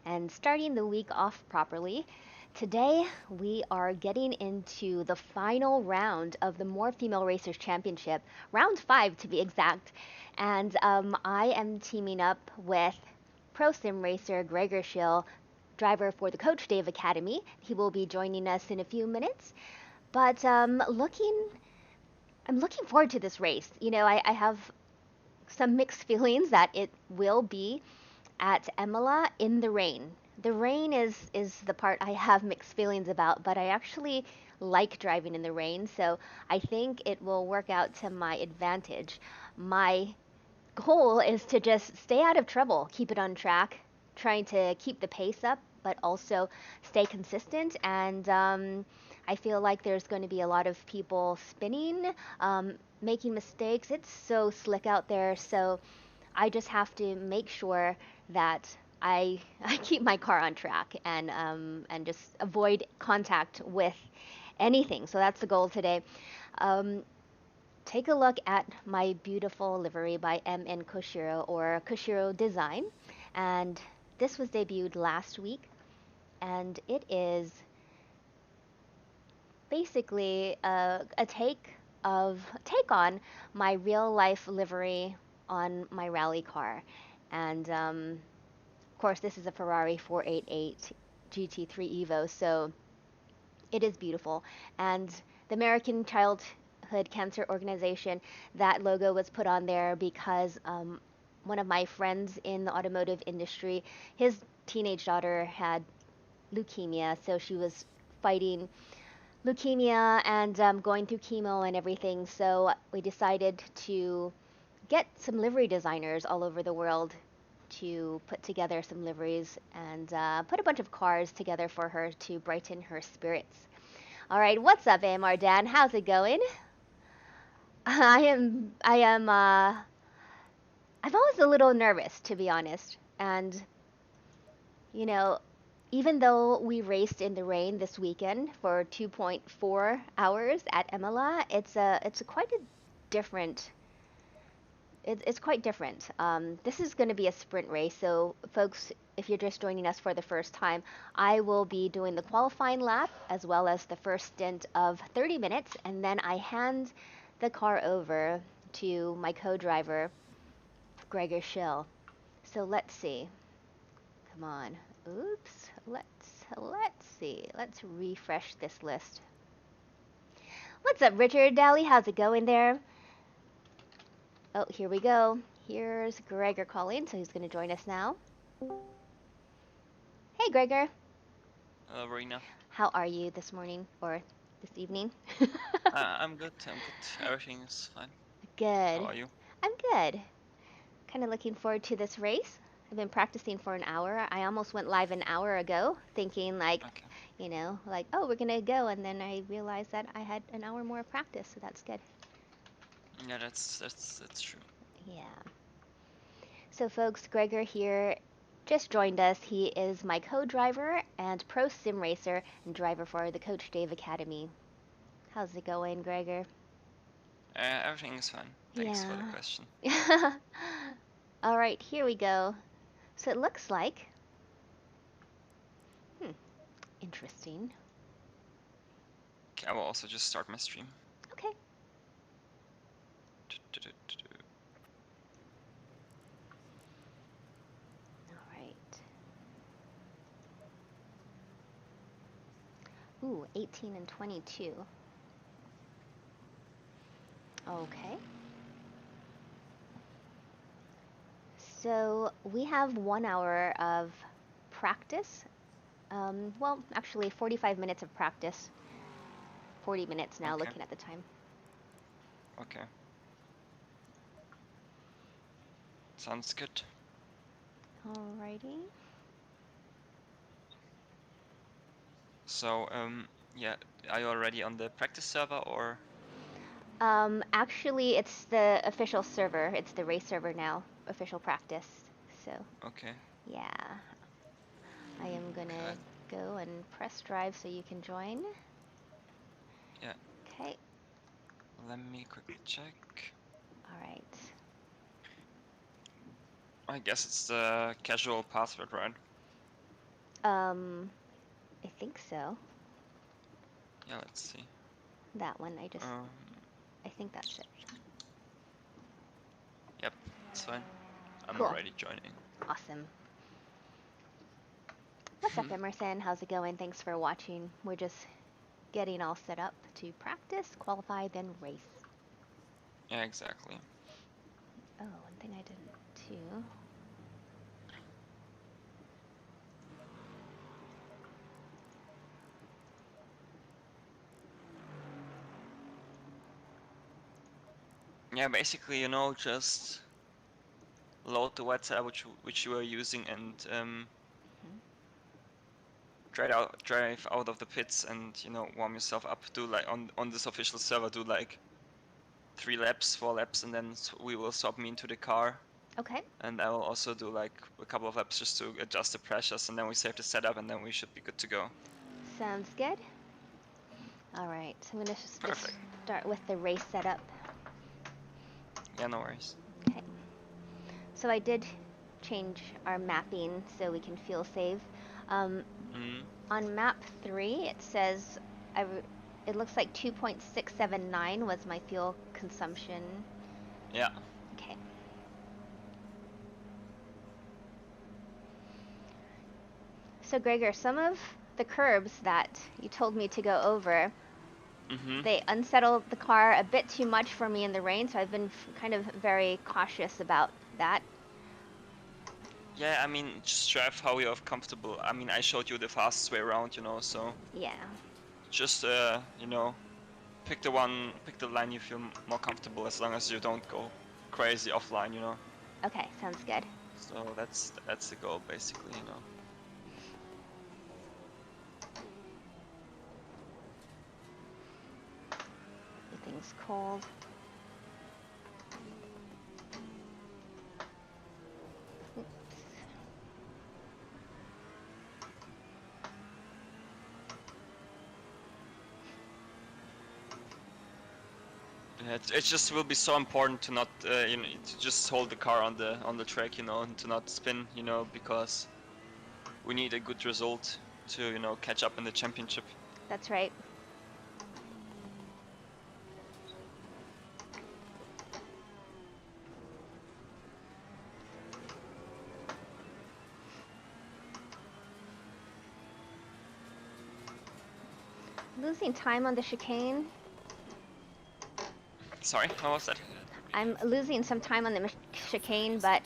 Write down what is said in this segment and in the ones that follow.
and starting the week off properly. Today, we are getting into the final round of the More Female Racers Championship, round 5 to be exact. And I am teaming up with Pro Sim Racer Gregor Schill, driver for the Coach Dave Academy. He will be joining us in a few minutes. But I'm looking forward to this race. I have some mixed feelings that it will be at Imola in the rain. The rain is the part I have mixed feelings about, but I actually like driving in the rain, so I think it will work out to my advantage. My goal is to just stay out of trouble, keep it on track, trying to keep the pace up, but also stay consistent. And I feel like there's going to be a lot of people spinning, making mistakes. It's so slick out there, so I just have to make sure that I keep my car on track and just avoid contact with anything. So that's the goal today. Um, Take a look at my beautiful livery by M.N. Koshiro, or Koshiro Design. And this was debuted last week. And it is basically a take on my real life livery on my rally car. And of course, this is a Ferrari 488 GT3 EVO, so it is beautiful. And the American Childhood Cancer Organization, that logo was put on there because one of my friends in the automotive industry, his teenage daughter had leukemia, so she was fighting leukemia and going through chemo and everything. So we decided to get some livery designers all over the world to put together some liveries and put a bunch of cars together for her to brighten her spirits. All right, what's up, AMR Dan? How's it going? I'm always a little nervous, to be honest. And, you know, even though we raced in the rain this weekend for 2.4 hours at Imola, it's quite a different it's quite different. This is going to be a sprint race, so folks, if you're just joining us for the first time, I will be doing the qualifying lap as well as the first stint of 30 minutes, and then I hand the car over to my co-driver, Gregor Schill. So let's see. Come on. Oops. Let's see. Let's refresh this list. What's up, Richard Daly? How's it going there? Oh, here we go. Here's Gregor calling, so he's going to join us now. Hey, Gregor. Hello, Verena. How are you this morning or this evening? I'm good. I'm good. Everything is fine. How Good. are you? I'm good. Kind of looking forward to this race. I've been practicing for an hour. I almost went live an hour ago, thinking like, Okay. like, oh, we're gonna go, and then I realized that I had an hour more of practice, so that's good. Yeah, that's true. Yeah. So, folks, Gregor here just joined us. He is my co-driver and pro sim racer and driver for the Coach Dave Academy. How's it going, Gregor? Everything is fine. Thanks for the Yeah. question. All right, here we go. So it looks like, hmm, interesting. Okay, I will also just start my stream. Okay. All right. Ooh, 18 and 22. Okay. So we have 1 hour of practice. Well, actually, 45 minutes of practice. 40 minutes now, Okay. looking at the time. Okay. Sounds good. Alrighty. So, yeah, are you already on the practice server or? Actually, it's the official server. It's the race server now. Official practice. So, Okay. yeah. I am gonna Okay. go and press drive so you can join. Yeah. Okay. Let me quickly check. Alright. I guess it's the casual password, right? I think so. Yeah, let's see. That one, I think that's it. Yep, it's fine. I'm Cool. already joining. Awesome. What's up, Emerson? How's it going? Thanks for watching. We're just getting all set up to practice, qualify, then race. Yeah, exactly. Oh, one thing I didn't too. Yeah, basically, you know, just load the wet setup which you are using and drive out of the pits and, you know, warm yourself up. Do like on this official server, do like 3 laps, 4 laps, and then we will swap me into the car. Okay. And I will also do like a couple of laps just to adjust the pressures, and then we save the setup, and then we should be good to go. Sounds good. All right, so I'm gonna just Perfect. start with the race setup. Yeah, no worries. Okay. So I did change our mapping so we can fuel save. On map 3, it says it looks like 2.679 was my fuel consumption. Yeah. Okay. So Gregor, some of the curbs that you told me to go over, they unsettled the car a bit too much for me in the rain, so I've been kind of very cautious about that. Yeah, I mean, just drive how you're comfortable. I mean, I showed you the fastest way around, you know, so Yeah. just you know, pick the line you feel more comfortable, as long as you don't go crazy offline, you know. Okay, sounds good. So that's the goal, basically, you know. Everything's cold. Oops. Yeah, it just will be so important to not, you know, to just hold the car on the track, you know, and to not spin, you know, because we need a good result to, you know, catch up in the championship. That's right. Losing time on the chicane. Sorry, what was that? I'm losing some time on the chicane, but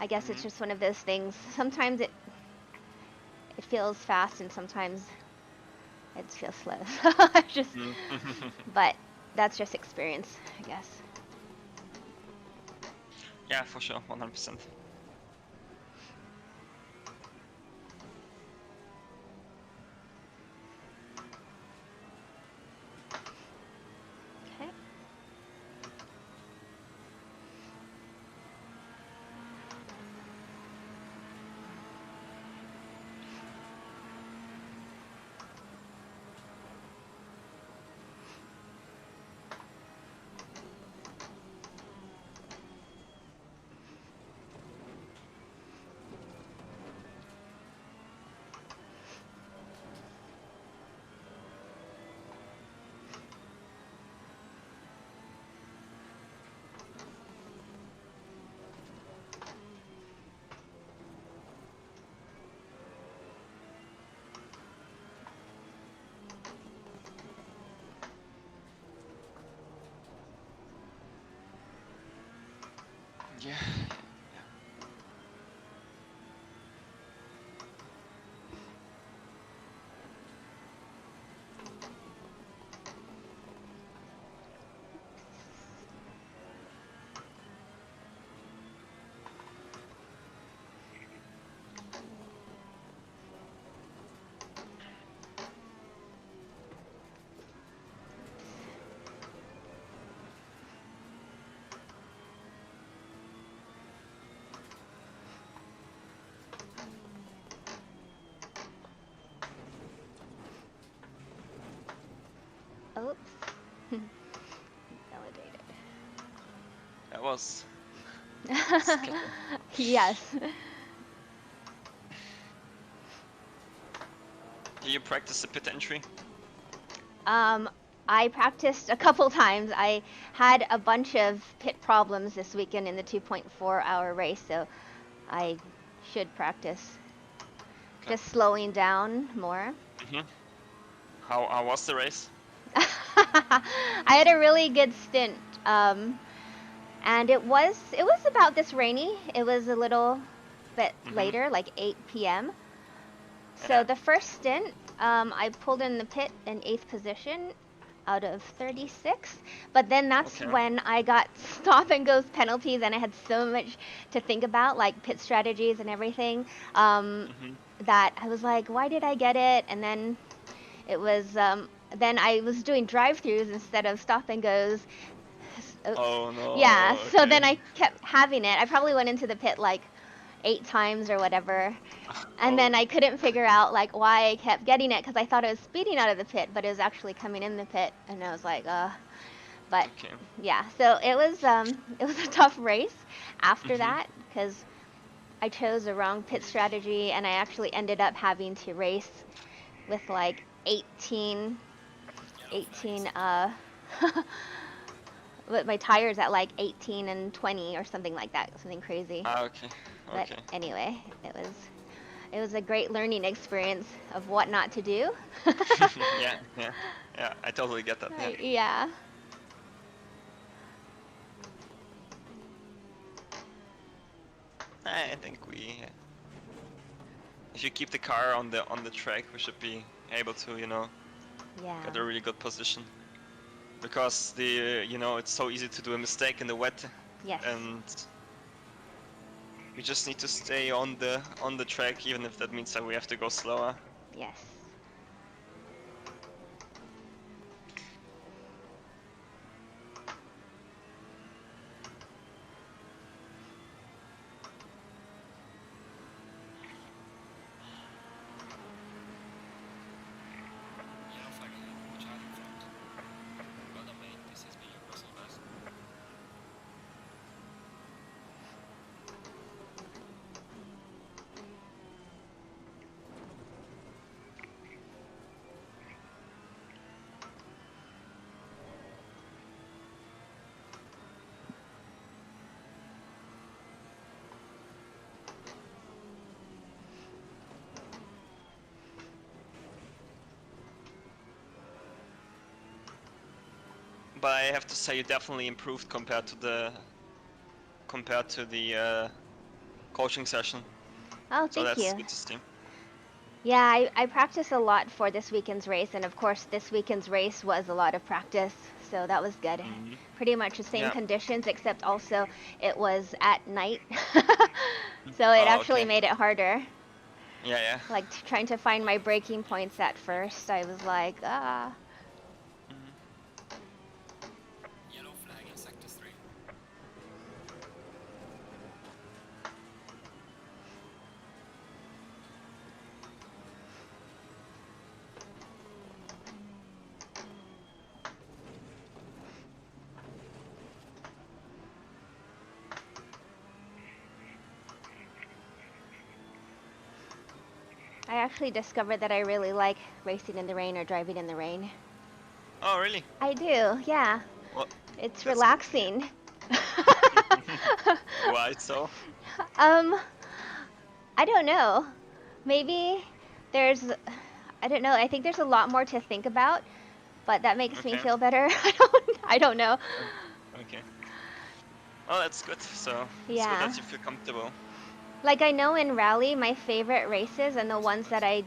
I guess it's just one of those things. Sometimes it feels fast, and sometimes it feels slow. Just, but that's just experience, I guess. Yeah, for sure, 100%. Okay. Yeah. Oops. Validated. That was Yes. Do you practice the pit entry? I practiced a couple times. I had a bunch of pit problems this weekend in the 2.4-hour race, so I should practice just slowing down more. How was the race? I had a really good stint, and it was about this rainy. It was a little bit later, like 8 p.m. So the first stint, I pulled in the pit in 8th position out of 36, but then that's when I got stop and goes penalties, and I had so much to think about, like pit strategies and everything, that I was like, why did I get it? And then it was then I was doing drive-throughs instead of stop and goes. Oh no. Yeah, so then I kept having it. I probably went into the pit like 8 times or whatever, and then I couldn't figure out like why I kept getting it, because I thought it was speeding out of the pit, but it was actually coming in the pit, and I was like, but yeah, so it was a tough race after that, because I chose the wrong pit strategy, and I actually ended up having to race with like 18 with my tires at like 18 and 20 or something like that, something crazy. But anyway, it was a great learning experience of what not to do. yeah, I totally get that. Yeah. I think if you keep the car on the track, we should be able to, get a really good position. Because it's so easy to do a mistake in the wet. Yes. And we just need to stay on the track, even if that means that we have to go slower. Yes. But I have to say, you definitely improved compared to the coaching session. Oh, so thank that's you. good to see. Yeah, I practiced a lot for this weekend's race, and of course this weekend's race was a lot of practice, so that was good. Pretty much the same conditions, except also it was at night, so it actually made it harder. Yeah. Like trying to find my braking points at first, I was like, Yellow flag in sector 3. I actually discovered that I really like racing in the rain or driving in the rain. Oh, really? I do, yeah. Well, it's relaxing. Why so? I don't know. Maybe I don't know. I think there's a lot more to think about, but that makes me feel better. I don't know. Okay. Oh, that's good. So it's good that you feel comfortable. Like, I know in rally, my favorite races and the ones that I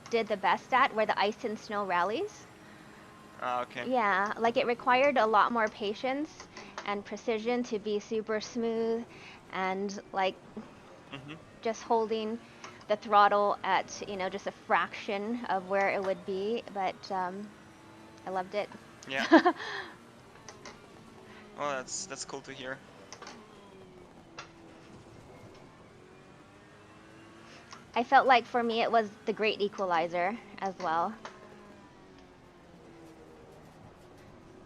did the best at were the ice and snow rallies. Okay. Yeah, like it required a lot more patience and precision to be super smooth, and like just holding the throttle at, just a fraction of where it would be, but I loved it. Yeah. Oh, that's cool to hear. I felt like for me it was the great equalizer as well,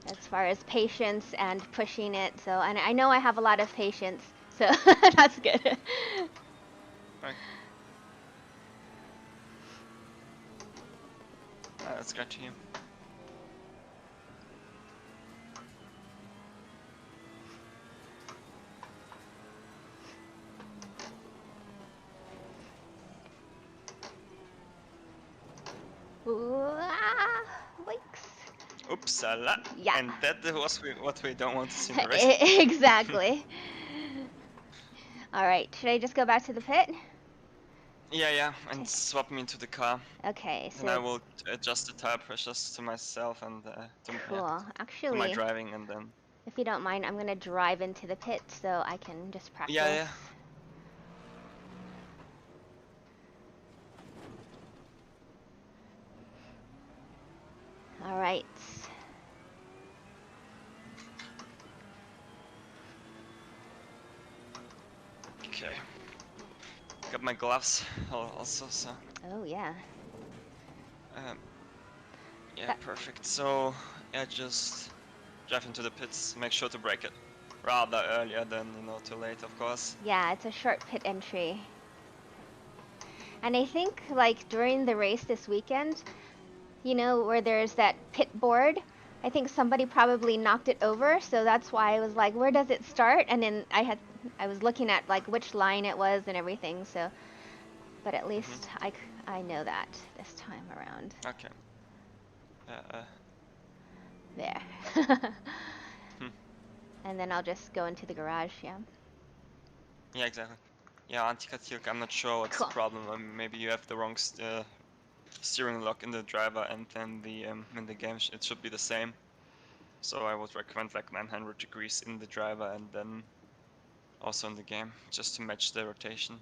as far as patience and pushing it. So, and I know I have a lot of patience, so that's good. Right. That's great to hear. Links. Oopsala. Yeah. And that was what we don't want to see in the race. Exactly. All right, should I just go back to the pit? Yeah, and swap me into the car. Okay, Then I so will adjust the tire pressures to myself and cool. to my Actually, driving, and then. if you don't mind, I'm gonna drive into the pit so I can just practice. Yeah. All right. Okay. Got my gloves also, so. Oh yeah. Yeah, perfect. So yeah, just drive into the pits. Make sure to brake it rather earlier than too late, of course. Yeah, it's a short pit entry. And I think like during the race this weekend, where there's that pit board, I think somebody probably knocked it over, so that's why I was like, where does it start? And then I was looking at like which line it was and everything, so but at least I know that this time around. Okay. There. And then I'll just go into the garage, yeah. Yeah, exactly. Yeah, Antikatilk, I'm not sure what's Cool. the problem. Maybe you have the wrong steering lock in the driver, and then in the game it should be the same. So I would recommend like 900 degrees in the driver and then also in the game, just to match the rotation.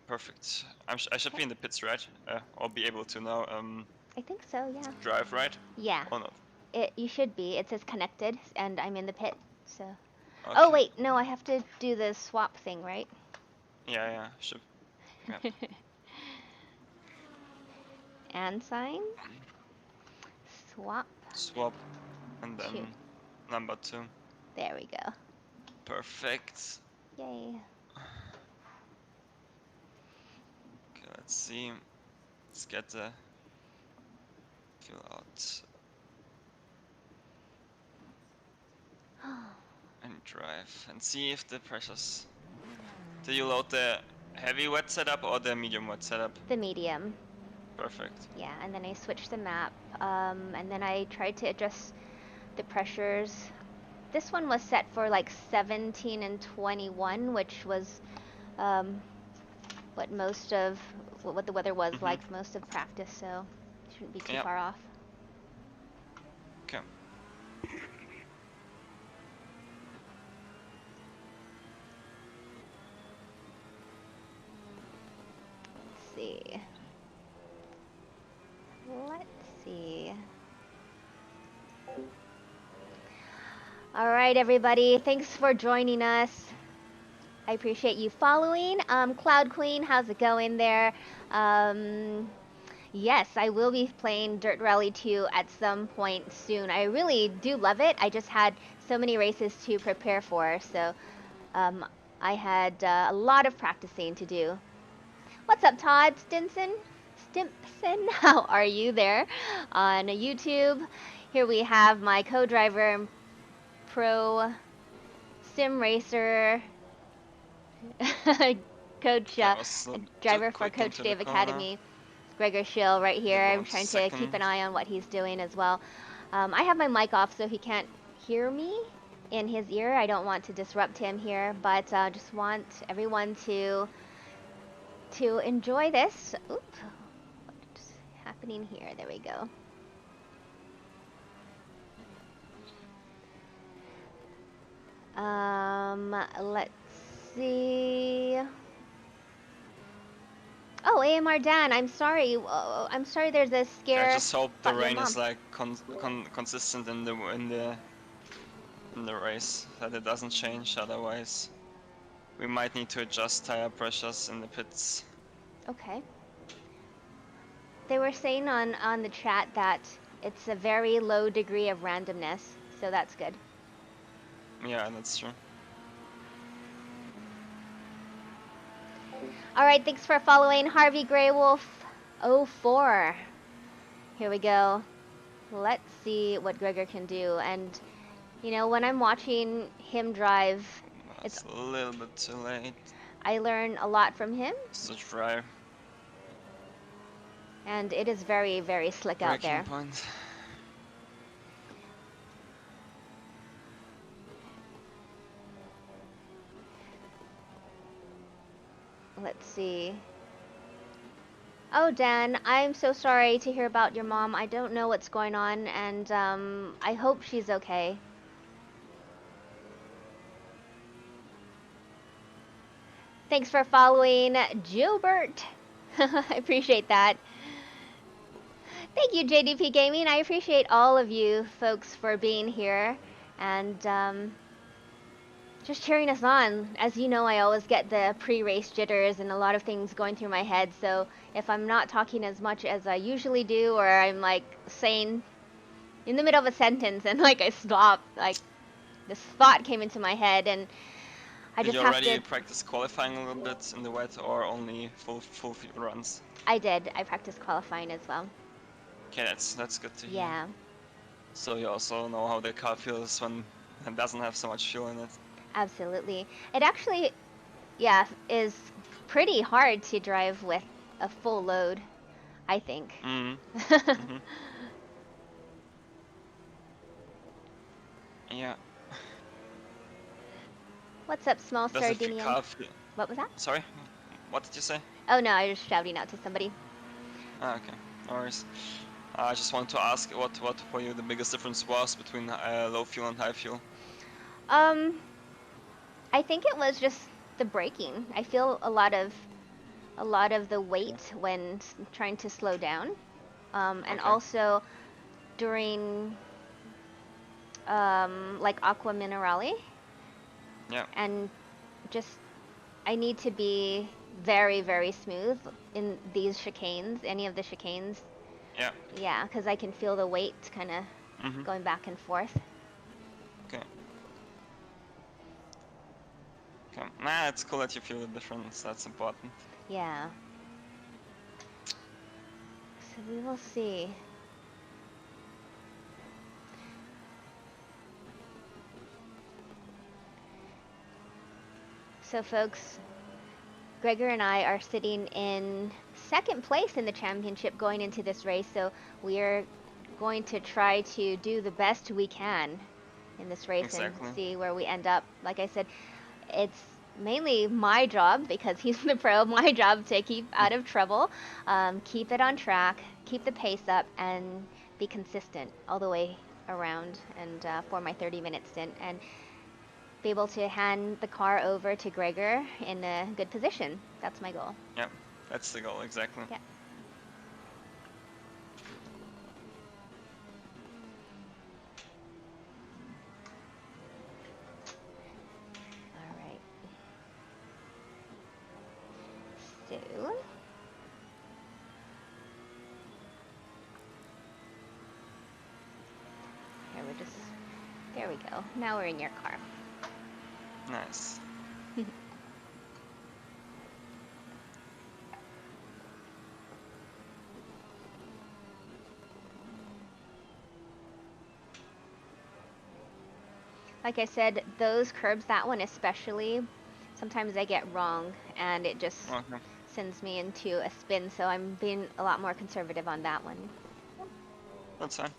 Perfect. I should be in the pits, right? I'll be able to now I think so, yeah. drive, right? Yeah. Or not? You should be. It says connected, and I'm in the pit, so. Okay. Oh wait, no, I have to do the swap thing, right? Yeah, should. Yeah. And sign. Swap. Swap, and then 2. number 2. There we go. Perfect. Yay. Okay, let's see. Let's get the fill out and drive and see if the pressures. Do you load the heavy wet setup or the medium wet setup? The medium. Perfect. Yeah, and then I switched the map, and then I tried to adjust the pressures. This one was set for like 17 and 21, which was what the weather was like most of practice, so shouldn't be too far off. Okay. Let's see. All right, everybody. Thanks for joining us. I appreciate you following. Cloud Queen, how's it going there? Yes, I will be playing Dirt Rally 2 at some point soon. I really do love it. I just had so many races to prepare for, so I had a lot of practicing to do. What's up, Todd Stimpson? How are you there on YouTube? Here we have my co-driver and pro sim racer coach, driver for Coach Dave Academy, Gregor Schill right here. I'm trying to keep an eye on what he's doing as well. I have my mic off so he can't hear me in his ear. I don't want to disrupt him here, but just want everyone to enjoy this. Oops, what's happening here? There we go. Let's see. Oh, AMR Dan, I'm sorry. I'm sorry. There's a scare. I just hope the rain is like consistent in the race, that it doesn't change. Otherwise, we might need to adjust tire pressures in the pits. Okay. They were saying on the chat that it's a very low degree of randomness, so that's good. Yeah, that's true. All right, thanks for following Harvey Grey Wolf 04. Here we go. Let's see what Gregor can do. And, you know, when I'm watching him drive, That's a little bit too late. I learn a lot from him. It's a dry And it is very, very slick out braking there. point. Let's see. Oh, Dan, I'm so sorry to hear about your mom. I don't know what's going on, and I hope she's okay. Thanks for following, Gilbert. I appreciate that. Thank you, JDP Gaming. I appreciate all of you folks for being here and just cheering us on. As you know, I always get the pre-race jitters and a lot of things going through my head. So if I'm not talking as much as I usually do, or I'm like saying in the middle of a sentence and like I stop, like this thought came into my head and I Did just you have already to. practice qualifying a little bit in the wet or only full field runs? I did. I practiced qualifying as well. Okay, that's good to hear. Yeah. So you also know how the car feels when it doesn't have so much fuel in it. Absolutely. It actually, yeah, is pretty hard to drive with a full load, I think. Mm-hmm. Yeah. What's up, small Does the Sardinian? car feel... What was that? Sorry? What did you say? Oh no, I was just shouting out to somebody. Ah, okay. No worries. I just want to ask what for you the biggest difference was between low fuel and high fuel. I think it was just the braking. I feel a lot of the weight when trying to slow down, and Okay. also during like aqua minerale. Yeah. And just I need to be very, very smooth in these chicanes, any of the chicanes. Yeah. Yeah, because I can feel the weight kind of going back and forth. Okay. Okay. Nah, it's cool that you feel the difference. That's important. Yeah. So we will see. So folks, Gregor and I are sitting in second place in the championship going into this race, so we are going to try to do the best we can in this race Exactly. and see where we end up. Like I said, it's mainly my job because he's the pro, my job to keep out of trouble, keep it on track, keep the pace up, and be consistent all the way around and for my 30-minute stint, and be able to hand the car over to Gregor in a good position. That's my goal. Yeah, that's the goal, exactly. Yeah. All right. So here we're just, there we go. Now we're in your car. Nice. Like I said, those curbs, that one especially, sometimes I get wrong and it just Okay. sends me into a spin, so I'm being a lot more conservative on that one. That's fine.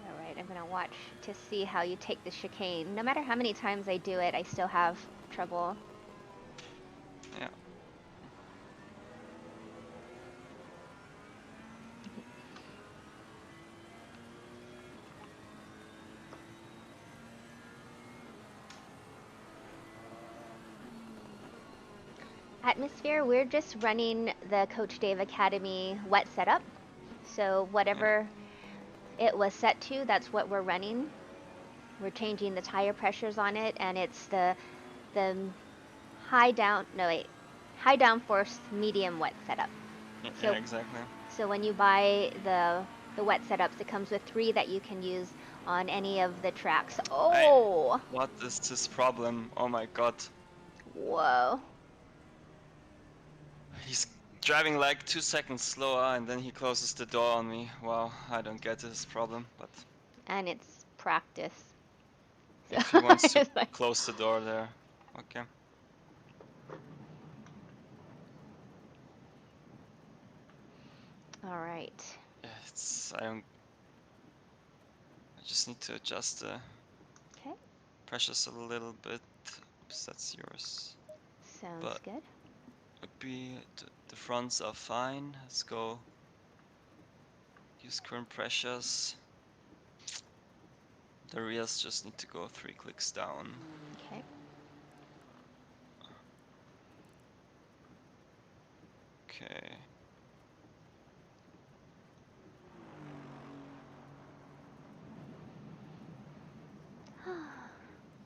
All right, I'm gonna watch to see how you take the chicane. No matter how many times I do it, I still have trouble. Yeah. atmosphere, we're just running the Coach Dave Academy wet setup. So whatever it was set to, that's what we're running. We're changing the tire pressures on it, and it's the high downforce medium wet setup. Yeah, So exactly. so when you buy the wet setups, it comes with 3 that you can use on any of the tracks. Oh, What is this problem? Oh my god. whoa. He's driving like 2 seconds slower and then he closes the door on me. Wow, I don't get this problem, but And it's practice. if he wants to It's like- close the door there, okay. All right. Yeah, I just need to adjust the Okay. pressures a little bit. Oops, that's yours. Sounds But good. the fronts are fine. Let's go use current pressures. The rears just need to go 3 clicks down. Okay. Okay.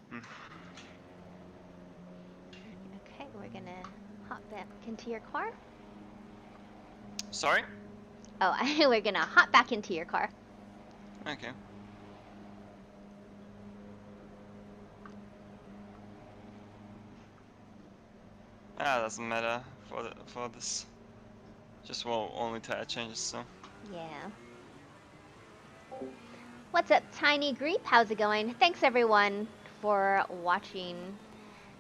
Hmm. Okay, we're gonna hop back into your car. Sorry? Oh, we're gonna hop back into your car. Okay. Doesn't matter for this. Just only tire changes, so. Yeah. What's up, Tiny Greep? How's it going? Thanks everyone for watching,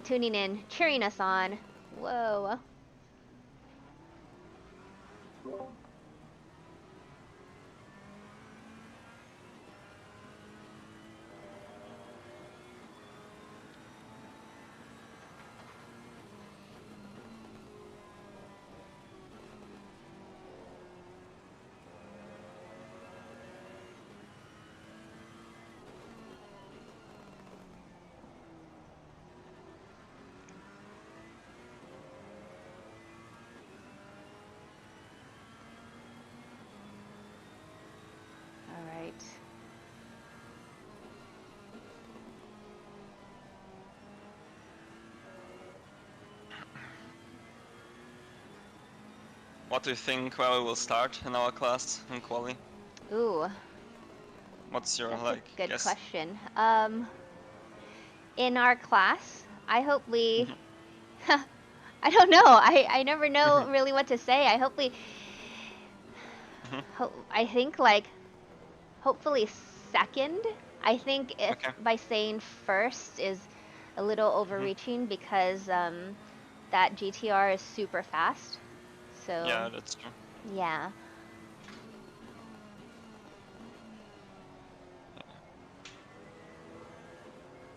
tuning in, cheering us on. Whoa. All right. What do you think where we will start in our class in quali? Ooh, What's your that's like a good guess? question. In our class, I hope we. I don't know. I never know really what to say. I hope we. I think like, hopefully second. I think if Okay. by saying first is a little overreaching because that GTR is super fast. So Yeah, that's true. yeah.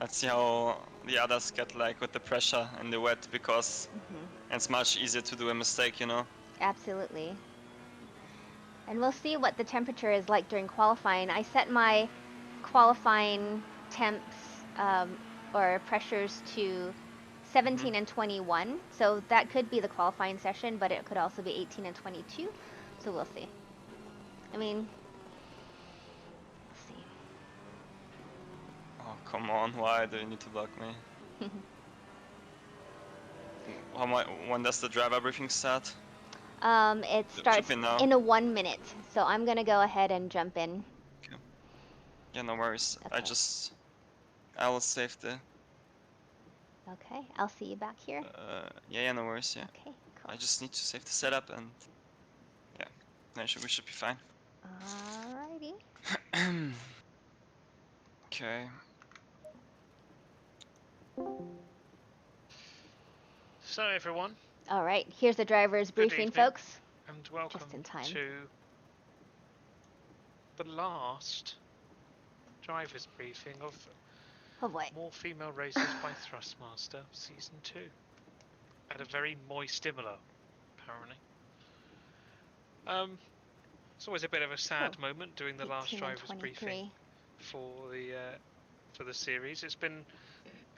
Let's see how the others get like with the pressure and the wet, because it's much easier to do a mistake, you know? Absolutely. And we'll see what the temperature is like during qualifying. I set my qualifying temps or pressures to 17 and 21. So that could be the qualifying session, but it could also be 18 and 22. So we'll see. I mean, let's see. Oh, come on, why do you need to block me? When does the driver briefing start? It starts in now. in a 1 minute. So I'm going to go ahead and jump in. Okay. Yeah, no worries. Okay. I will save the. Okay, I'll see you back here. Yeah, no worries. Yeah. Okay, cool. I just need to save the setup and. Yeah, we should be fine. Alrighty. Okay. So everyone, All right, here's the driver's briefing, evening. folks. and welcome Just in time. to the last driver's briefing of Oh boy. More Female Races by Thrustmaster Season 2. At a very moist Imola, apparently. It's always a bit of a sad moment doing the last 18 and driver's 23. briefing for the series. It's been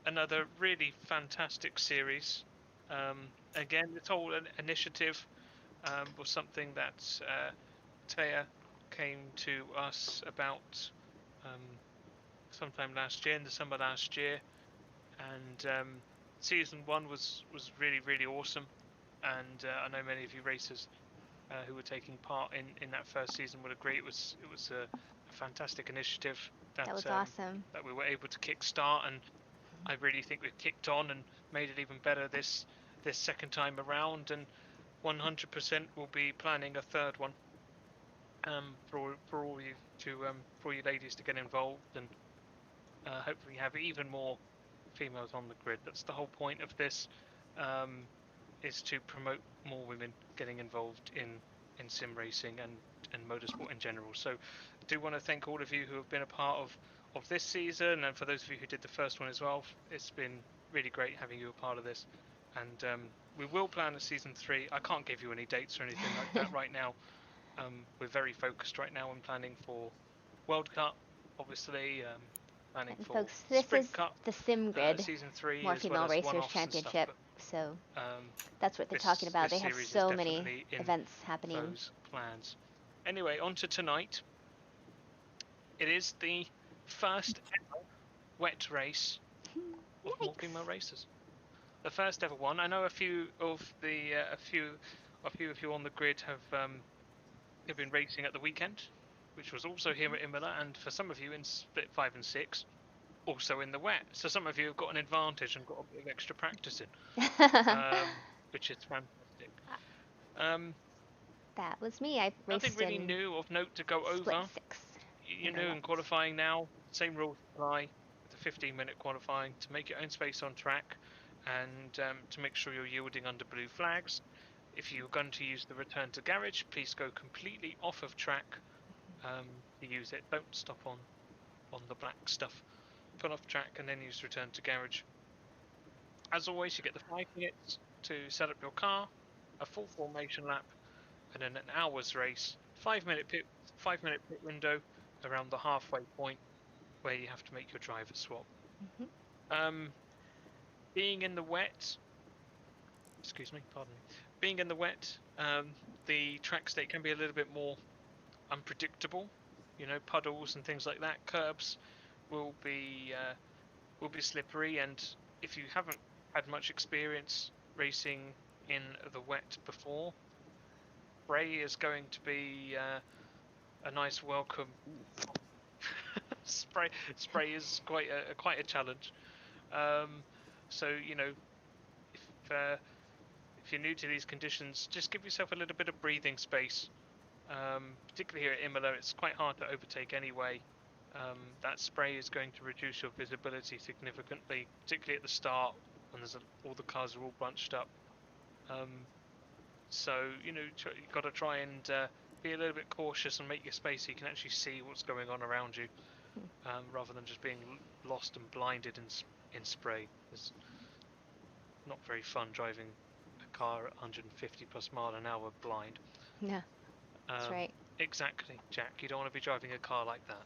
another really fantastic series. again, this whole initiative was something that Taya came to us about sometime last year, in the summer last year, and season 1 was really, really awesome. And I know many of you racers who were taking part in that first season would agree it was a fantastic initiative That was awesome. that we were able to kickstart, and I really think we've kicked on and made it even better this second time around, and 100% we'll be planning a third one for all you ladies to get involved, and hopefully have even more females on the grid. That's the whole point of this, is to promote more women getting involved in sim racing and motorsport in general. So I do want to thank all of you who have been a part of this season, and for those of you who did the first one as well. It's been really great having you a part of this, and we will plan a season 3. I can't give you any dates or anything like that right now. We're very focused right now on planning for World Cup, obviously, planning And for folks, this Sprint is Cup, the Sim Grid, season 3, More as Female well as Racers one-offs Championship. So but, that's what they're talking about. They have series so is many definitely in events happening. those plans. Anyway, on to tonight. It is the first ever wet race of More Female Racers. The first ever one. I know a few of you on the grid have been racing at the weekend, which was also here at Imola, and for some of you in split 5 and 6, also in the wet. So some of you have got an advantage and got a bit of extra practice in, which is fantastic. That was me. I raced Nothing really in new of note to go split over. 6. You know, in qualifying now, same rules apply with the 15-minute qualifying to make your own space on track, and to make sure you're yielding under blue flags. If you're going to use the return to garage, please go completely off of track to use it. Don't stop on the black stuff. Pull off track and then use return to garage. As always, you get the 5 minutes to set up your car, a full formation lap, and then an hour's race. 5-minute pit window around the halfway point where you have to make your driver swap. Being in the wet, being in the wet, the track state can be a little bit more unpredictable. You know, puddles and things like that. Curbs will be slippery, and if you haven't had much experience racing in the wet before, spray is going to be a nice welcome. spray is quite a challenge. So you know, if you're new to these conditions, just give yourself a little bit of breathing space. Particularly here at Imola, it's quite hard to overtake anyway. That spray is going to reduce your visibility significantly, particularly at the start when all the cars are all bunched up. So you know, you've got to try and be a little bit cautious and make your space so you can actually see what's going on around you, rather than just being lost and blinded in spray. It's not very fun driving a car at 150 plus mile an hour blind. Yeah, that's right. Exactly, Jack. You don't want to be driving a car like that.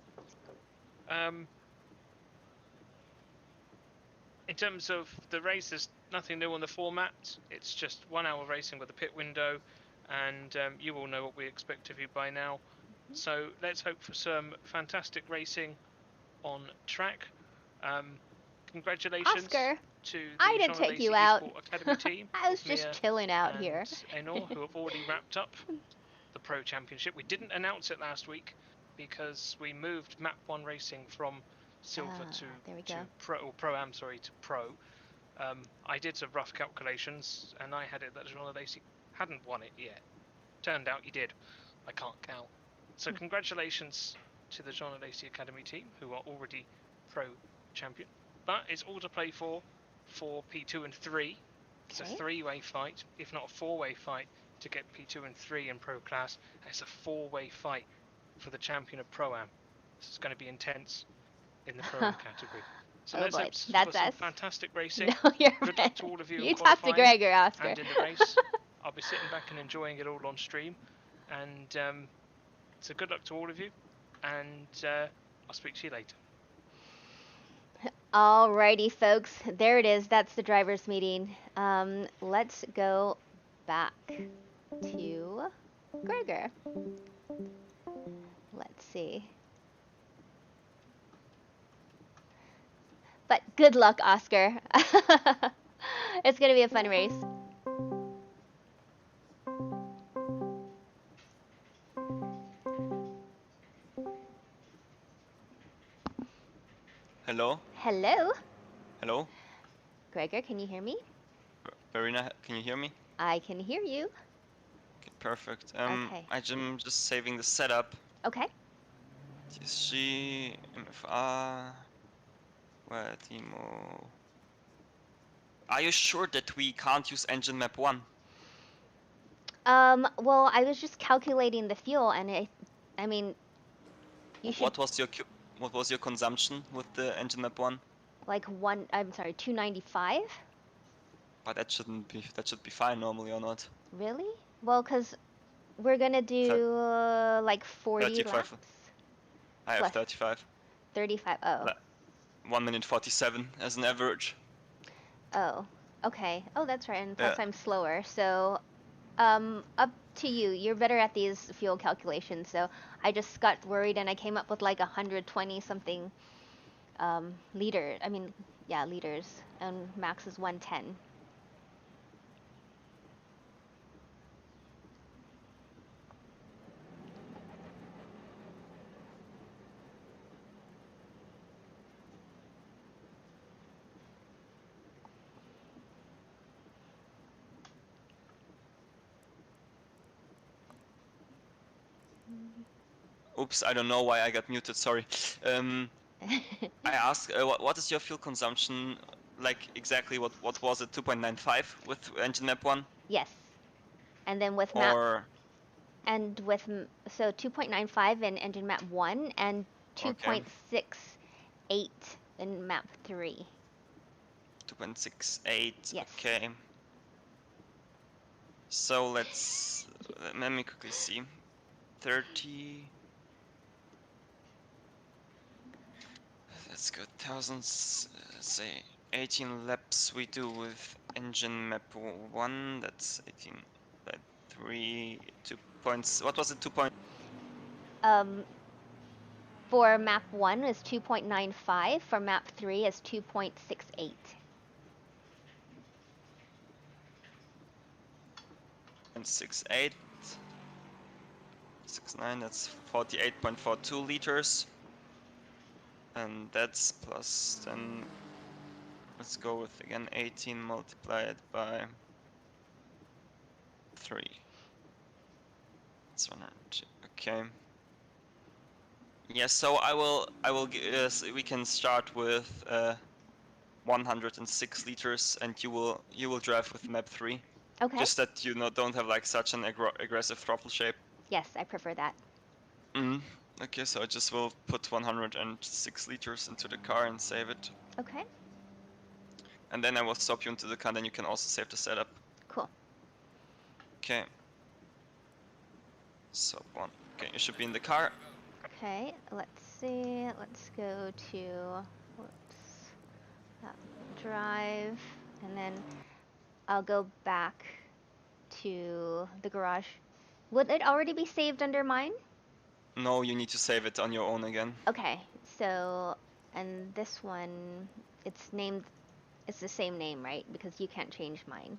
In terms of the race, there's nothing new on the format. It's just 1 hour racing with a pit window, and you all know what we expect of you by now. So let's hope for some fantastic racing on track. Congratulations, Oscar, to the I didn't Jean take you Alesi out. Esports Academy team. I was just chilling out here. Enor, who have already wrapped up the Pro Championship. We didn't announce it last week because we moved Map 1 racing from Silver to Pro-Am, to Pro. I did some rough calculations, and I had it that Jean Alesi hadn't won it yet. Turned out he did. I can't count. So congratulations to the Jean Alesi Academy team, who are already Pro Champion. But it's all to play for P2 and 3. It's a 3-way fight, if not a 4-way fight, to get P2 and 3 in Pro Class. It's a 4-way fight for the champion of Pro-Am. This is going to be intense in the Pro-Am category. So let's hope for some fantastic racing. No, Good luck to all of you. You talk to Gregor, Oscar. And in the race. I'll be sitting back and enjoying it all on stream. And so good luck to all of you. And I'll speak to you later. Alrighty, folks. There it is. That's the drivers' meeting. Let's go back to Gregor. Let's see. But good luck, Oscar. It's gonna be a fun race. Hello? Hello? Hello? Gregor, can you hear me? Verena, can you hear me? I can hear you. Okay, perfect. Okay. I'm just saving the setup. Okay. TSG, MFR, where Timo. Are you sure that we can't use engine map 1? Well, I was just calculating the fuel, and I mean, you should, What was your consumption with the engine map 1? like, I'm sorry, 295? But that should be fine normally or not. Really? Well, because we're gonna do, like, 40 35. laps? I have Plus 35. 35. Oh. 1 minute 47 as an average. Oh. Okay. Oh, that's right. And plus Yeah. I'm slower. So, up to you. You're better at these fuel calculations. So I just got worried and I came up with like 120 something liter. I mean, yeah, liters. And max is 110. Oops, I don't know why I got muted, sorry. I asked, what is your fuel consumption, like exactly what was it, 2.95 with engine map 1? Yes. And then with map Or, and with so 2.95 in engine map 1 and okay, 2.68 in map 3. 2.68, Yes. okay. So let me quickly see. 30, let's go thousands, say 18 laps we do with engine map 1, that's 18, that 3, 2 points, what was it, 2 points? Um, for map 1 is 2.95, for map 3 is 2.68. 68, 69, that's 48.42 liters. And that's plus, then let's go with again 18 multiplied by 3. That's 100. Okay. Yes, so we can start with 106 liters, and you will drive with map 3. Okay. Just that you don't have like such an aggressive throttle shape. Yes, I prefer that. Okay, so I just will put 106 liters into the car and save it. Okay. And then I will stop you into the car, then you can also save the setup. Cool. Okay. Sub 1. Okay, you should be in the car. Okay, let's see. Let's go to, whoops, drive, and then I'll go back to the garage. Would it already be saved under mine? No, you need to save it on your own again. Okay, so, and this one, it's the same name, right? Because you can't change mine.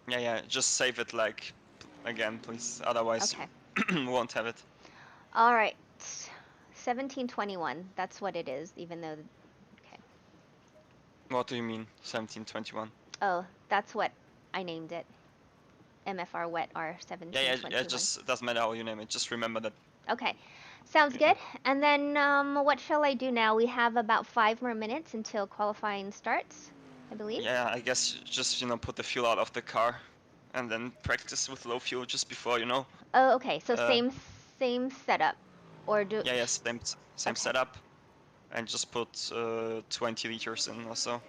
Yeah, just save it like again, please. Otherwise, Okay. you won't have it. All right. 1721. That's what it is, even though. Okay. What do you mean, 1721? Oh, that's what I named it. MFR wet R 1721. Yeah, just doesn't matter how you name it. Just remember that. Okay. Sounds Yeah. good. And then what shall I do now? We have about 5 more minutes until qualifying starts, I believe. Yeah, I guess just put the fuel out of the car, and then practice with low fuel just before Oh, okay. So Uh, same setup, or do? Yeah, same Okay. setup, and just put 20 liters in or so.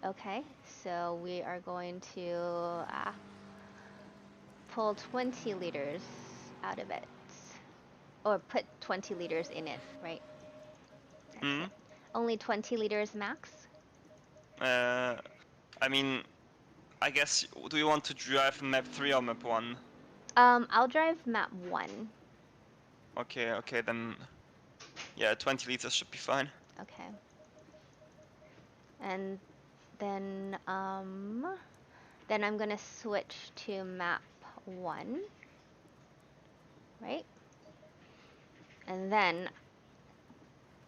Okay. So we are going to pull 20 liters out of it, or put 20 liters in it, right? That's Hmm. it. Only 20 liters max? I mean, I guess, do you want to drive map 3 or map 1? I'll drive map 1. Okay, okay, then, yeah, 20 liters should be fine. Okay. And then I'm gonna switch to map 1, right? And then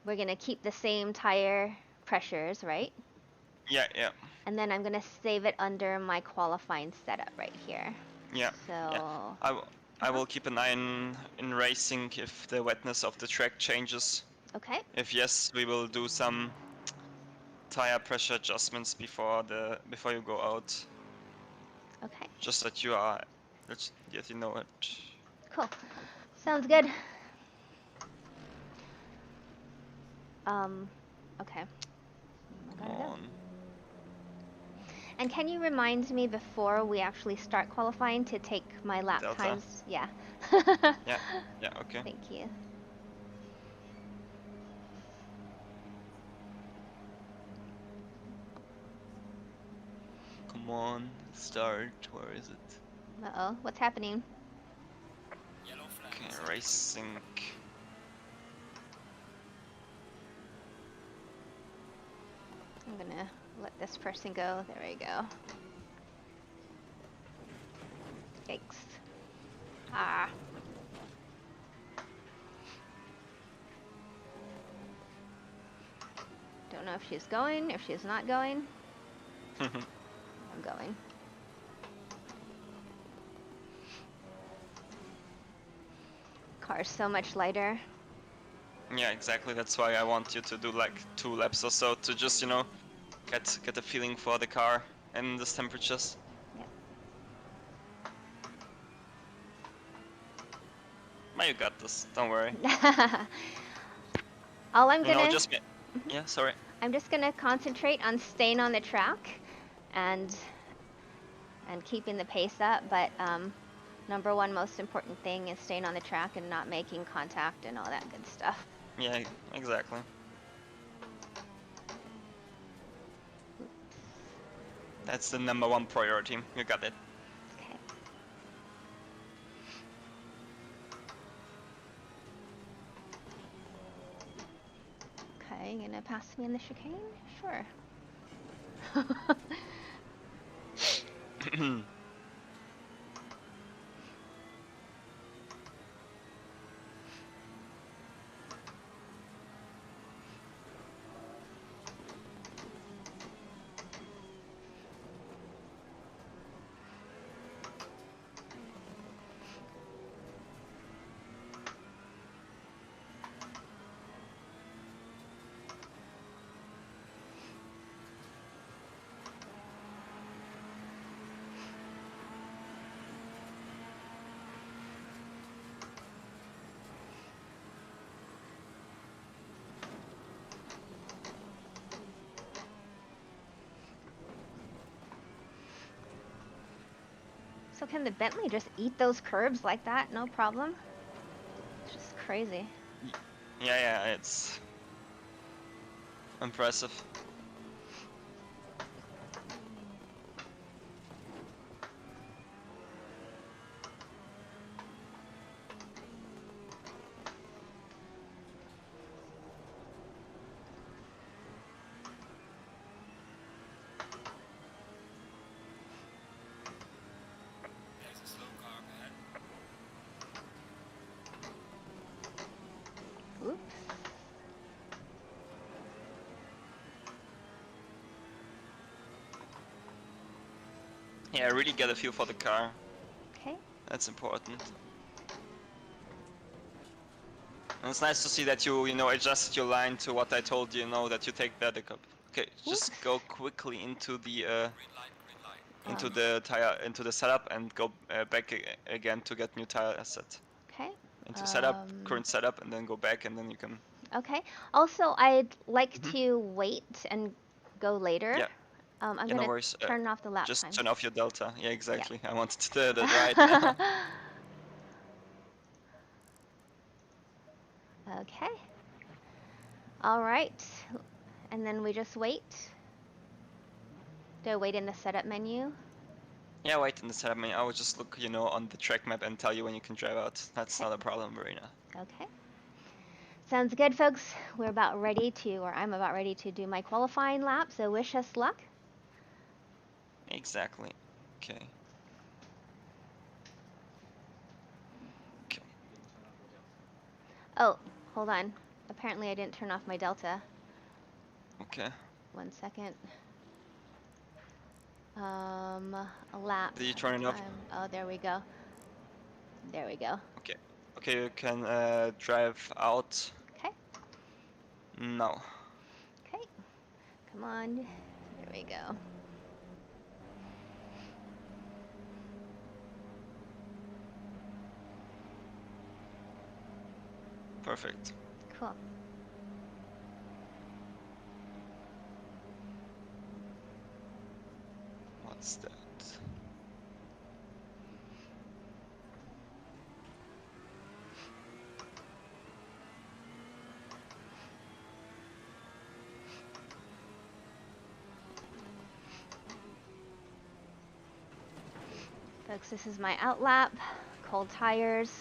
we're gonna keep the same tire pressures, right? Yeah, yeah, And then I'm gonna save it under my qualifying setup right here. yeah, So yeah. I will keep an eye in racing if the wetness of the track changes. okay. If yes, we will do some tire pressure adjustments before you go out. Okay. Just that you know it. Cool. Sounds good. Okay. Come on. And can you remind me before we actually start qualifying to take my lap Delta. times? Yeah. Yeah, yeah, okay. Thank you. Come on, start. Where is it? Uh-oh, what's happening? Yellow flag. Okay, in sector racing. I'm gonna let this person go. There we go. Yikes. Ah. Don't know if she's going, if she's not going. I'm going. Car's so much lighter. Yeah, exactly. That's why I want you to do like 2 laps or so to just, you know, get a feeling for the car and the temperatures. Yep. Now you got this. Don't worry. All I'm You know, gonna just yeah. Sorry. I'm just gonna concentrate on staying on the track and keeping the pace up, but number one most important thing is staying on the track and not making contact and all that good stuff. Yeah, exactly. That's the number 1 priority. You got it. Okay. Okay, you gonna pass me in the chicane? Sure. So can the Bentley just eat those curbs like that? No problem? It's just crazy. Yeah, it's impressive. There's a slow car up ahead. Oops. Yeah, really get a feel for the car. Okay. That's important. And it's nice to see that you know, adjusted your line to what I told you, that you take the cup. Okay, just Oops. go quickly into the Green light. into the setup and go back again to get new tire asset. Okay. Into current setup, and then go back, and then you can. Okay. Also, I'd like Mhm. to wait and go later. Yeah. I'm Yeah, no gonna worries. turn off the lap Just times. turn off your delta. Yeah, exactly. I wanted to do that right. Okay. All right, and then we just wait. Do I wait in the setup menu? Yeah, wait in the setup menu. I will just look, on the track map and tell you when you can drive out. That's Okay. not a problem, Verena. Okay. Sounds good, folks. We're about ready to, or I'm about ready to do my qualifying lap, so wish us luck. Exactly. Okay. Okay. Oh, hold on. Apparently I didn't turn off my delta. Okay. 1 second. A lap. Did you turn it off? Oh, there we go. There we go. Okay. Okay, you can drive out Okay. now. Okay. Come on. There we go. Perfect. Cool. What's that? Folks, this is my out lap. Cold tires.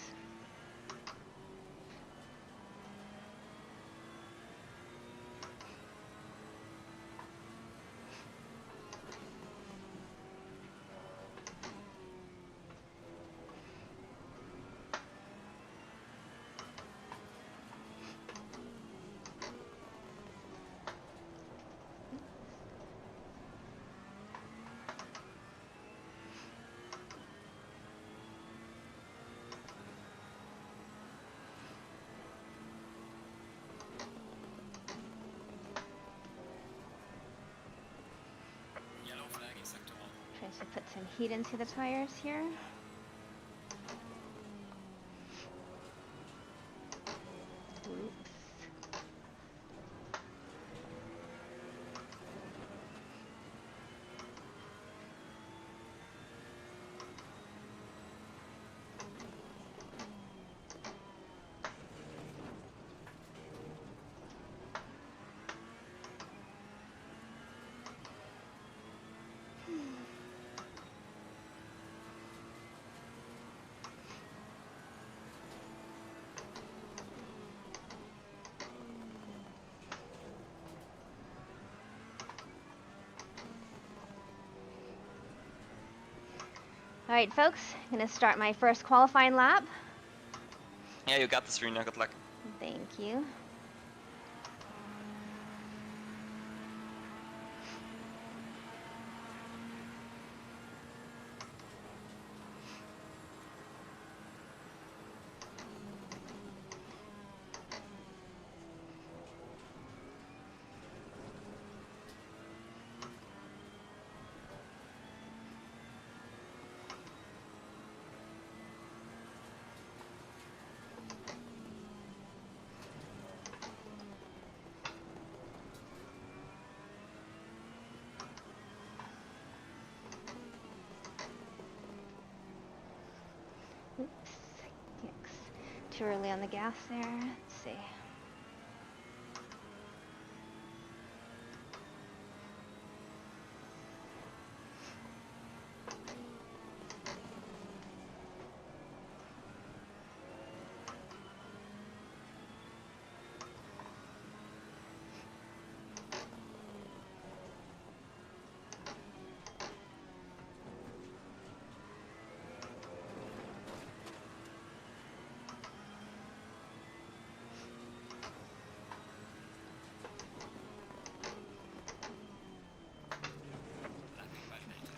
Yellow flag in sector 1. Trying to put some heat into the tires here. Oops. All right, folks, I'm gonna start my first qualifying lap. Yeah, you got this, Verena. Good luck. Thank you. Oops. Yikes. Too early on the gas there. Let's see.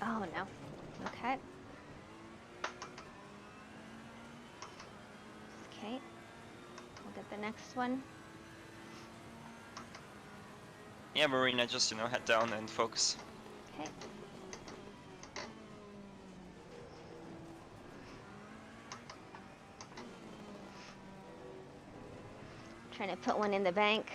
Oh no. Okay. Okay. We'll get the next one. Yeah, Verena, just, head down and focus. Okay. Trying to put one in the bank.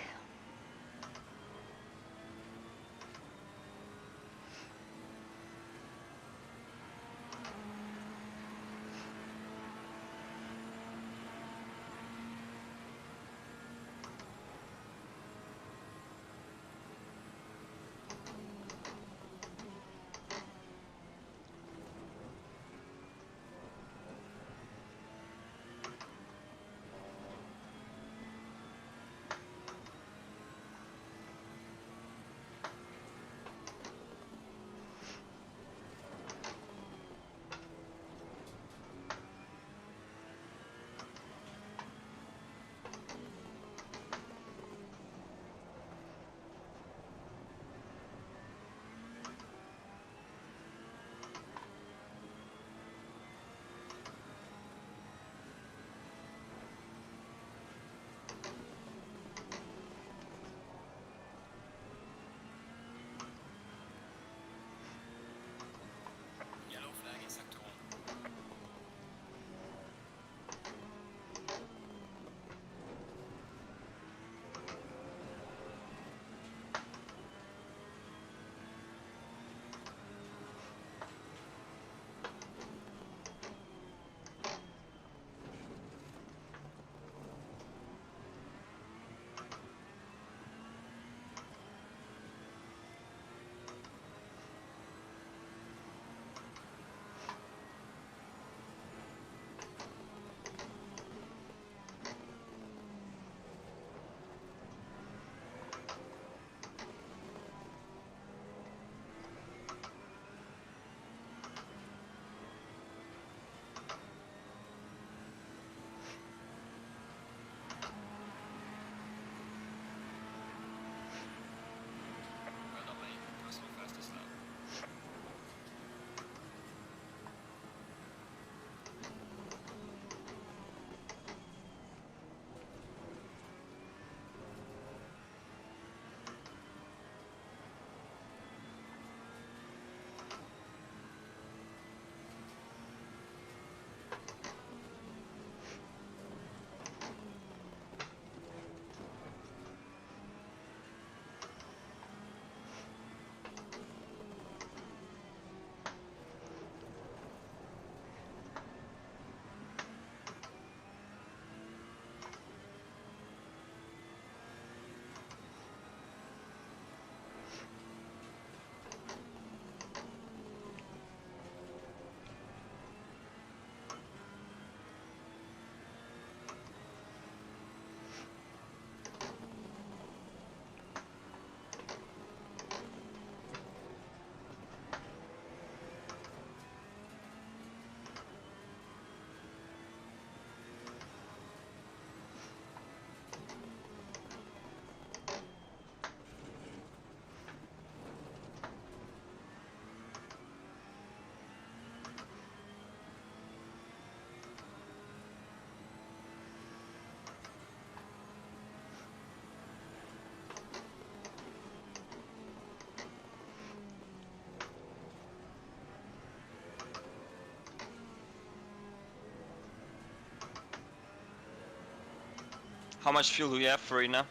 How much fuel do you have, Verena?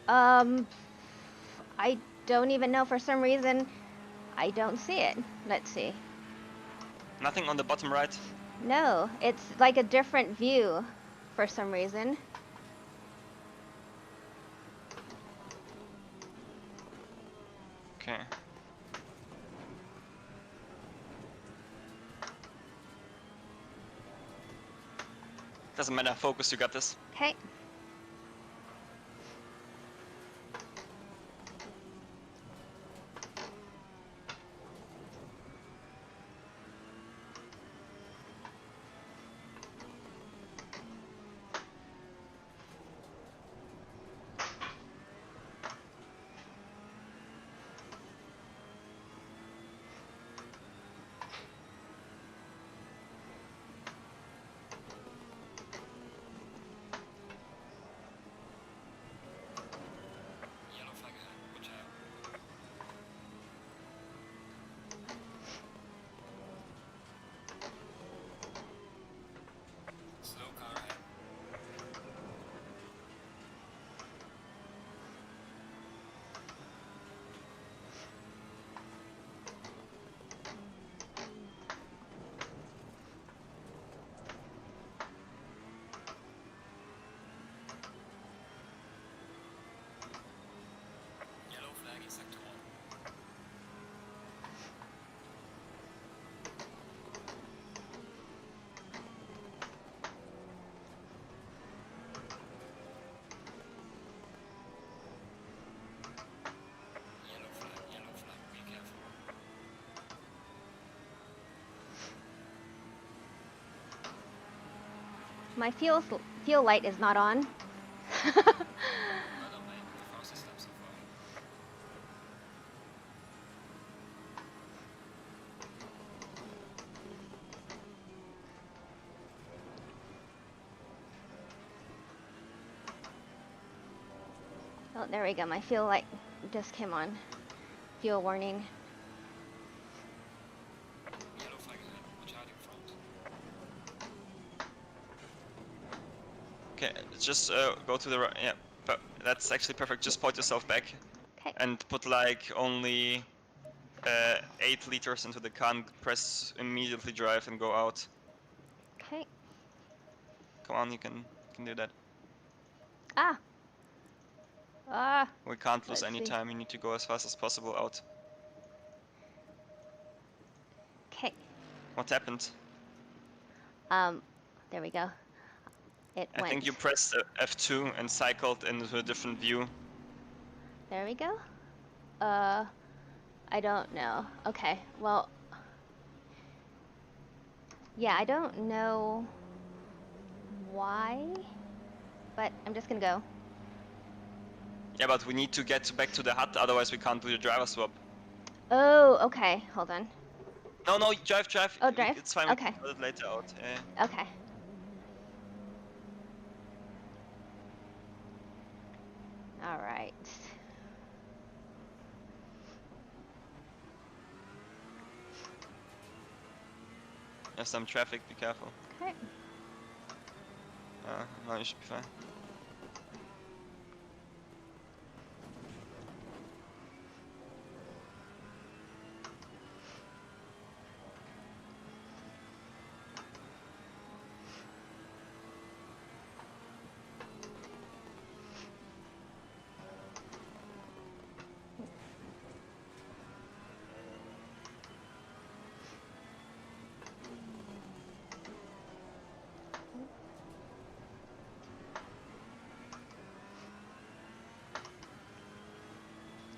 I don't even know. For some reason, I don't see it. Let's see. Nothing on the bottom right? No, it's like a different view for some reason. Okay. Doesn't matter, focus, you got this. Okay. Yellow flag ahead, watch out. Slow car ahead. Yellow flag in sector 1. Yellow flag, be careful. My fuel light is not on. Well done, mate. The fastest lap so far. Oh, there we go. My fuel light just came on. Fuel warning. Yellow flag ahead, watch out in front. Okay, just go to the right. Yeah, but that's actually perfect. Just point yourself back Okay. and put like only 8 liters into the can. Press immediately drive and go out. Okay. Come on, you can do that. Ah. Ah. We can't lose Let's any see. time. You need to go as fast as possible out. Okay. What happened? There we go. It I went. think you pressed F2 and cycled into a different view. There we go. I don't know. Okay. Well. Yeah, I don't know why, but I'm just gonna go. Yeah, but we need to get back to the hut, otherwise we can't do the driver swap. Oh, okay. Hold on. No, drive. Oh, drive? It's fine. Okay. We can sort it later out. Yeah. Okay. All right. There's some traffic. Be careful. Okay. No, you should be fine.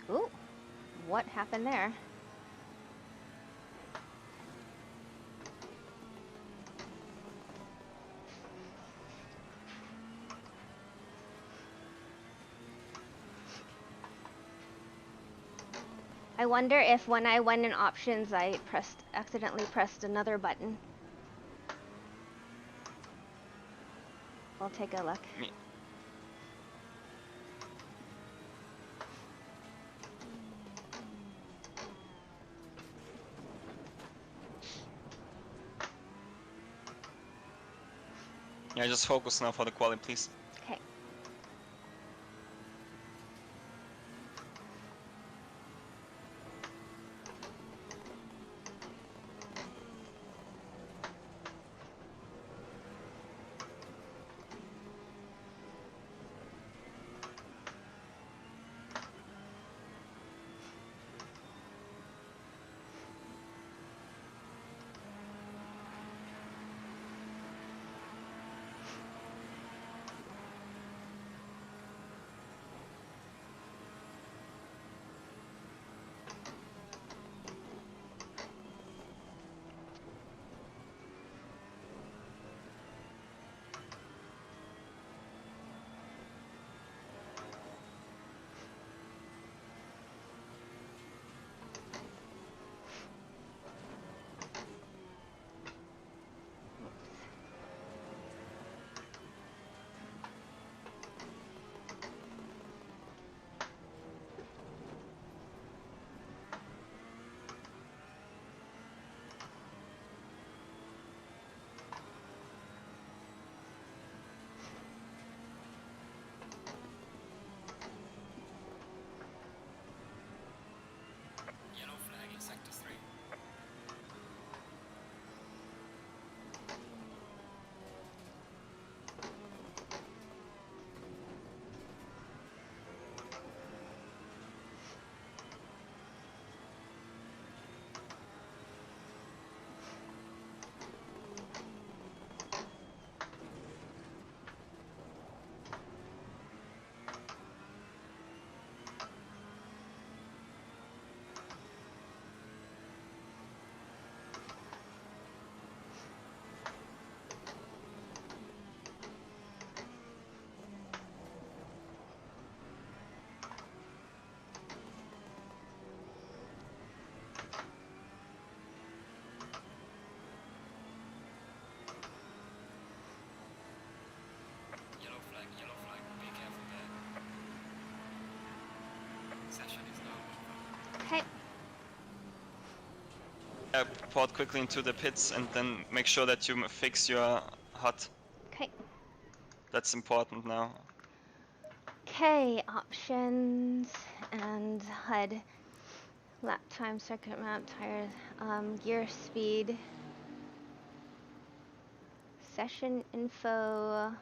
Ooh. What happened there? I wonder if when I went in options, I accidentally pressed another button. We'll take a look. Me. Yeah, just focus now for the quali, please. Okay. Okay. Report quickly into the pits and then make sure that you fix your HUD. Okay. That's important now. Okay, options and HUD, lap time, circuit map, tires, gear speed, session info.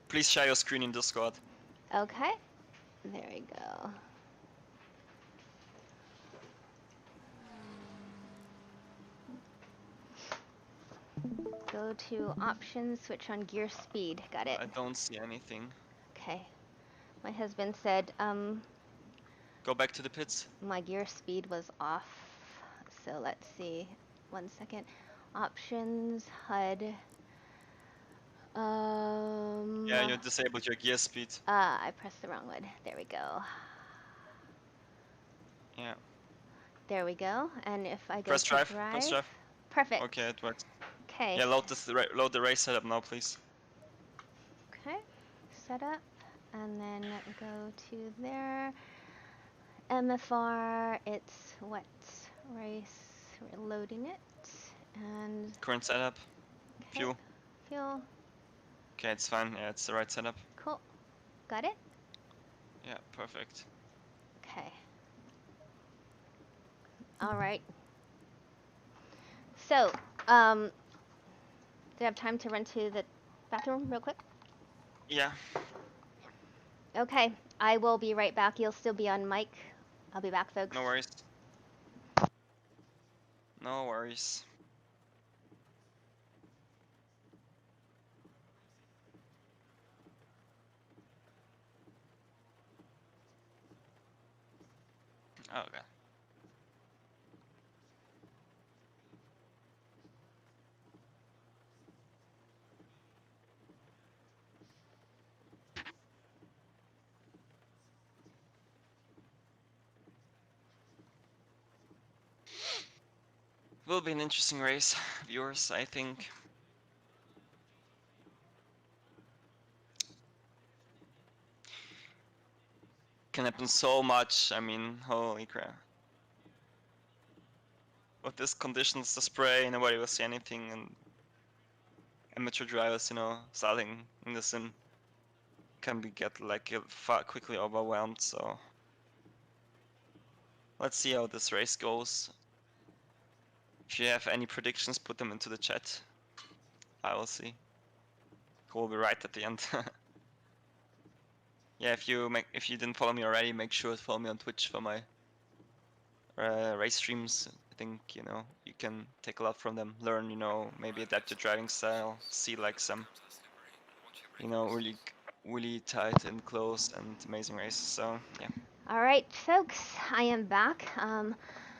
Please share your screen in Discord. Okay, there we go. Go to options, switch on gear speed. Got it. I don't see anything. Okay. My husband said Go back to the pits. my gear speed was off. So let's see. 1 second. Options, HUD. Yeah, you disabled your gear speed. I pressed the wrong one. There we go. Yeah. There we go. And if I go Press to drive. drive, Press drive. perfect. Okay, it works. Okay. Yeah, load the race setup now, please. Okay. Setup, and then go to there. MFR. It's what race? We're loading it, and Current setup. okay. Fuel. Fuel. Okay, it's fine. Yeah, it's the right setup. Cool. Got it. Yeah, perfect. Okay. All right. So, do you have time to run to the bathroom real quick? Yeah. Okay. I will be right back. You'll still be on mic. I'll be back, folks. No worries. No worries. Okay. Will be an interesting race, viewers, I think. Can happen so much. I mean, holy crap. With these conditions, the spray, nobody will see anything, and amateur drivers, starting in the sim can get far quickly overwhelmed. So let's see how this race goes. If you have any predictions, put them into the chat. I will see. We'll be right at the end. Yeah, if you didn't follow me already, make sure to follow me on Twitch for my race streams. I think you can take a lot from them. Learn, maybe adapt your driving style. See some, really tight and close and amazing races. So yeah. All right, folks. I am back.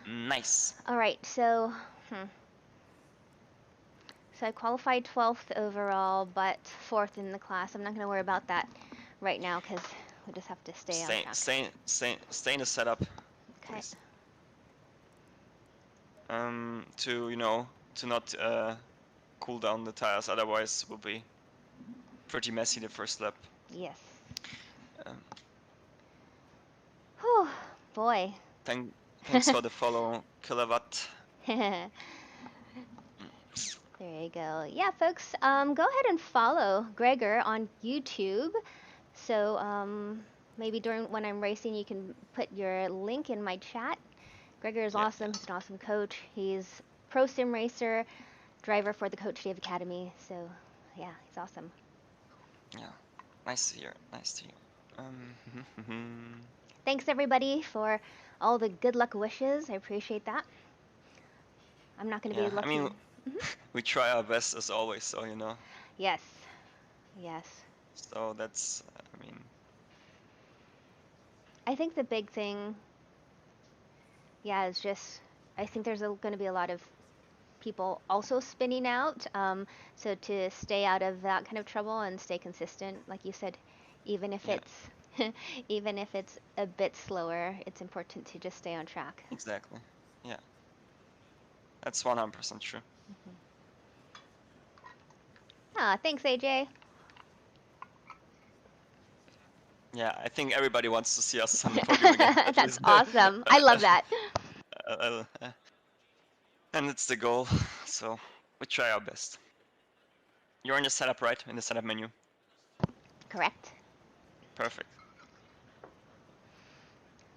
Nice. All right. So I qualified 12th overall, but 4th in the class. I'm not going to worry about that right now because we just have to stay on track. Stay in the setup. Okay. Please. To not cool down the tires, otherwise it will be pretty messy the first lap. Yes. Um, Whew, boy. Thanks for the follow, Kilowatt. There you go. Yeah, folks, go ahead and follow Gregor on YouTube. So maybe when I'm racing, you can put your link in my chat. Gregor is awesome. He's an awesome coach. He's pro sim racer, driver for the Coach Dave Academy. So yeah, he's awesome. Yeah, nice to hear. Thanks everybody for all the good luck wishes. I appreciate that. I'm not going to be lucky. I mean, we try our best as always, so Yes. Yes. So that's, I think the big thing, is just, I think there's going to be a lot of people also spinning out. So to stay out of that kind of trouble and stay consistent, like you said, even if it's even if it's a bit slower, it's important to just stay on track. Exactly. Yeah. That's 100% true. Thanks, AJ. Yeah, I think everybody wants to see us on the podium again. At That's least. awesome. I love that. And it's the goal, so we try our best. You're in the setup, right? In the setup menu. Correct. Perfect.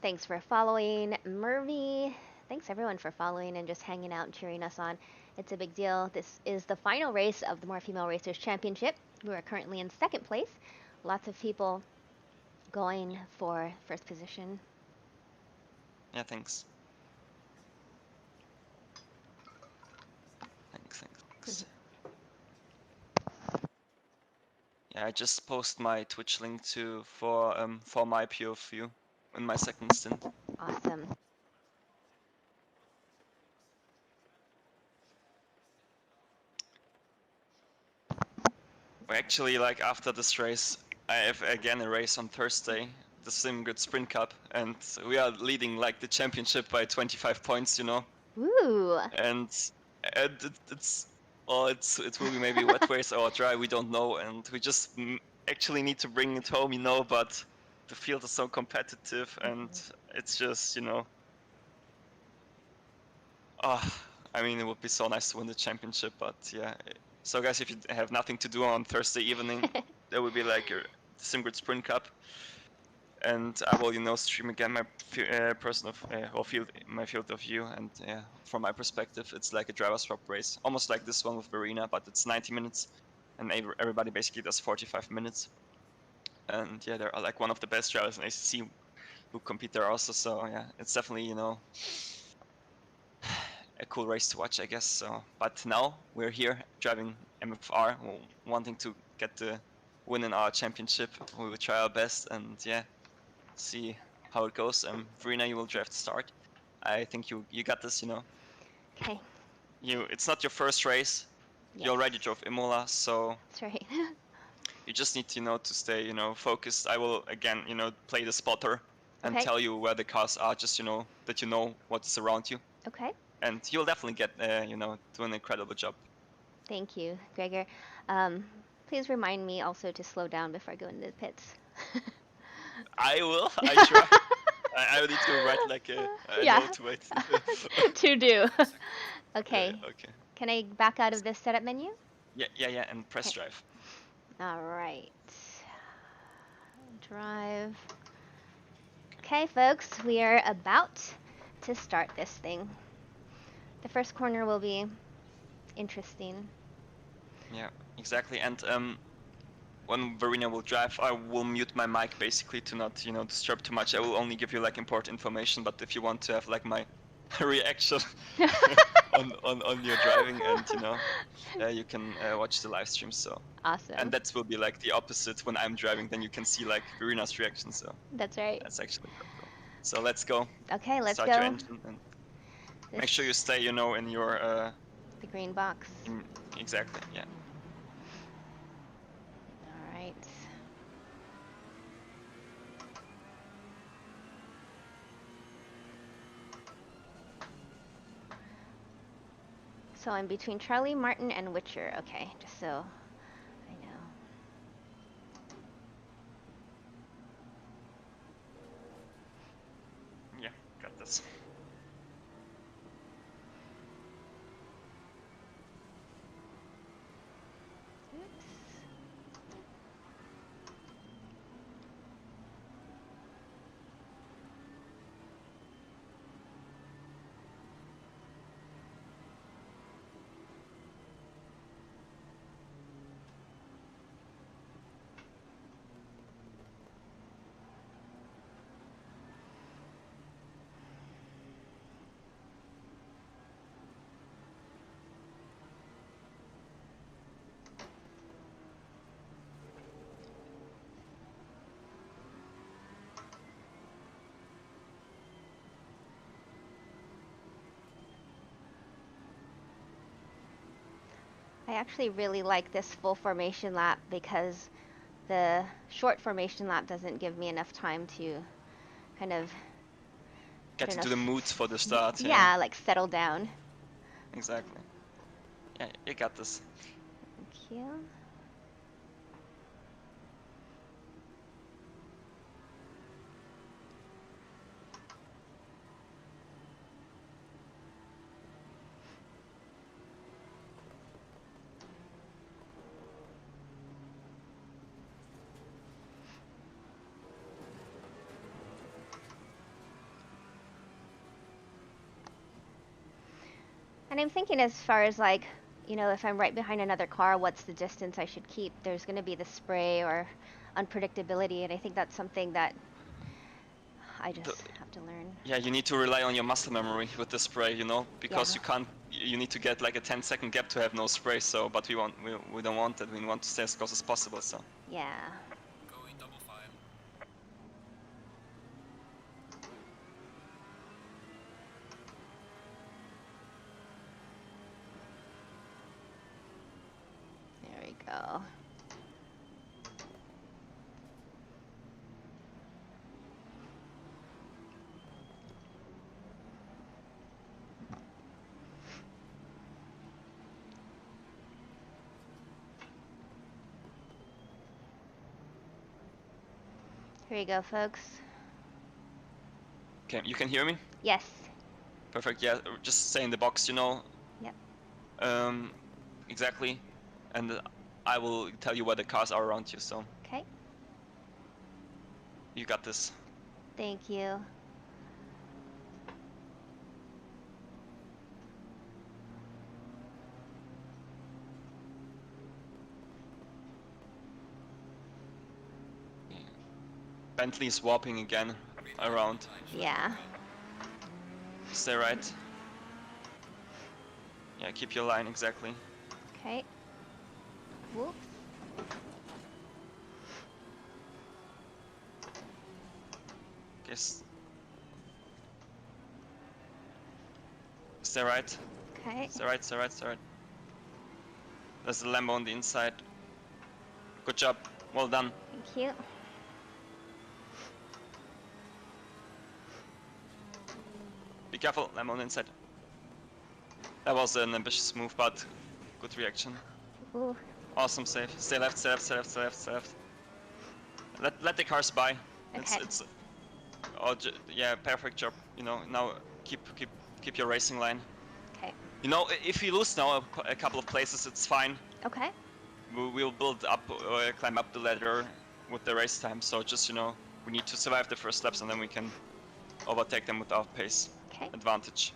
Thanks for following, Murphy. Thanks everyone for following and just hanging out and cheering us on. It's a big deal. This is the final race of the More Female Racers Championship. We are currently in second place. Lots of people going for first position. Yeah, thanks. Thanks. Yeah, I just post my Twitch link for my POV in my second stint. Awesome. We actually, like, after this race, I have again a race on Thursday, the Sim Good Sprint Cup, and we are leading like the championship by 25 points, you know. Woo! And it will be maybe a wet race or dry, we don't know, and we just actually need to bring it home, you know. But the field is so competitive, and it's just, you know. I mean, it would be so nice to win the championship, but yeah. So guys, if you have nothing to do on Thursday evening, there will be like a SimGrid Sprint Cup, and I will, you know, stream again my my field of view, and yeah, from my perspective, it's like a driver swap race, almost like this one with Verena, but it's 90 minutes, and everybody basically does 45 minutes, and yeah, they're like one of the best drivers in ACC who compete there also. So yeah, it's definitely, you know, a cool race to watch, I guess. So, but now we're here driving MFR, wanting to get the win in our championship. We will try our best, and yeah, see how it goes. Verena, you will drive the start. I think you got this. You know. Okay. It's not your first race. Yes. You already drove Imola, so That's right. you just need to, you know, to stay, you know, focused. I will again, you know, play the spotter and Okay. tell you where the cars are, just, you know, that you know what is around you. Okay. And you'll definitely get, you know, do an incredible job. Thank you, Gregor. Please remind me also to slow down before I go into the pits. I will. I try. I need to write like a Yeah. note. Wait. To do. Okay. Okay. Can I back out of this setup menu? Yeah, and press Okay. drive. All right. Drive. Okay, folks, we are about to start this thing. The first corner will be interesting. Yeah, exactly. And when Verena will drive, I will mute my mic basically to not, you know, disturb too much. I will only give you like important information, but if you want to have like my reaction on your driving, and you know, you can watch the live stream. So Awesome. and that will be like the opposite when I'm driving. Then you can see like Verena's reaction. So That's right. that's actually quite cool. So let's go. Okay, let's Start go. your engine and make sure you stay, you know, in your the green box. Exactly. Yeah. All right. So I'm between Charlie, Martin, and Witcher. Okay, just so I know. Yeah, got this. I actually really like this full formation lap because the short formation lap doesn't give me enough time to kind of Get into the mood for the start. Yeah, like settle down. Exactly. Yeah, you got this. Thank you. And I'm thinking as far as like, you know, if I'm right behind another car, what's the distance I should keep? There's going to be the spray or unpredictability, and I think that's something that I just have to learn. Yeah, you need to rely on your muscle memory with the spray, you know, because Yeah. you can't. You need to get like a 10-second gap to have no spray. So, but we don't want that. We want to stay as close as possible. So. Yeah. Going double file. There we go. Here you go, folks. Okay, you can hear me? Yes. Perfect. Yeah, just stay in the box, you know. Yep. Exactly, and I will tell you where the cars are around you. So. Okay. You got this. Thank you. Bentley's warping again around. Yeah. Stay right. Yeah, keep your line exactly. Okay. Whoops. Guess. Stay right. Okay. Stay right. Stay right. Stay right. There's a Lambo on the inside. Good job. Well done. Thank you. Be careful. Lambo on the inside. That was an ambitious move, but good reaction. Ooh. Awesome save. Stay left. Stay left. Stay left. Stay left. Stay left. Let the cars by. Okay. It's. Oh, yeah, perfect job. You know, now keep your racing line. Okay. You know, if you lose now a couple of places, it's fine. Okay. We'll build up, climb up the ladder with the race time. So just, you know, we need to survive the first laps and then we can overtake them with our pace Okay. advantage.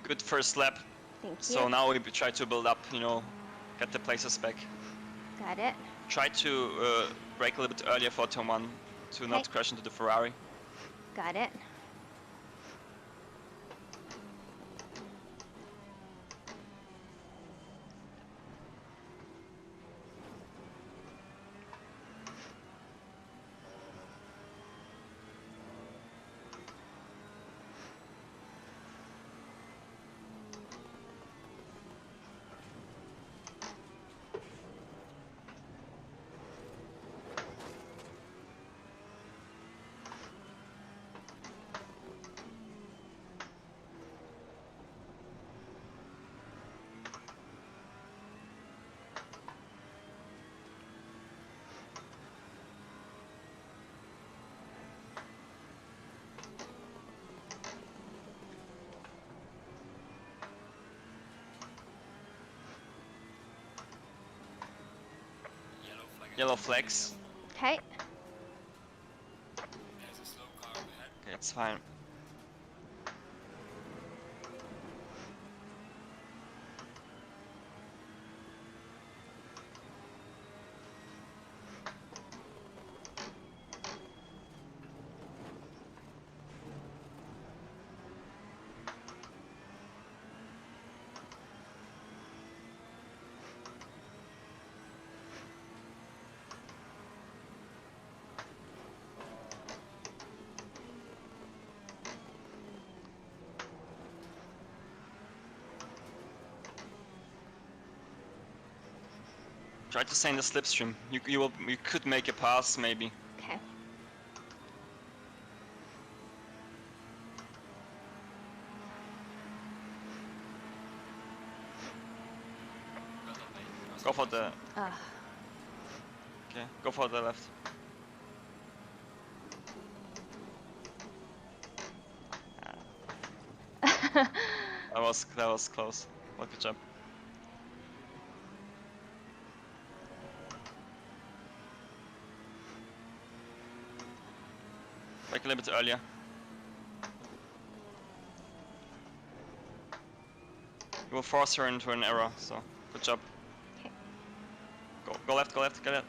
Good first lap. Thank you. So now we try to build up, you know, get the places back. Got it. Try to brake a little bit earlier for turn 1 to not crash into the Ferrari. Got it. Yellow flags. Okay. There's a slow car up ahead. Okay, it's fine. Try to stay in the slipstream. You could make a pass maybe. Okay. Go for the. Ugh. Okay, go for the left. That was close. Well, good job. Back a little bit earlier. You will force her into an error, so good job. Okay. Go left, get it.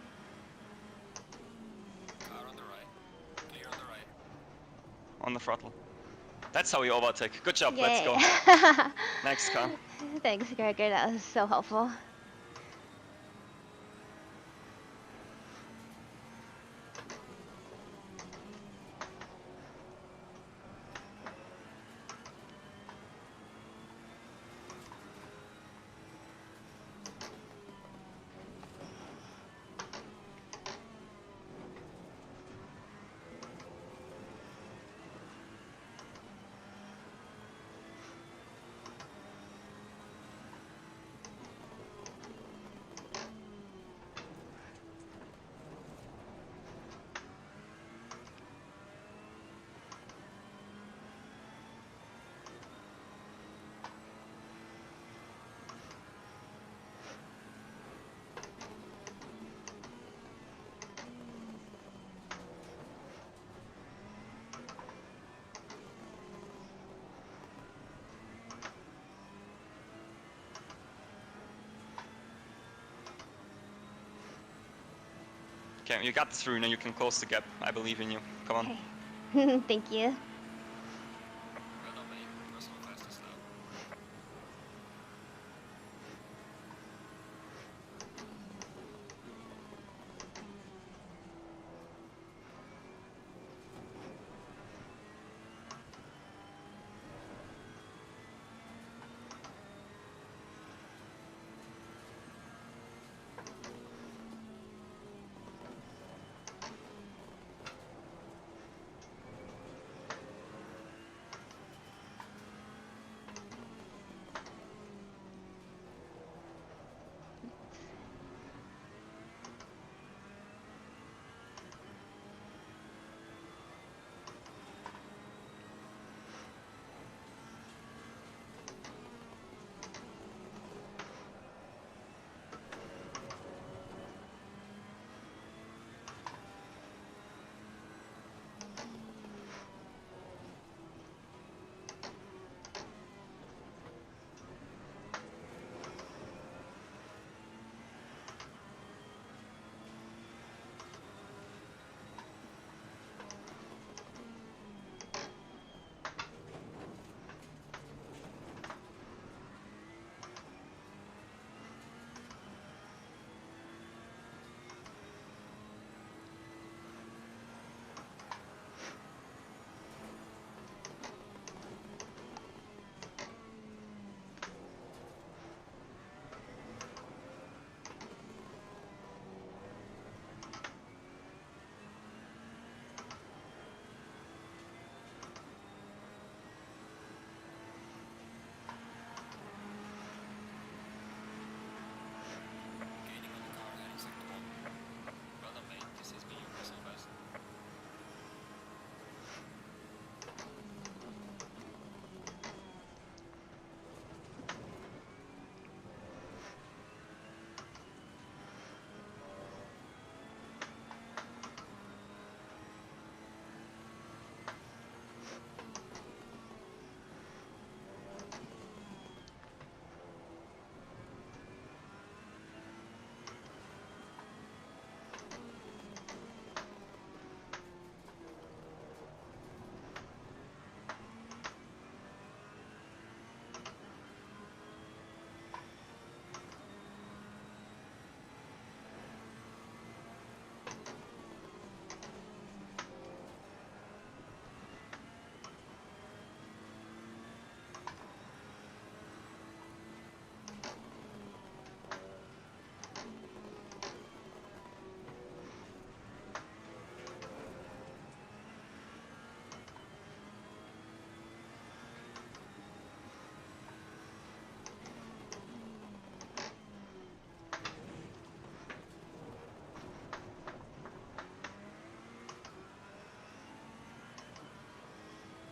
Car on the right. Clear on the right. On the throttle. That's how we overtake. Good job, Yay. let's go. Next car. Thanks, Gregor. That was so helpful. Okay, you got this, Verena. You can close the gap. I believe in you. Come on. Okay. Thank you. Well done, mate. First one fastest now.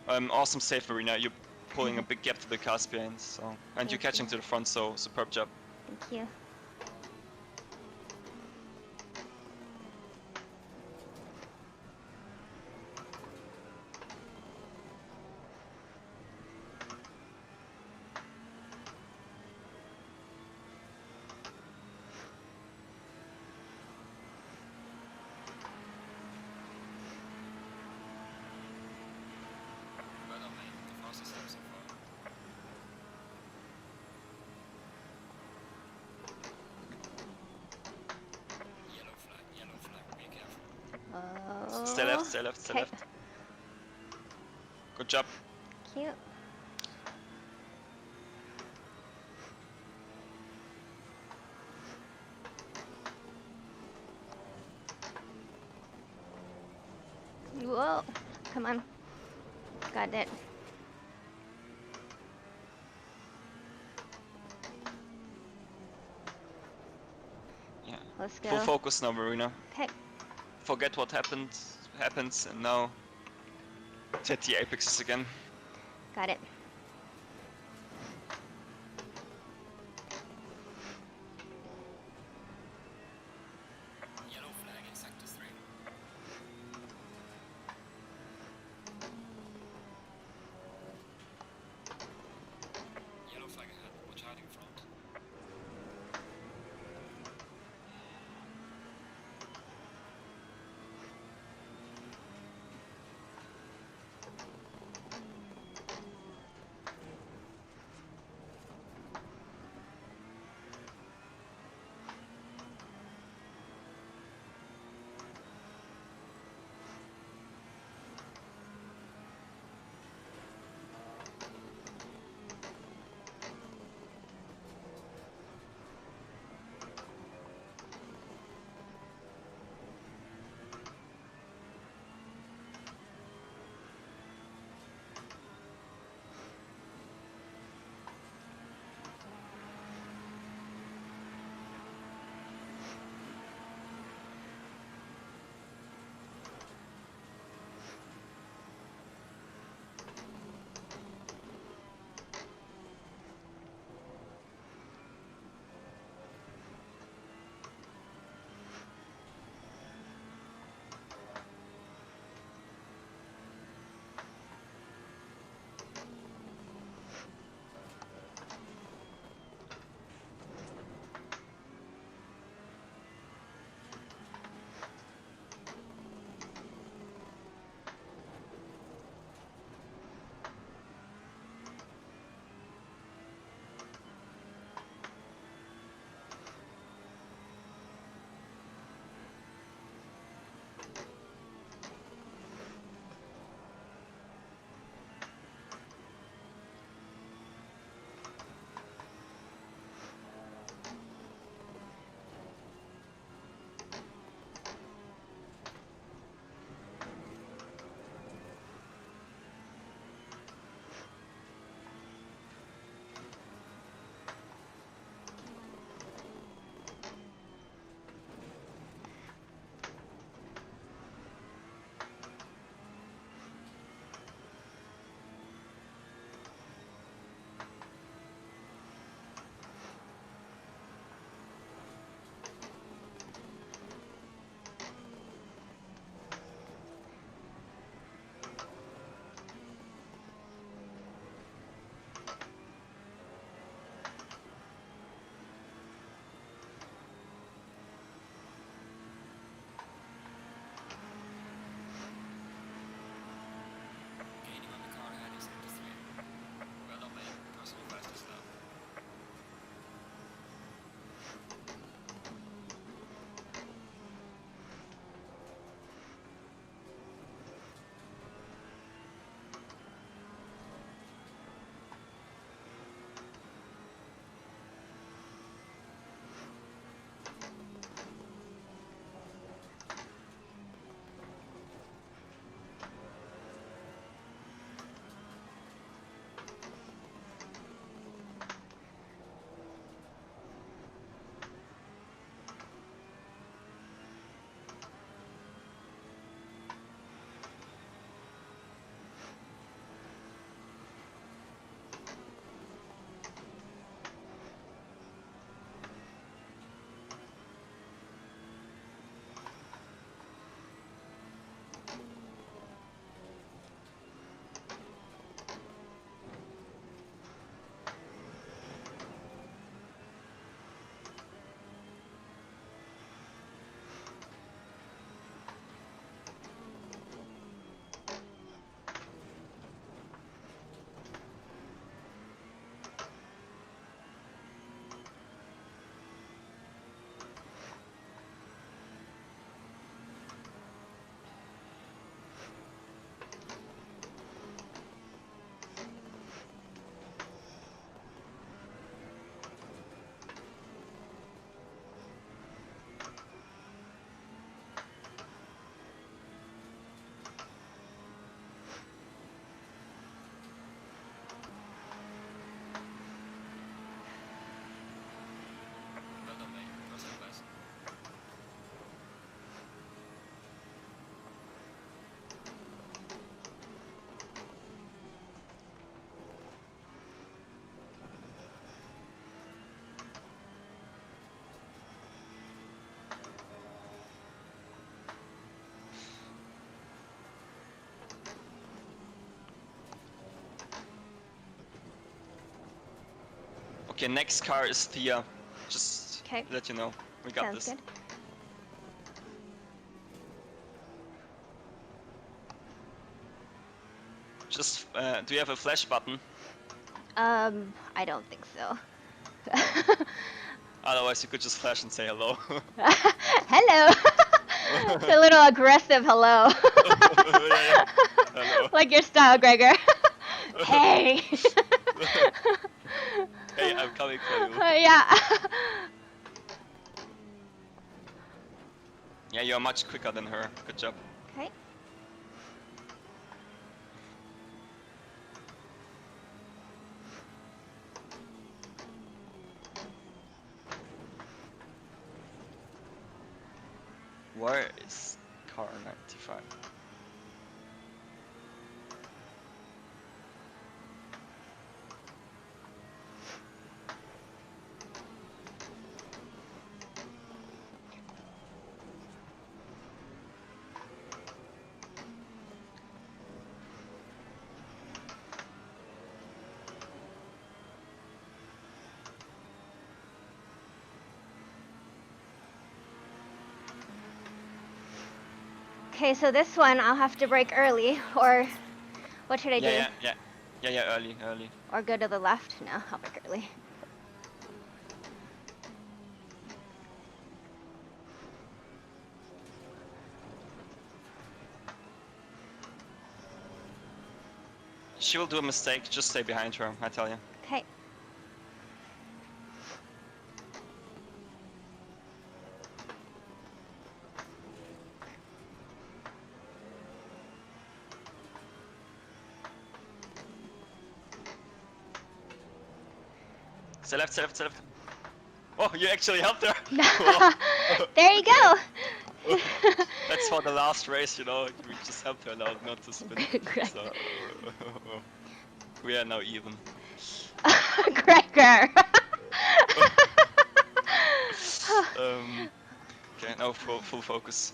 Awesome save, Verena. You're pulling a big gap to the cars behind, so and Thank you're catching you. to the front, so superb job. Thank you. Well done, mate. The fastest lap so far. Yellow flag, be careful. Oh. Stay left, stay left, stay Okay. left. Good job. Cute. Whoa. Come on. Got it. Yeah. Let's go. Full focus now, Verena. Okay. Forget what happens, and now hit the apexes again. Got it. Yellow flag in sector 3. Yellow flag ahead. Watch out in front. Okay, next car is Thea. Just Okay. let you know. We got Sounds this. good. Just, do you have a flash button? I don't think so. Otherwise, you could just flash and say hello. Hello. It's a little aggressive hello. Yeah. Hello. Like your style, Gregor. Hey. Hey, I'm coming for you. Yeah. Yeah, you're much quicker than her. Good job. Okay. Where is car 95? Okay, so this one I'll have to brake early, or what should I do? Yeah, early. Or go to the left? No, I'll brake early. She will do a mistake, just stay behind her, I tell you. Okay. Stay left. Oh, you actually helped her! Wow. There you go. That's for the last race, you know, we just helped her now not to spin. Gregor. So, we are now even. Gregor. Okay, now full focus.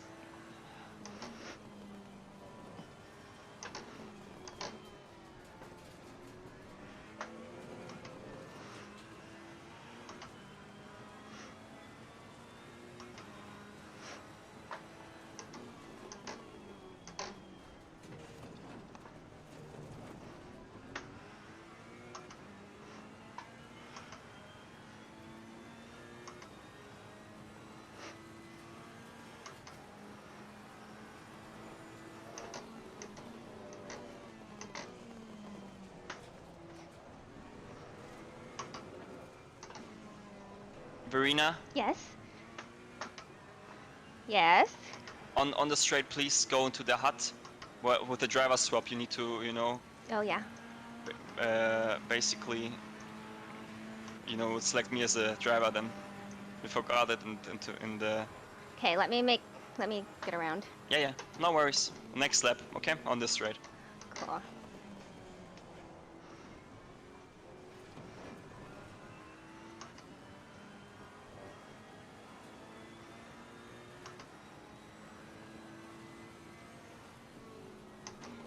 Verena, Yes. Yes. on the straight, please go into the hut. Well, with the driver swap, you need to, you know, Oh yeah. basically, you know, select me as a driver. Then we forgot it in the. Okay, let me get around. Yeah, no worries. Next lap, okay, on the straight. Cool.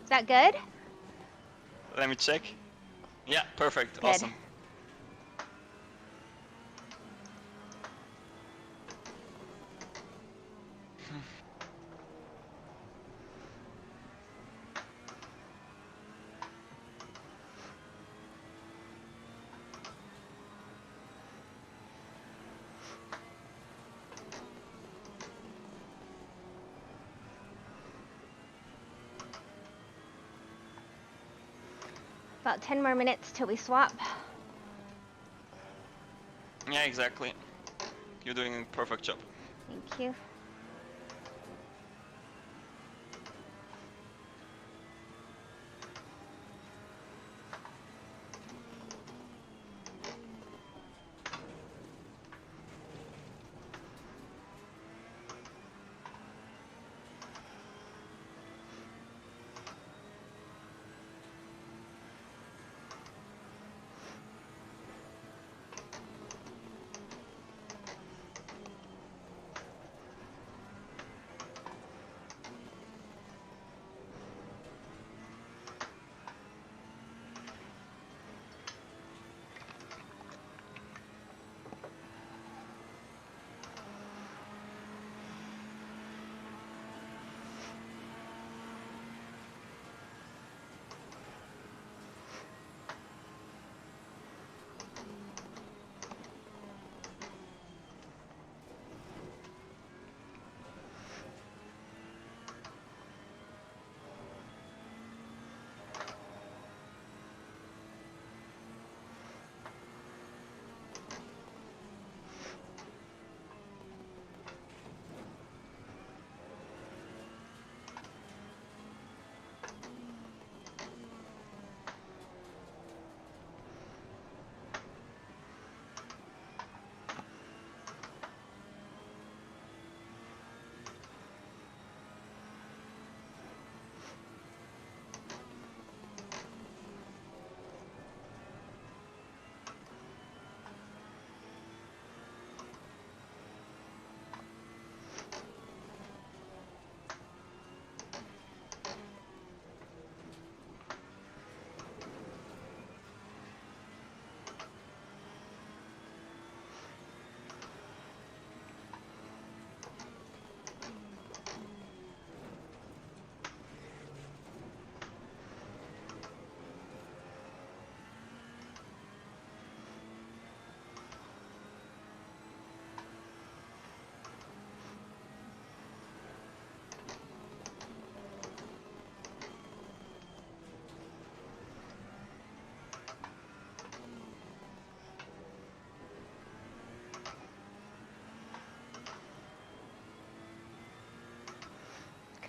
Is that good? Let me check. Yeah, perfect, Good. awesome. About 10 more minutes till we swap. Yeah, exactly. You're doing a perfect job. Thank you.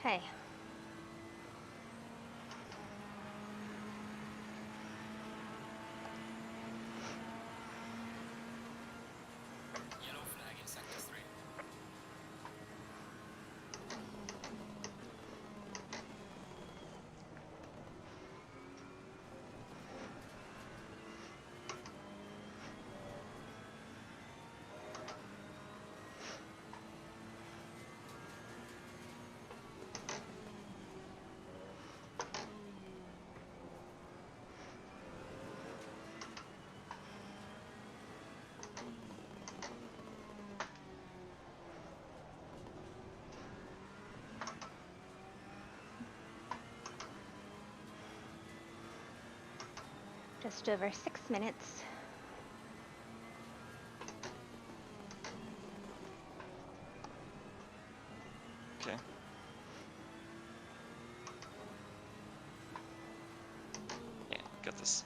Okay. Yellow flag in sector 3. Just over 6 minutes. Okay. Yeah, got this.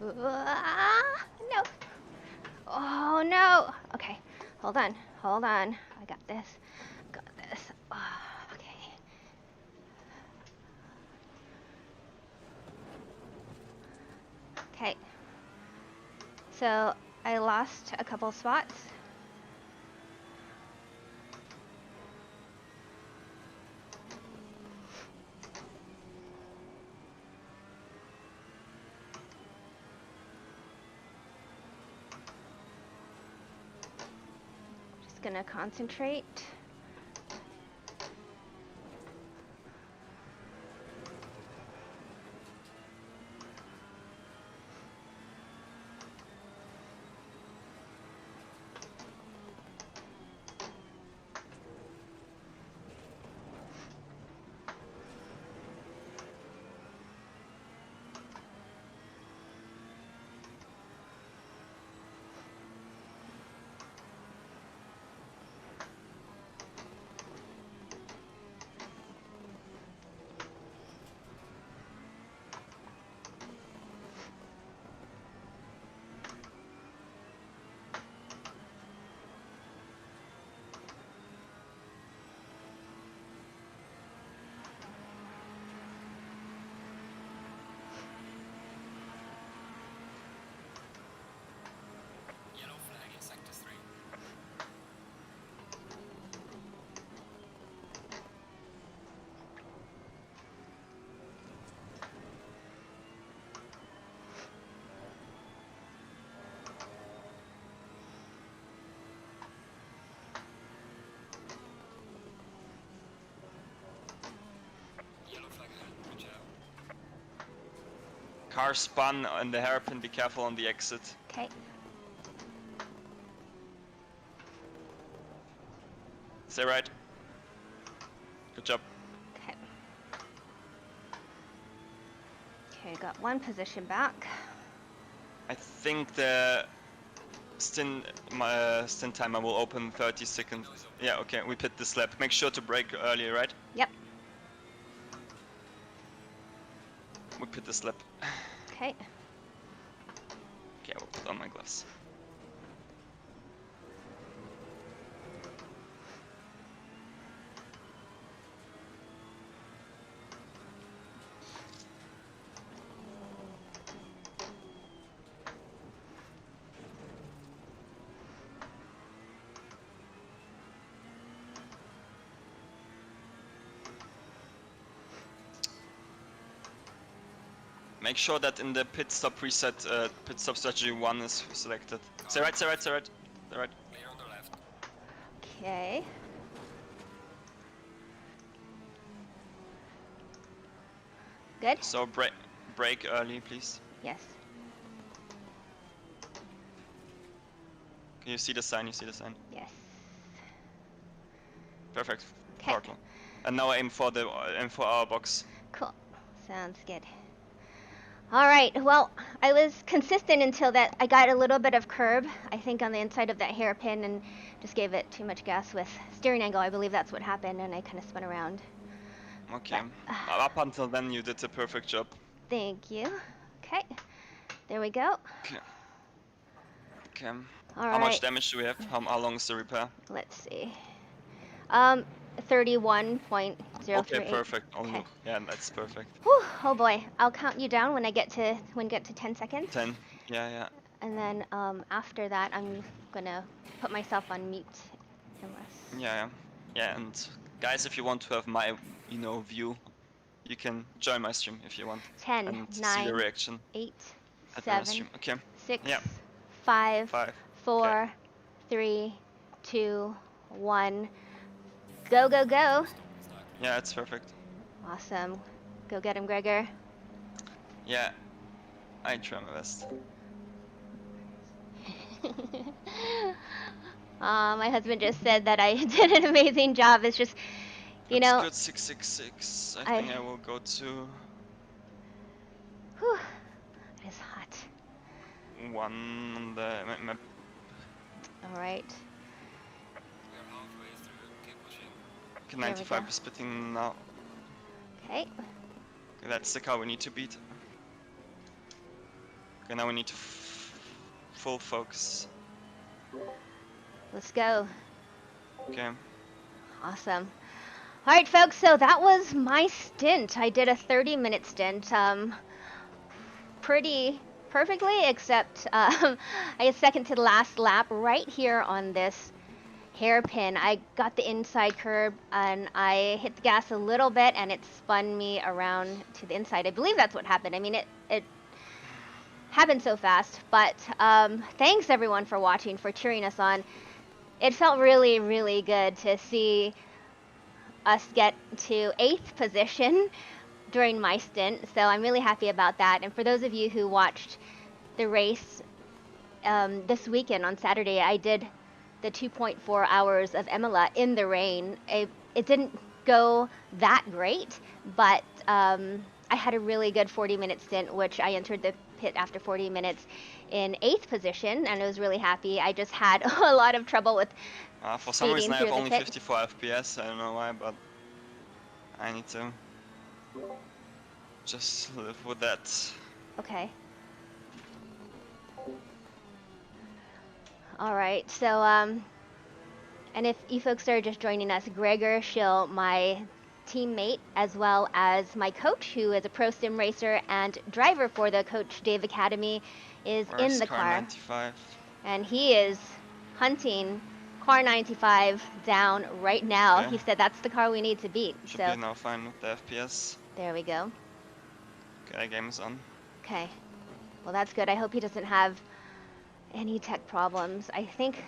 No. Oh no. Okay. Hold on. Hold on. I got this. Got this. Okay. Okay. So I lost a couple spots. Just gonna concentrate. Yellow flag in sector 3. Yellow flag ahead. Watch out. Car spun on the hairpin, be careful on the exit. Okay. Stay right. Good job. Okay. Okay, got one position back. I think the stint timer will open 30 seconds. Yeah, okay, we pit this lap. Make sure to brake early, right? Yep. we put this lap. Okay. Okay, I will put on my gloves. Make sure that in the pit stop preset, pit stop strategy 1 is selected. Stay right, stay right, stay right. Stay right. Clear on the left. Okay. Good? So brake early, please. Yes. Can you see the sign? You see the sign? Yes. Perfect. Okay. Throttle. And now aim for our box. Cool. Sounds good. All right. Well, I was consistent until that I got a little bit of curb, I think, on the inside of that hairpin, and just gave it too much gas with steering angle. I believe that's what happened, and I kind of spun around. Okay. Up until then, you did a perfect job. Thank you. Okay. There we go. Okay. Okay. All How much right. damage do we have? How long is the repair? Let's see. 31.038. Okay, perfect. Only. Okay. Yeah, that's perfect. Whew, oh boy. I'll count you down when I get to 10 seconds. 10. Yeah, yeah. And then after that, I'm gonna put myself on mute. Unless. Yeah, yeah. Yeah, and guys, if you want to have my, view, you can join my stream if you want. 10, And see 9, the reaction 8, at my 7, stream. Okay. 6, Yeah. 5, 5. 4, 3, 2, 1. Go, go, go. Yeah, it's perfect. Awesome. Go get him, Gregor. Yeah. I try my best. My husband just said that I did an amazing job. It's just, you Looks know, good, 666. I think I will go to whew, it is hot. 1 on the map. All right. We are halfway through. Keep pushing. Okay, There we 95 go. is spitting now. Okay. Okay, that's the car we need to beat. Okay, now we need to full focus. Let's go. Okay. Awesome. All right, folks. So that was my stint. I did a 30-minute stint. Pretty perfectly, except I get second to the last lap right here on this hairpin. I got the inside curb and I hit the gas a little bit and it spun me around to the inside. I believe that's what happened. I mean, it happened so fast, but thanks everyone for watching, for cheering us on. It felt really, really good to see us get to 8th position during my stint, so I'm really happy about that. And for those of you who watched the race this weekend on Saturday, I did the 2.4 hours of Imola in the rain. It didn't go that great, but I had a really good 40-minute stint, which I entered the pit after 40 minutes in 8th position, and I was really happy. I just had a lot of trouble with For some reason I have through the only pit. 54 FPS, I don't know why, but I need to just live with that. Okay. All right, so, and if you folks are just joining us, Gregor Schill, my teammate, as well as my coach, who is a pro sim racer and driver for the Coach Dave Academy, is in Where's the car car. 95? And he is hunting car 95 down right now. Okay. He said that's the car we need to beat. Should So be now fine with the FPS. there we go. Okay, game is on. Okay. Well, that's good. I hope he doesn't have any tech problems. I think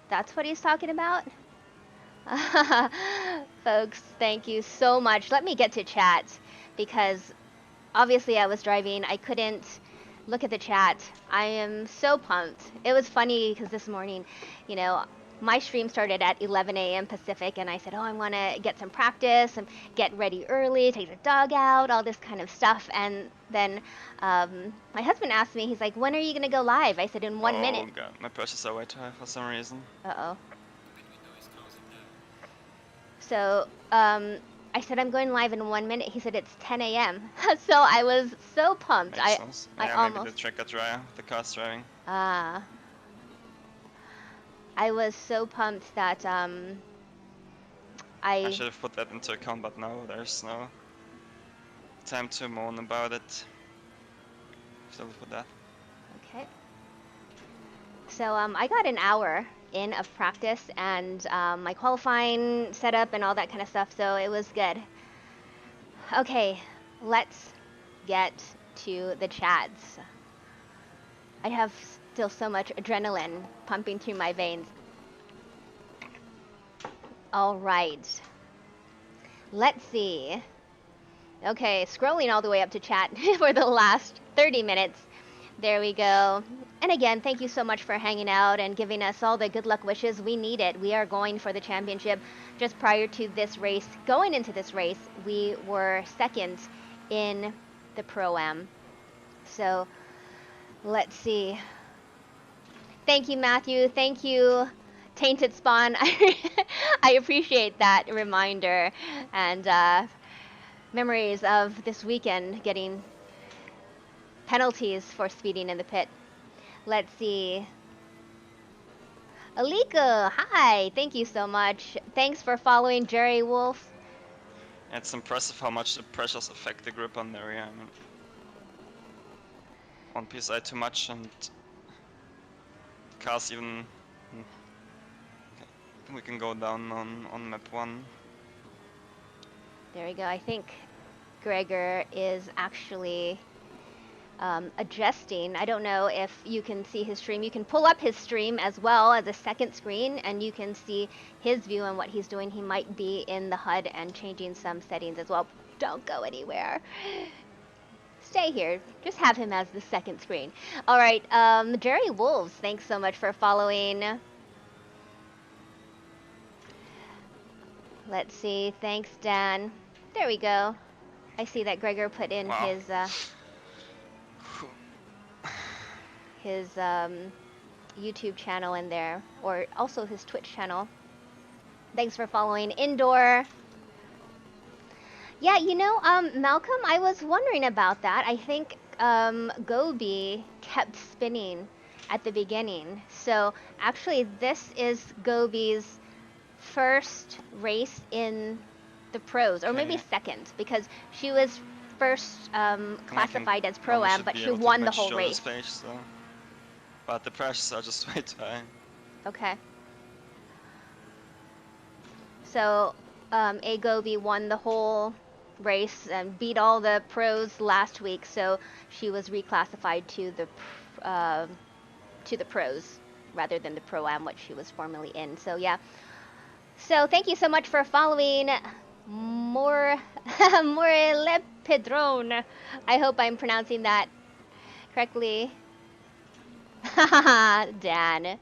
that's what he's talking about. Folks, thank you so much. Let me get to chat because obviously I was driving. I couldn't look at the chat. I am so pumped. It was funny because this morning, you know, my stream started at 11 a.m. Pacific, and I said, oh, I want to get some practice and get ready early, take the dog out, all this kind of stuff. And then my husband asked me, he's like, when are you going to go live? I said, in 1 minute. Oh god, my purchases are way too high for some reason. Uh-oh. The pit window is closing now. So I said I'm going live in 1 minute. He said it's 10 a.m. So I was so pumped. Makes sense. I Yeah, maybe the almost track got dry, the car's driving. I was so pumped that I should have put that into account, but now there's no time to moan about it. Still for that. Okay. So I got an hour in of practice and my qualifying setup and all that kind of stuff, so it was good. Okay, let's get to the chads. I have still so much adrenaline pumping through my veins. All right. Let's see. Okay, scrolling all the way up to chat for the last 30 minutes. There we go. And again, thank you so much for hanging out and giving us all the good luck wishes. We need it. We are going for the championship. Just prior to this race, going into this race, we were second in the Pro-Am. So, let's see. Thank you, Matthew. Thank you, Tainted Spawn. I appreciate that reminder and memories of this weekend getting penalties for speeding in the pit. Let's see. Alika, hi. Thank you so much. Thanks for following Jerry Wolf. It's impressive how much the pressures affect the grip on there. Yeah, I mean, 1 PSI too much and cars even. Okay. I think we can go down on map 1. There we go. I think Gregor is actually adjusting. I don't know if you can see his stream. You can pull up his stream as well as a second screen and you can see his view on what he's doing. He might be in the HUD and changing some settings as well. Don't go anywhere. Stay here. Just have him as the second screen. All right, Jerry Wolves, thanks so much for following. Let's see. Thanks, Dan. There we go. I see that Gregor put in Wow. his YouTube channel in there, or also his Twitch channel. Thanks for following. Indoor. Yeah, you know, Malcolm, I was wondering about that. I think Gobi kept spinning at the beginning. So actually this is Gobi's first race in the pros, or maybe second, because she was first classified as Pro-Am, but she won the whole race. Page, so. But the pressures are just way too high. Okay. So Gobi won the whole race and beat all the pros last week, so she was reclassified to the pros rather than the Pro-Am, which she was formerly in. So yeah. So thank you so much for following More Lepidrone. I hope I'm pronouncing that correctly. Dan.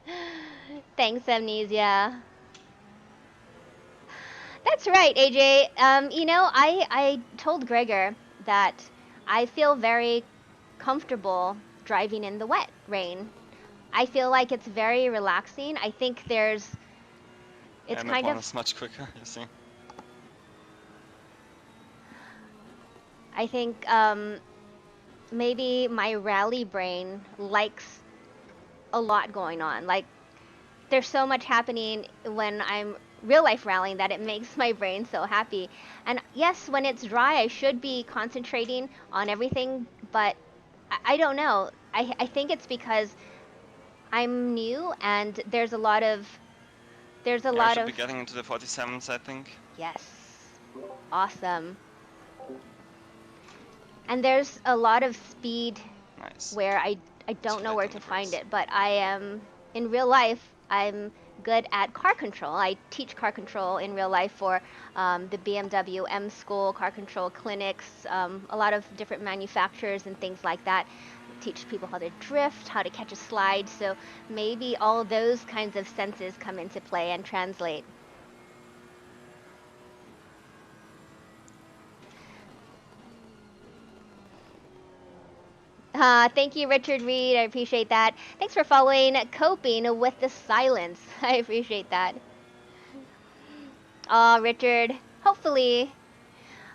Thanks, Amnesia. That's right, AJ. You know, I told Gregor that I feel very comfortable driving in the wet rain. I feel like it's very relaxing. I think it's kind of... It's much quicker, you see. I think maybe my rally brain likes a lot going on. Like, there's so much happening when I'm real life rallying that it makes my brain so happy. And yes, when it's dry, I should be concentrating on everything, but I don't know. I think it's because I'm new and there's a lot of... I should be getting into the 47s, I think. Yes. Awesome. And there's a lot of speed where I don't know where to find it, but I am, in real life, I'm good at car control. I teach car control in real life for the BMW M School car control clinics, a lot of different manufacturers and things like that. Teach people how to drift, how to catch a slide, so maybe all those kinds of senses come into play and translate. Thank you, Richard Reed. I appreciate that. Thanks for following Coping with the Silence. I appreciate that. Richard, hopefully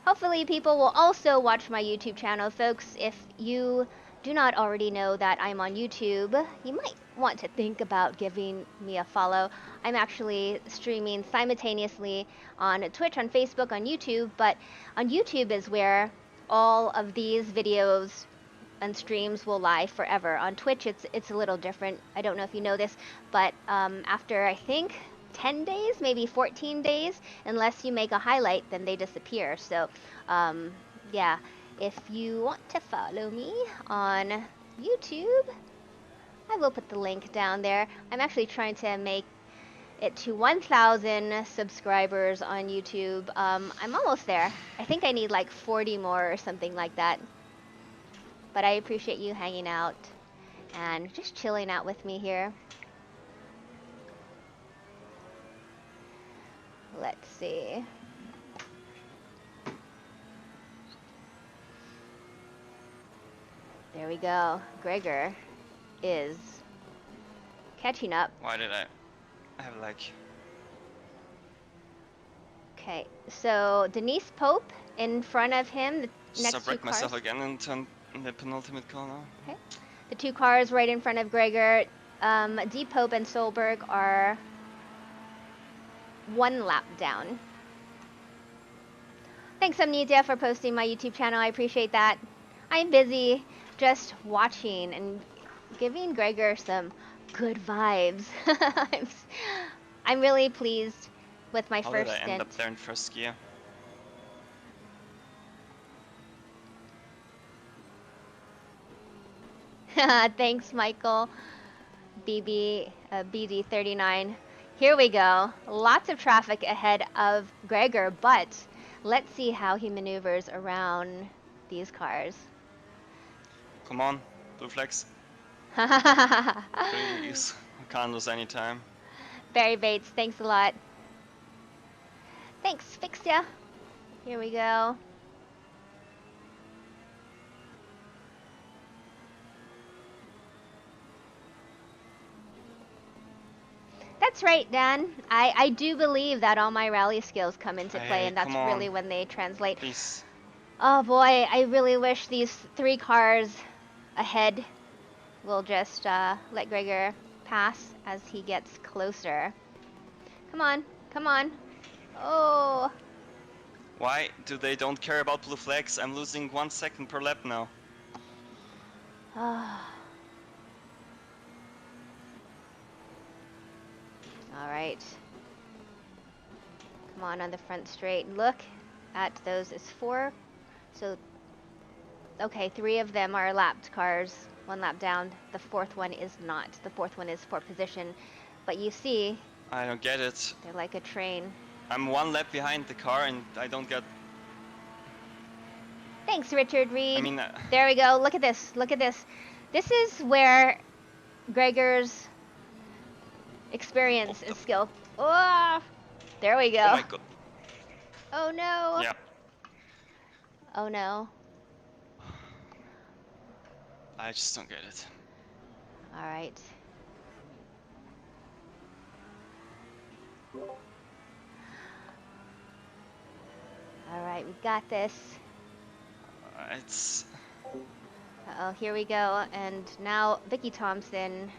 Hopefully people will also watch my YouTube channel, folks. If you do not already know that I'm on YouTube, you might want to think about giving me a follow. I'm actually streaming simultaneously on Twitch, on Facebook, on YouTube, but on YouTube is where all of these videos and streams will lie forever. On Twitch, it's a little different. I don't know if you know this, but after I think 10 days, maybe 14 days, unless you make a highlight, then they disappear. So, yeah, if you want to follow me on YouTube, I will put the link down there. I'm actually trying to make it to 1,000 subscribers on YouTube. I'm almost there. I think I need like 40 more or something like that. But I appreciate you hanging out and just chilling out with me here. Let's see. There we go. Gregor is catching up. Why did I have like... Okay, so Denise Pope in front of him, the Just next two wrecked cars. myself again and turned in the penultimate corner. Okay. The two cars right in front of Gregor, D Pope and Solberg are one lap down. Thanks, Amnesia, for posting my YouTube channel. I appreciate that. I'm busy just watching and giving Gregor some good vibes. I'm really pleased with my How first did I end stint. up there in first gear? Thanks, Michael. BD39. Here we go. Lots of traffic ahead of Gregor, but let's see how he maneuvers around these cars. Come on, blue flags. Please. I can't lose any time. Barry Bates, thanks a lot. Thanks, Fixia. Here we go. That's right, Dan. I do believe that all my rally skills come into play, Hey, and that's come on. really when they translate. Please. Oh boy, I really wish these three cars ahead will just let Gregor pass as he gets closer. Come on, come on. Oh. Why do they don't care about blue flags? I'm losing 1 second per lap now. All right. Come on the front straight. Look at those. It's four. So, okay, three of them are lapped cars. One lap down. The fourth one is not. The fourth one is for position. But you see, I don't get it. they're like a train. I'm 1 lap behind the car and I don't get... Thanks, Richard Reed. I mean... There we go. Look at this. Look at this. This is where Gregor's experience and skill. Oh, there we go. Oh my god. Oh no. Yeah. Oh no. I just don't get it. All right. All right, we got this. It's... Uh-oh, here we go. And now Vicky Thompson,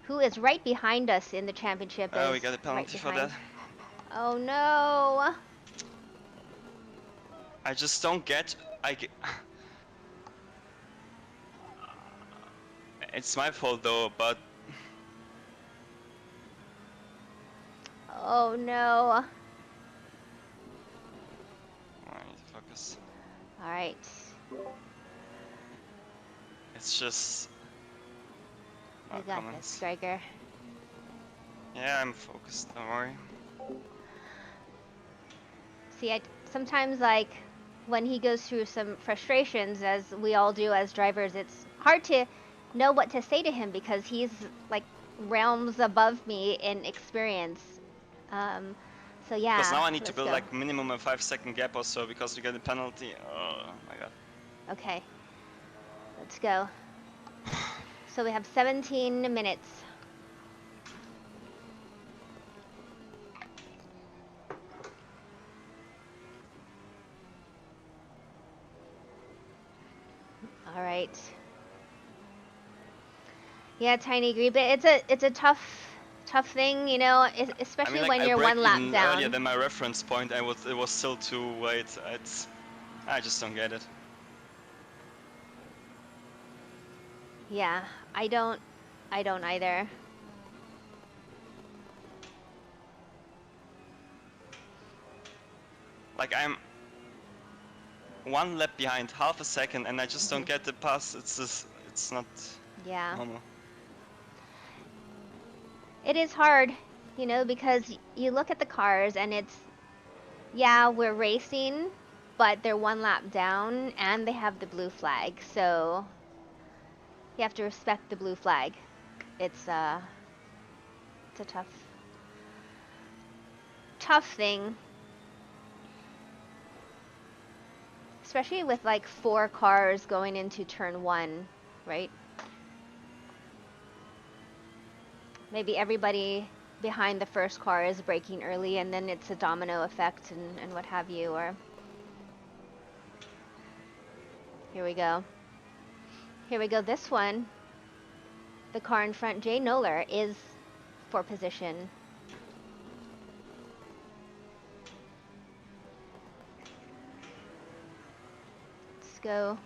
who is right behind us in the championship. Oh, is we got a penalty right for behind. that. Oh no. I just don't get... It's my fault though, but... Oh no. I need to focus. All right. It's just... You no got comments. this, Gregor. Yeah, I'm focused, don't worry. See, sometimes, like, when he goes through some frustrations, as we all do as drivers, it's hard to know what to say to him because he's, like, realms above me in experience. So, yeah. Because now I need to let's build go. like minimum a 5-second gap or so because we get a penalty. Oh my god. Okay. Let's go. So we have 17 minutes. All right. Yeah, Tiny agree, but it's a tough thing, you know, I especially mean, like, when I you're braked one lap even down. earlier than my reference point. It was still too late. I just don't get it. Yeah, I don't either. Like, I'm one lap behind, half a second, and I just don't get the pass. It's not Yeah. normal. It is hard, you know, because you look at the cars and it's, yeah, we're racing, but they're one lap down and they have the blue flag. So you have to respect the blue flag. It's a tough thing. Especially with like 4 cars going into turn 1, right? Maybe everybody behind the first car is braking early and then it's a domino effect and what have you, or... Here we go. Here we go, this one. The car in front, Jay Noller, is for position. Let's go.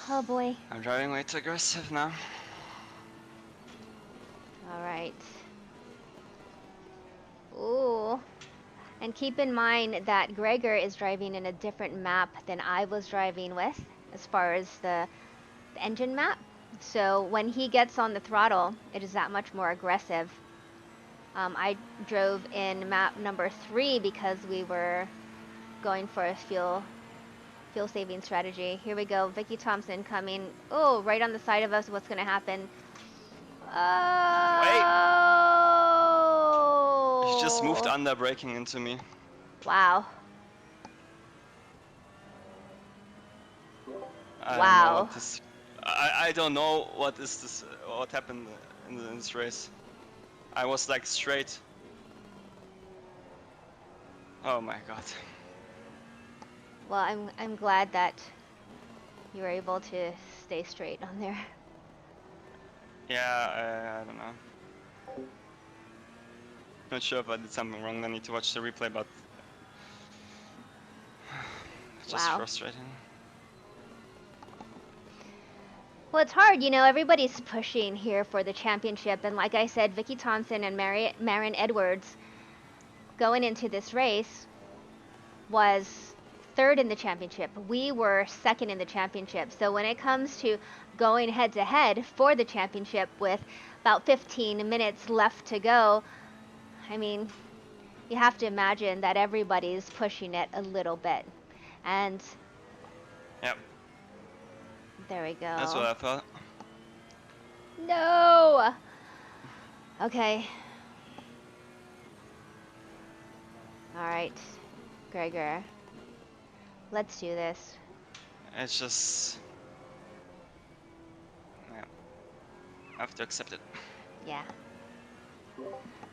Oh boy. I'm driving way too aggressive now. All right. Ooh. And keep in mind that Gregor is driving in a different map than I was driving with, as far as the engine map. So when he gets on the throttle, it is that much more aggressive. I drove in map number 3 because we were going for a fuel saving strategy. Here we go, Vicky Thompson coming. Oh, right on the side of us. What's gonna happen? Oh! He just moved under braking into me. Wow. Wow. I don't know what is this. What happened in this race? I was like straight. Oh my god. Well, I'm glad that you were able to stay straight on there. Yeah, I don't know. Not sure if I did something wrong. I need to watch the replay, but it's just Wow. frustrating. Well, it's hard, you know, everybody's pushing here for the championship, and like I said, Vicky Thompson and Marin Edwards going into this race was 3rd in the championship. We were 2nd in the championship. So when it comes to going head to head for the championship with about 15 minutes left to go, I mean, you have to imagine that everybody's pushing it a little bit. And Yep. there we go. That's what I thought. No! Okay. Alright, Gregor. Let's do this. It's just... yeah. I have to accept it. Yeah.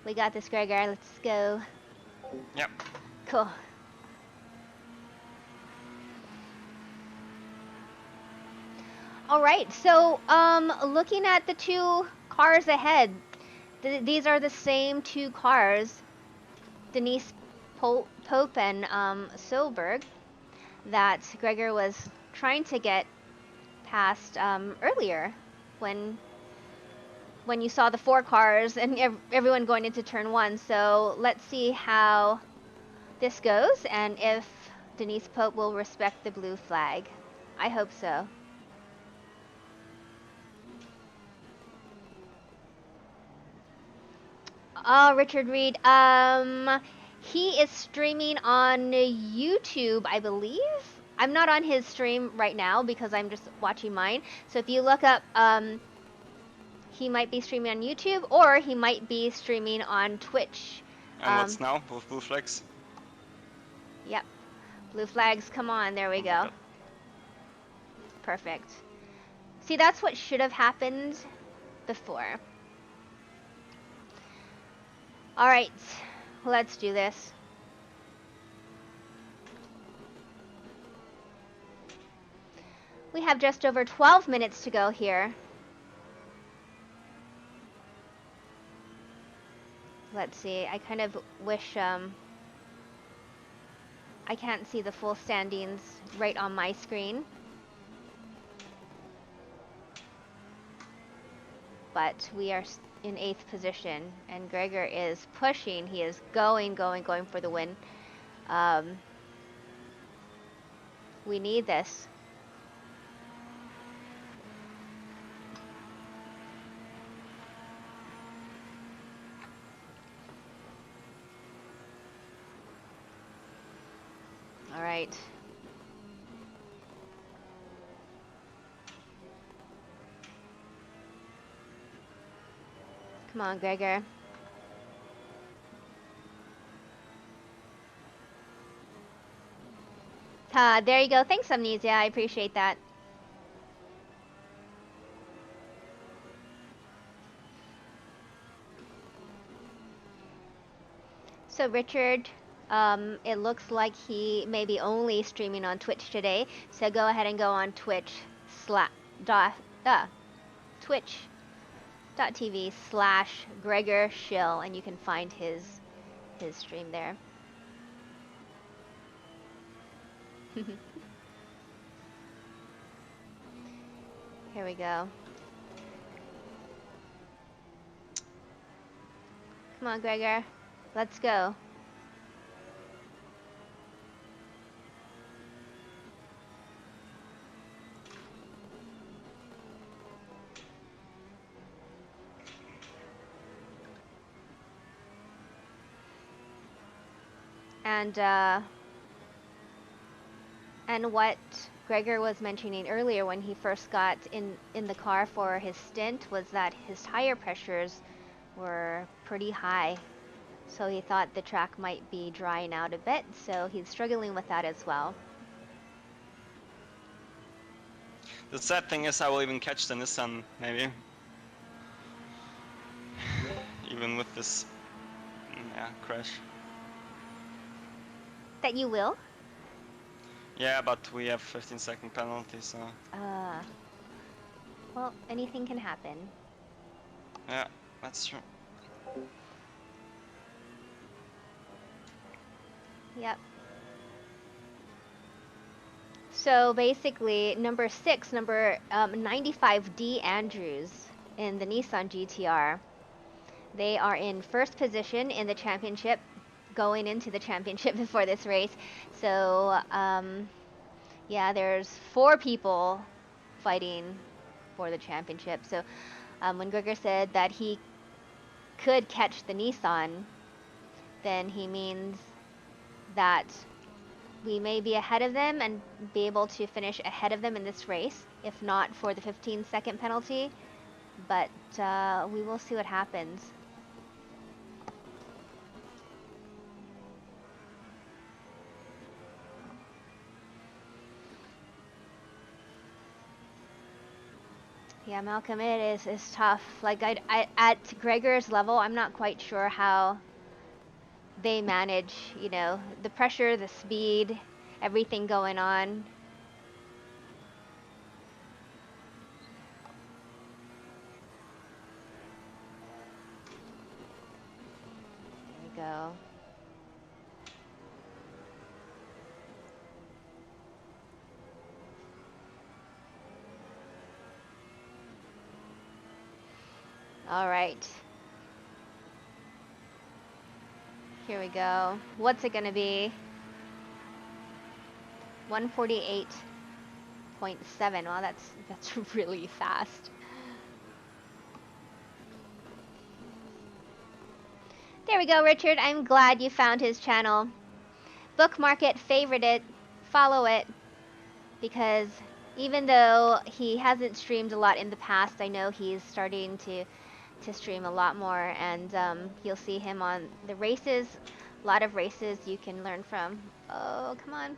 We got this, Gregor. Let's go. Yep. Cool. All right, so looking at the 2 cars ahead, these are the same 2 cars, Denise Pope and Solberg, that Gregor was trying to get past earlier when you saw the 4 cars and everyone going into turn 1. So let's see how this goes and if Denise Pope will respect the blue flag. I hope so. Oh, Richard Reed. He is streaming on YouTube, I believe. I'm not on his stream right now because I'm just watching mine. So if you look up, he might be streaming on YouTube or he might be streaming on Twitch. And what's now? Both blue flags? Yep. Blue flags, come on. There we go. Perfect. See, that's what should have happened before. All right, let's do this. We have just over 12 minutes to go here. Let's see, I kind of wish, I can't see the full standings right on my screen. But we are in 8th position, and Gregor is pushing. He is going for the win. We need this. All right. Come on, Gregor. There you go. Thanks, Amnesia. I appreciate that. So, Richard, it looks like he may be only streaming on Twitch today. So go ahead and go on twitch.tv/Gregor Schill, and you can find his stream there. Here we go. Come on, Gregor. Let's go. And what Gregor was mentioning earlier when he first got in the car for his stint was that his tire pressures were pretty high. So he thought the track might be drying out a bit, so he's struggling with that as well. The sad thing is I will even catch the Nissan, maybe. Even with this crash. That you will? Yeah, but we have 15-second penalty, so... Well, anything can happen. Yeah, that's true. Yep. So basically, number 95D Andrews in the Nissan GTR. They are in first position in the championship, going into the championship before this race. So, yeah, there's 4 people fighting for the championship. So, when Gregor said that he could catch the Nissan, then he means that we may be ahead of them and be able to finish ahead of them in this race, if not for the 15-second penalty. But we will see what happens. Yeah, Malcolm, it is tough. Like, at Gregor's level, I'm not quite sure how they manage, you know, the pressure, the speed, everything going on. There we go. All right. Here we go. What's it gonna be? 148.7. Wow, that's really fast. There we go, Richard. I'm glad you found his channel. Bookmark it, favorite it, follow it, because even though he hasn't streamed a lot in the past, I know he's starting to stream a lot more, and you'll see him on the races. A lot of races you can learn from. Oh, come on.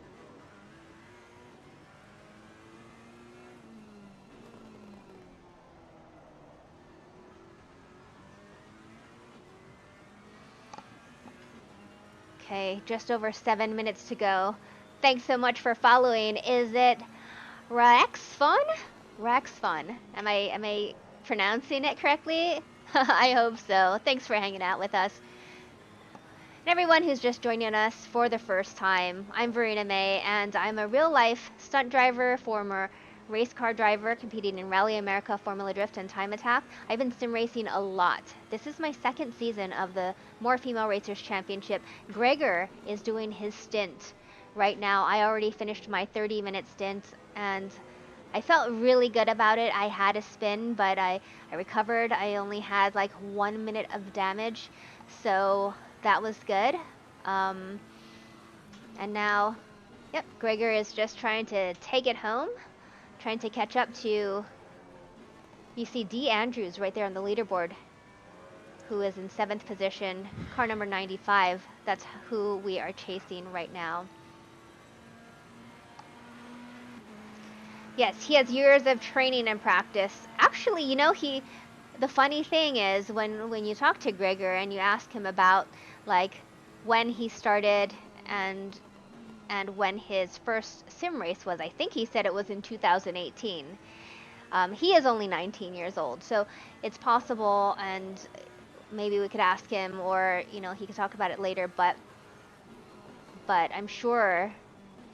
Okay, just over 7 minutes to go. Thanks so much for following. Is it Raxfun? Raxfun. Am I pronouncing it correctly? I hope so. Thanks for hanging out with us. And everyone who's just joining us for the first time, I'm Verena Mei, and I'm a real-life stunt driver, former race car driver competing in Rally America, Formula Drift, and Time Attack. I've been sim racing a lot. This is my second season of the More Female Racers Championship. Gregor is doing his stint right now. I already finished my 30-minute stint, and I felt really good about it. I had a spin, but I recovered. I only had like 1 minute of damage, so that was good. And now, yep, Gregor is just trying to take it home, trying to catch up to, you see D. Andrews right there on the leaderboard, who is in 7th position, car number 95. That's who we are chasing right now. Yes, he has years of training and practice. Actually, you know, the funny thing is when you talk to Gregor and you ask him about like when he started and when his first sim race was, I think he said it was in 2018. He is only 19 years old, so it's possible, and maybe we could ask him, or you know, he could talk about it later. But I'm sure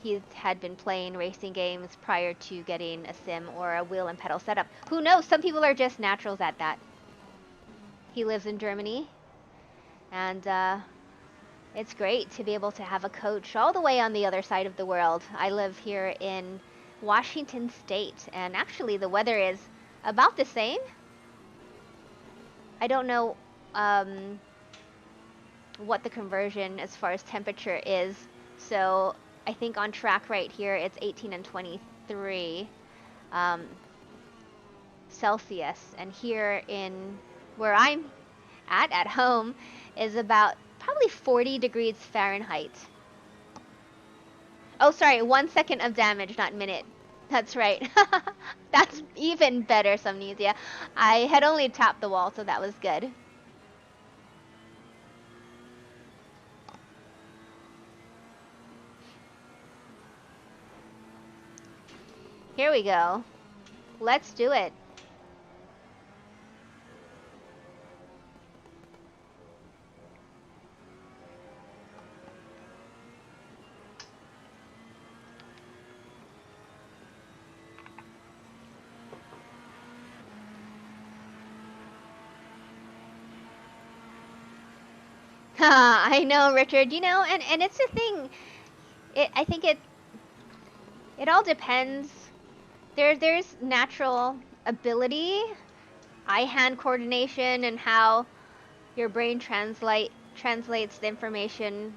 he had been playing racing games prior to getting a sim or a wheel and pedal setup. Who knows? Some people are just naturals at that. He lives in Germany, and it's great to be able to have a coach all the way on the other side of the world. I live here in Washington State, and actually the weather is about the same. I don't know what the conversion as far as temperature is, so I think on track right here it's 18 and 23 Celsius, and here in where I'm at home is about probably 40 degrees Fahrenheit. Oh, sorry, 1 second of damage, not minute. That's right. That's even better, Somnesia. I had only tapped the wall, so that was good. Here we go. Let's do it. I know, Richard. You know, and it's a thing. I think it all depends. There's natural ability, eye-hand coordination, and how your brain translates the information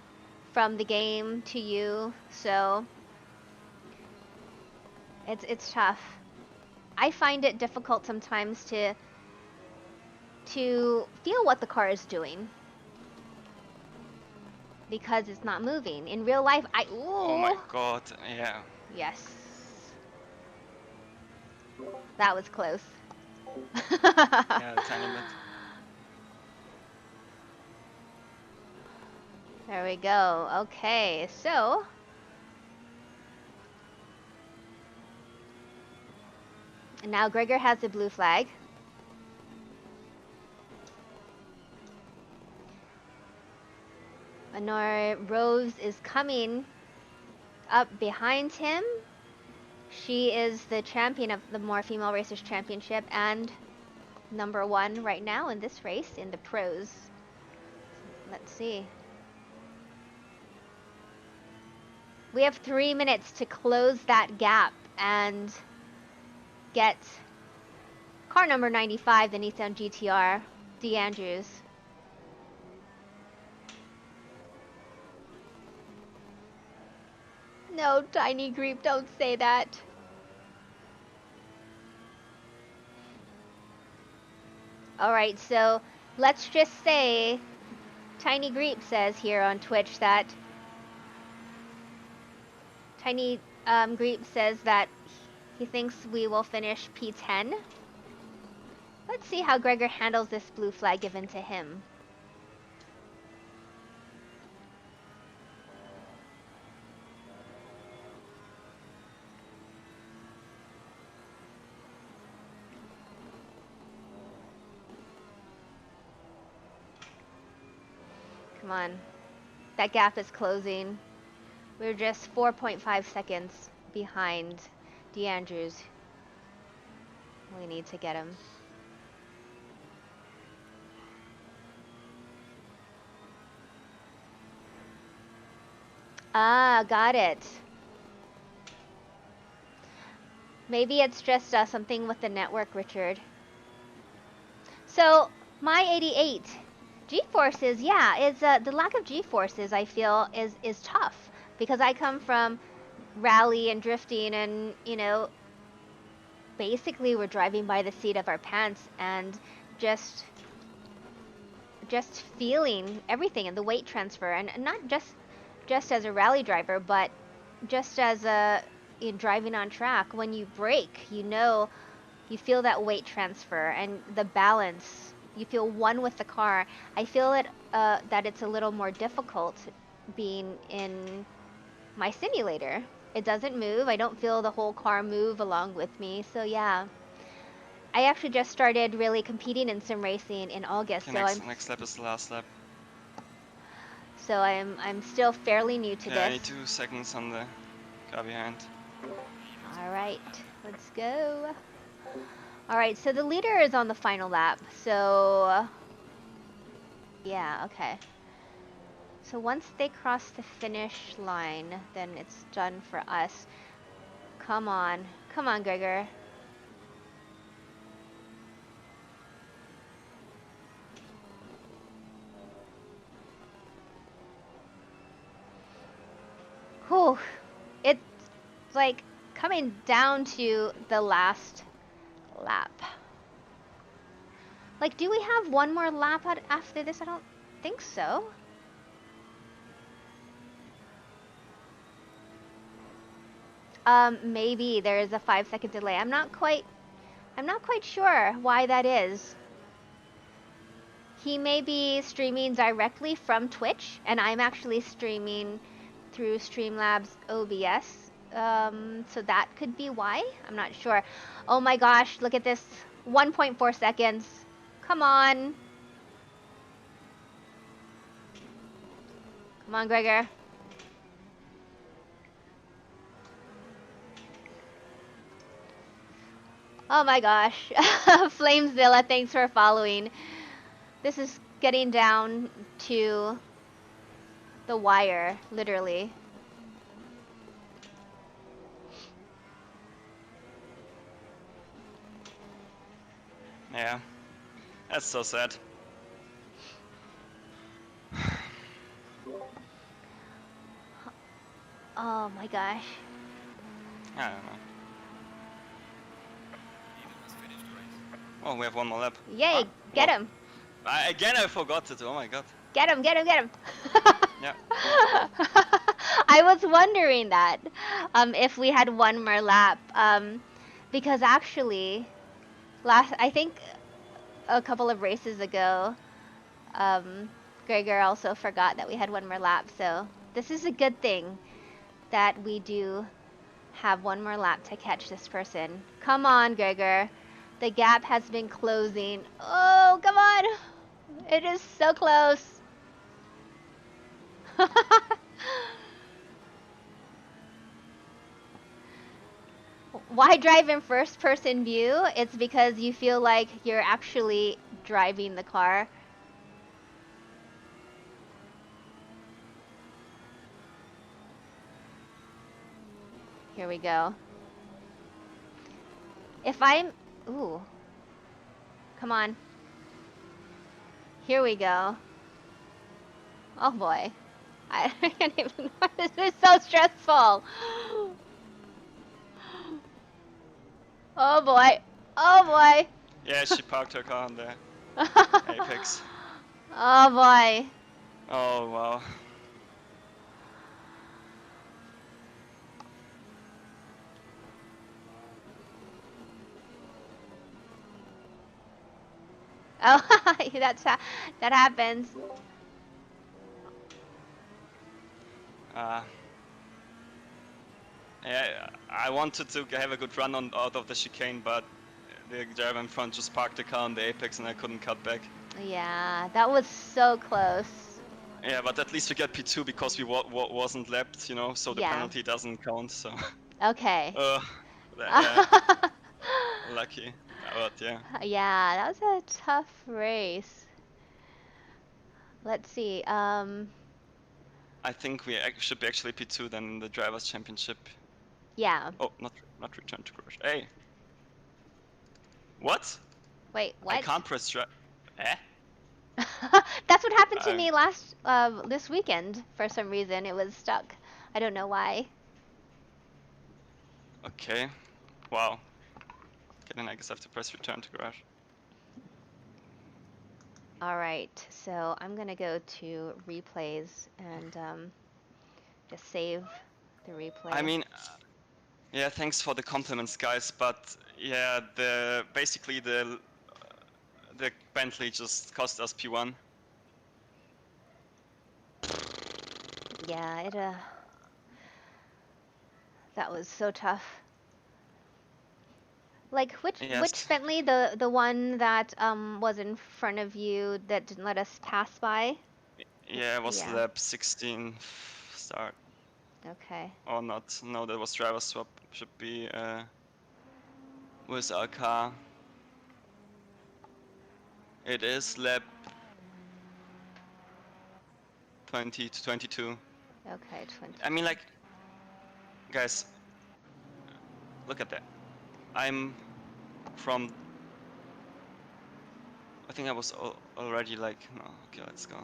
from the game to you. So it's tough. I find it difficult sometimes to feel what the car is doing because it's not moving. In real life, Oh my god, yeah. Yes. That was close. Yeah, a tiny bit. There we go. Okay, so now Gregor has the blue flag. Honor Rose is coming up behind him. She is the champion of the More Female Racers Championship and #1 right now in this race in the pros. Let's see. We have 3 minutes to close that gap and get car number 95, the Nissan GTR, D. Andrews. No, Tiny Greep, don't say that. Alright, so let's just say Tiny Greep says here on Twitch that Tiny Greep says that he thinks we will finish P10. Let's see how Gregor handles this blue flag given to him. Come on. That gap is closing. We're just 4.5 seconds behind DeAndrews. We need to get him. Ah, got it. Maybe it's just something with the network, Richard. So, my 88 G-forces, yeah, it's the lack of G-forces I feel is tough because I come from rally and drifting and, you know, basically we're driving by the seat of our pants and just feeling everything and the weight transfer, and not just as a rally driver, but just as in driving on track. When you brake, you know, you feel that weight transfer and the balance. You feel one with the car. I feel it that it's a little more difficult being in my simulator. It doesn't move. I don't feel the whole car move along with me. So yeah. I actually just started really competing in sim racing in August, The next lap is the last lap. So I'm still fairly new to Yeah, I this. need 2 seconds on the car behind. All right, let's go. All right, so the leader is on the final lap. So yeah, okay. So once they cross the finish line, then it's done for us. Come on, Gregor. Whew, it's like coming down to the last lap. Like, do we have one more lap after this? I don't think so. Maybe there is a 5-second delay. I'm not quite sure why that is. He may be streaming directly from Twitch, and I'm actually streaming through Streamlabs OBS. So that could be why. I'm not sure. Oh my gosh, look at this. 1.4 seconds. Come on. Come on, Gregor. Oh my gosh. Flamezilla, thanks for following. This is getting down to the wire, literally. Yeah, that's so sad. Oh my gosh. I don't know. Oh, we have one more lap. Yay, get him. Again, I forgot it. Oh my god. Get him. Yeah. I was wondering that, if we had one more lap, because actually, I think a couple of races ago, Gregor also forgot that we had one more lap, so this is a good thing that we do have one more lap to catch this person. Come on, Gregor. The gap has been closing. Oh, come on. It is so close. Why drive in first person view? It's because you feel like you're actually driving the car. Here we go. If I'm... Ooh. Come on. Here we go. Oh boy. I can't even... This is so stressful. Oh boy. Oh boy. Yeah, she parked her car on the apex. Oh boy. Oh wow. Oh, that happens. Yeah, I wanted to have a good run out of the chicane, but the driver in front just parked the car on the apex and I couldn't cut back. Yeah, that was so close. Yeah, but at least we get P2 because we wasn't lapped, you know, so the Yeah. penalty doesn't count. So, Okay. yeah, lucky. But yeah, Yeah, that was a tough race. Let's see. I think we should be actually P2 then in the drivers' championship. Yeah. Oh, not return to garage. Hey, what? Wait, I what? can't press drive. Eh? That's what happened to I'm me this weekend. For some reason, it was stuck. I don't know why. okay. Wow. Okay, then I guess I have to press return to garage. All right, so I'm gonna go to replays and just save the replay. I mean, yeah, thanks for the compliments, guys. But yeah, basically the Bentley just cost us P1. Yeah, that was so tough. Like which Yes. Bentley, the one that was in front of you that didn't let us pass by? Yeah, it was Yeah. lap 16 start. Okay. Or not. No, that was driver swap. Should be with our car. It is lap 20 to 22. Okay, 20. I mean, like, guys, look at that. I'm from. I think I was already like, no, okay, let's go.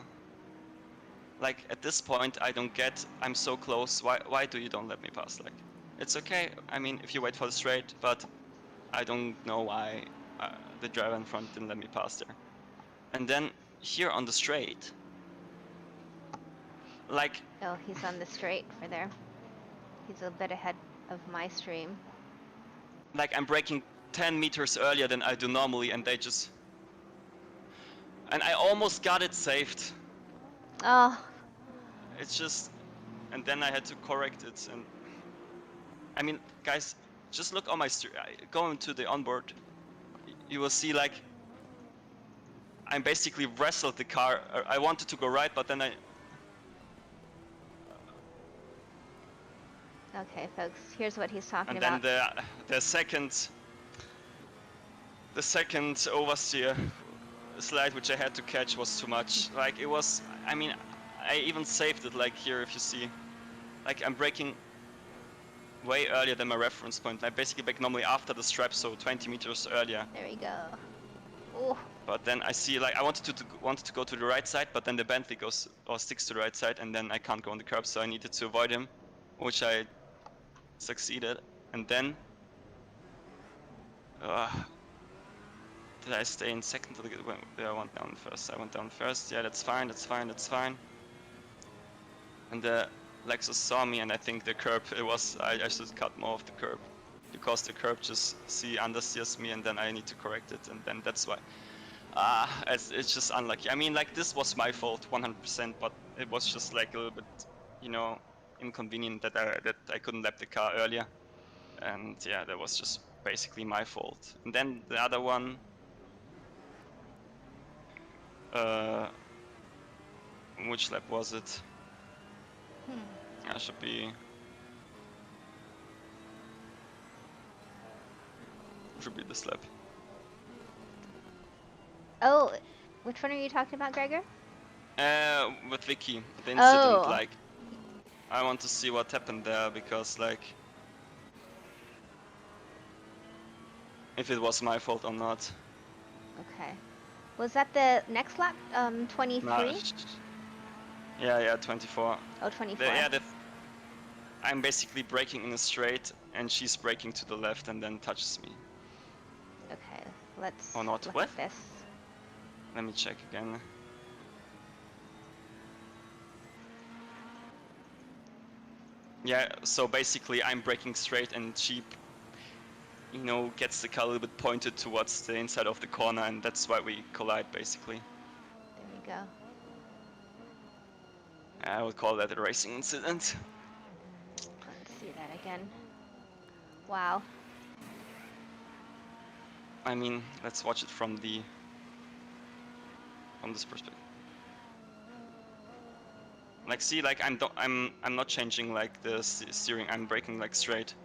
Like at this point, I don't get. I'm so close. Why do you don't let me pass? Like, it's okay. I mean, if you wait for the straight, but I don't know why the driver in front didn't let me pass there. And then here on the straight, like. Oh, he's on the straight for there. He's a bit ahead of my stream. Like I'm braking 10 meters earlier than I do normally, and they just. And I almost got it saved. Oh. It's just, and then I had to correct it. And I mean, guys, just look on my go into the onboard. You will see like I'm basically wrestled the car. I wanted to go right, but then I. Okay, folks. Here's what he's talking And about. then the second oversteer slide which I had to catch was too much. Like it was. I mean, I even saved it. Like here, if you see, like I'm braking way earlier than my reference point. I basically brake normally after the strap, so 20 meters earlier. There we go. Oh. But then I see like I wanted to go to the right side, but then the Bentley goes or sticks to the right side, and then I can't go on the curb, so I needed to avoid him, which I succeeded. And then did I stay in second? I went down first. I went down first. Yeah, that's fine. That's fine. That's fine. And the Lexus saw me, and I think the curb. It was I should cut more of the curb, because the curb just understeers me, and then I need to correct it, and then that's why. It's just unlucky. I mean, like this was my fault 100%, but it was just like a little bit, you know, inconvenient that I couldn't lap the car earlier, and yeah, that was just basically my fault. And then the other one, which lap was it? I should be this lap. Oh, which one are you talking about, Gregor? With Vicky, the incident. Oh. Like, I want to see what happened there, because like, if it was my fault or not. Okay. Was that the next lap? 23? No, yeah, 24. Oh, 24. I'm basically braking in a straight, and she's braking to the left, and then touches me. Okay, let's Or not. look What? at this. Let me check again. Yeah, so basically I'm braking straight, and she, you know, gets the car a little bit pointed towards the inside of the corner, and that's why we collide, basically. There we go. I would call that a racing incident. Let's see that again. Wow. I mean, let's watch it from this perspective. Like see, like I'm not changing like the steering. I'm braking like straight,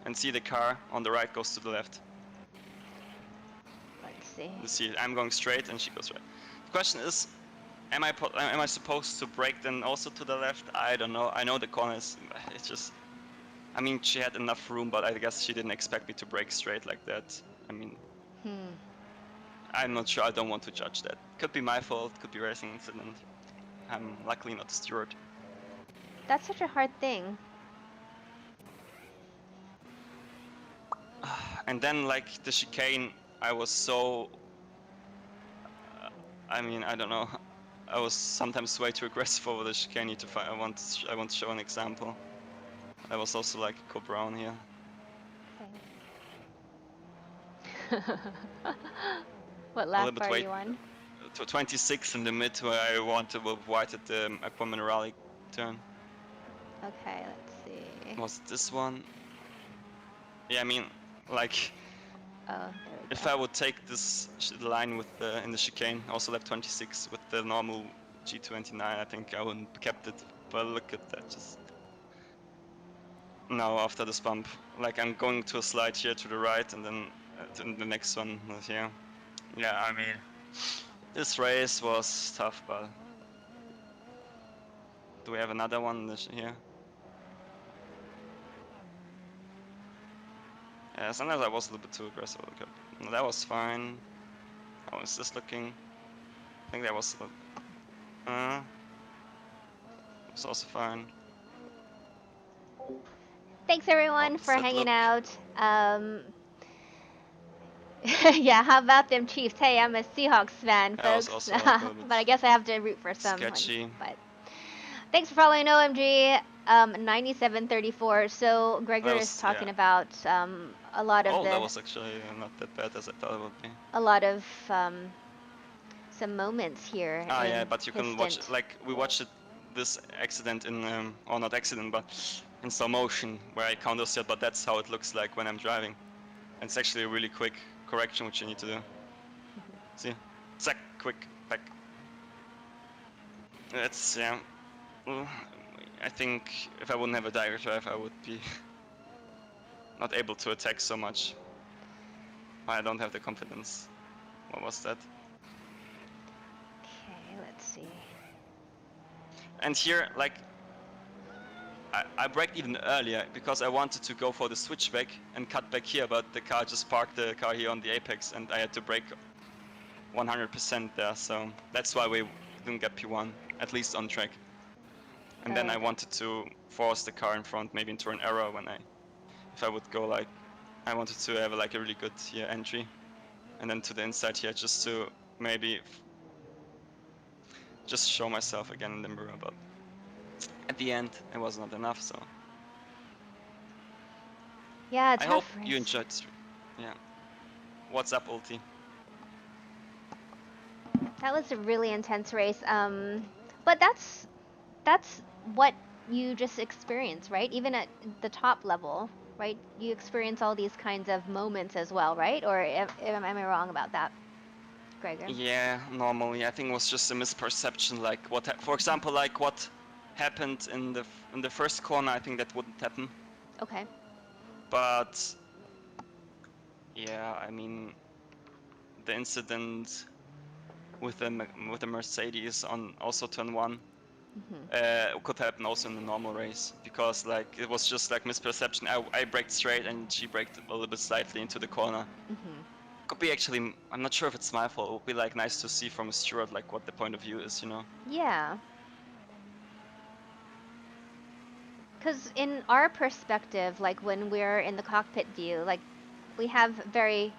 and see the car on the right goes to the left. Let's see. You see, I'm going straight and she goes right. The question is, am I supposed to brake then also to the left? I don't know. I know the corners. It's just, I mean, she had enough room, but I guess she didn't expect me to brake straight like that. I mean, I'm not sure. I don't want to judge that. Could be my fault. Could be racing incident. I'm luckily not a steward. That's such a hard thing. And then like the chicane, I was so. I mean, I don't know. I was sometimes way too aggressive over the chicane. Need to find. I want to show an example. I was also like Co Brown here. What A lap little bit are weight. you on? To 26 in the mid, where I want to avoid at the Aquaman Rally turn. Okay, let's see. Was it this one? Yeah, I mean, like, Oh, there we if go. I would take this line with the in the chicane, also lap 26 with the normal G29, I think I wouldn't have kept it. But look at that, just now after this bump, like I'm going to a slide here to the right, and then the next one was here. Yeah, I mean, this race was tough, but do we have another one here? Yeah, sometimes I was a little bit too aggressive. Okay. No, that was fine. How is this looking? I think that was also fine. Thanks everyone for Sad hanging look. out. Yeah, how about them Chiefs? Hey, I'm a Seahawks fan, That was folks. also like a little But I bit guess I have to root for someone. sketchy. But thanks for following OMG. 9734. So Gregor That is was, talking yeah. about a lot of Oh, that was actually not that bad as I thought it would be. some moments here Ah, in yeah, but you his can watch, stint. like, we watched this accident in, or not accident, but in slow motion, where I counter steered, but that's how it looks like when I'm driving. And it's actually a really quick correction which you need to do. See? Zack, quick, back. It's, yeah. Well, I think if I wouldn't have a direct drive, I would be not able to attack so much. I don't have the confidence. What was that? Okay, let's see. And here, like, I braked even earlier because I wanted to go for the switchback and cut back here, but the car just parked the car here on the apex, and I had to brake 100% there, so that's why we didn't get P1, at least on track. And then I wanted to force the car in front maybe into an error if I would go like, I wanted to have like a really good here entry, and then to the inside here just to maybe just show myself again in the mirror, but at the end it was not enough, so. Yeah, I tough hope race. you enjoyed. Yeah. What's up, Ulti? That was a really intense race. But that's what you just experience, right? Even at the top level, right? You experience all these kinds of moments as well, right? Or am I wrong about that, Gregor? Yeah, normally I think it was just a misperception. Like for example, like what happened in the first corner. I think that wouldn't happen. Okay. But yeah, I mean, the incident with the Mercedes on also turn one could happen also in the normal race, because like it was just like misperception. I braked straight and she braked a little bit slightly into the corner. Could be actually, I'm not sure if it's my fault. It would be like nice to see from a steward like what the point of view is, you know? Yeah. Because in our perspective, like when we're in the cockpit view, like we have very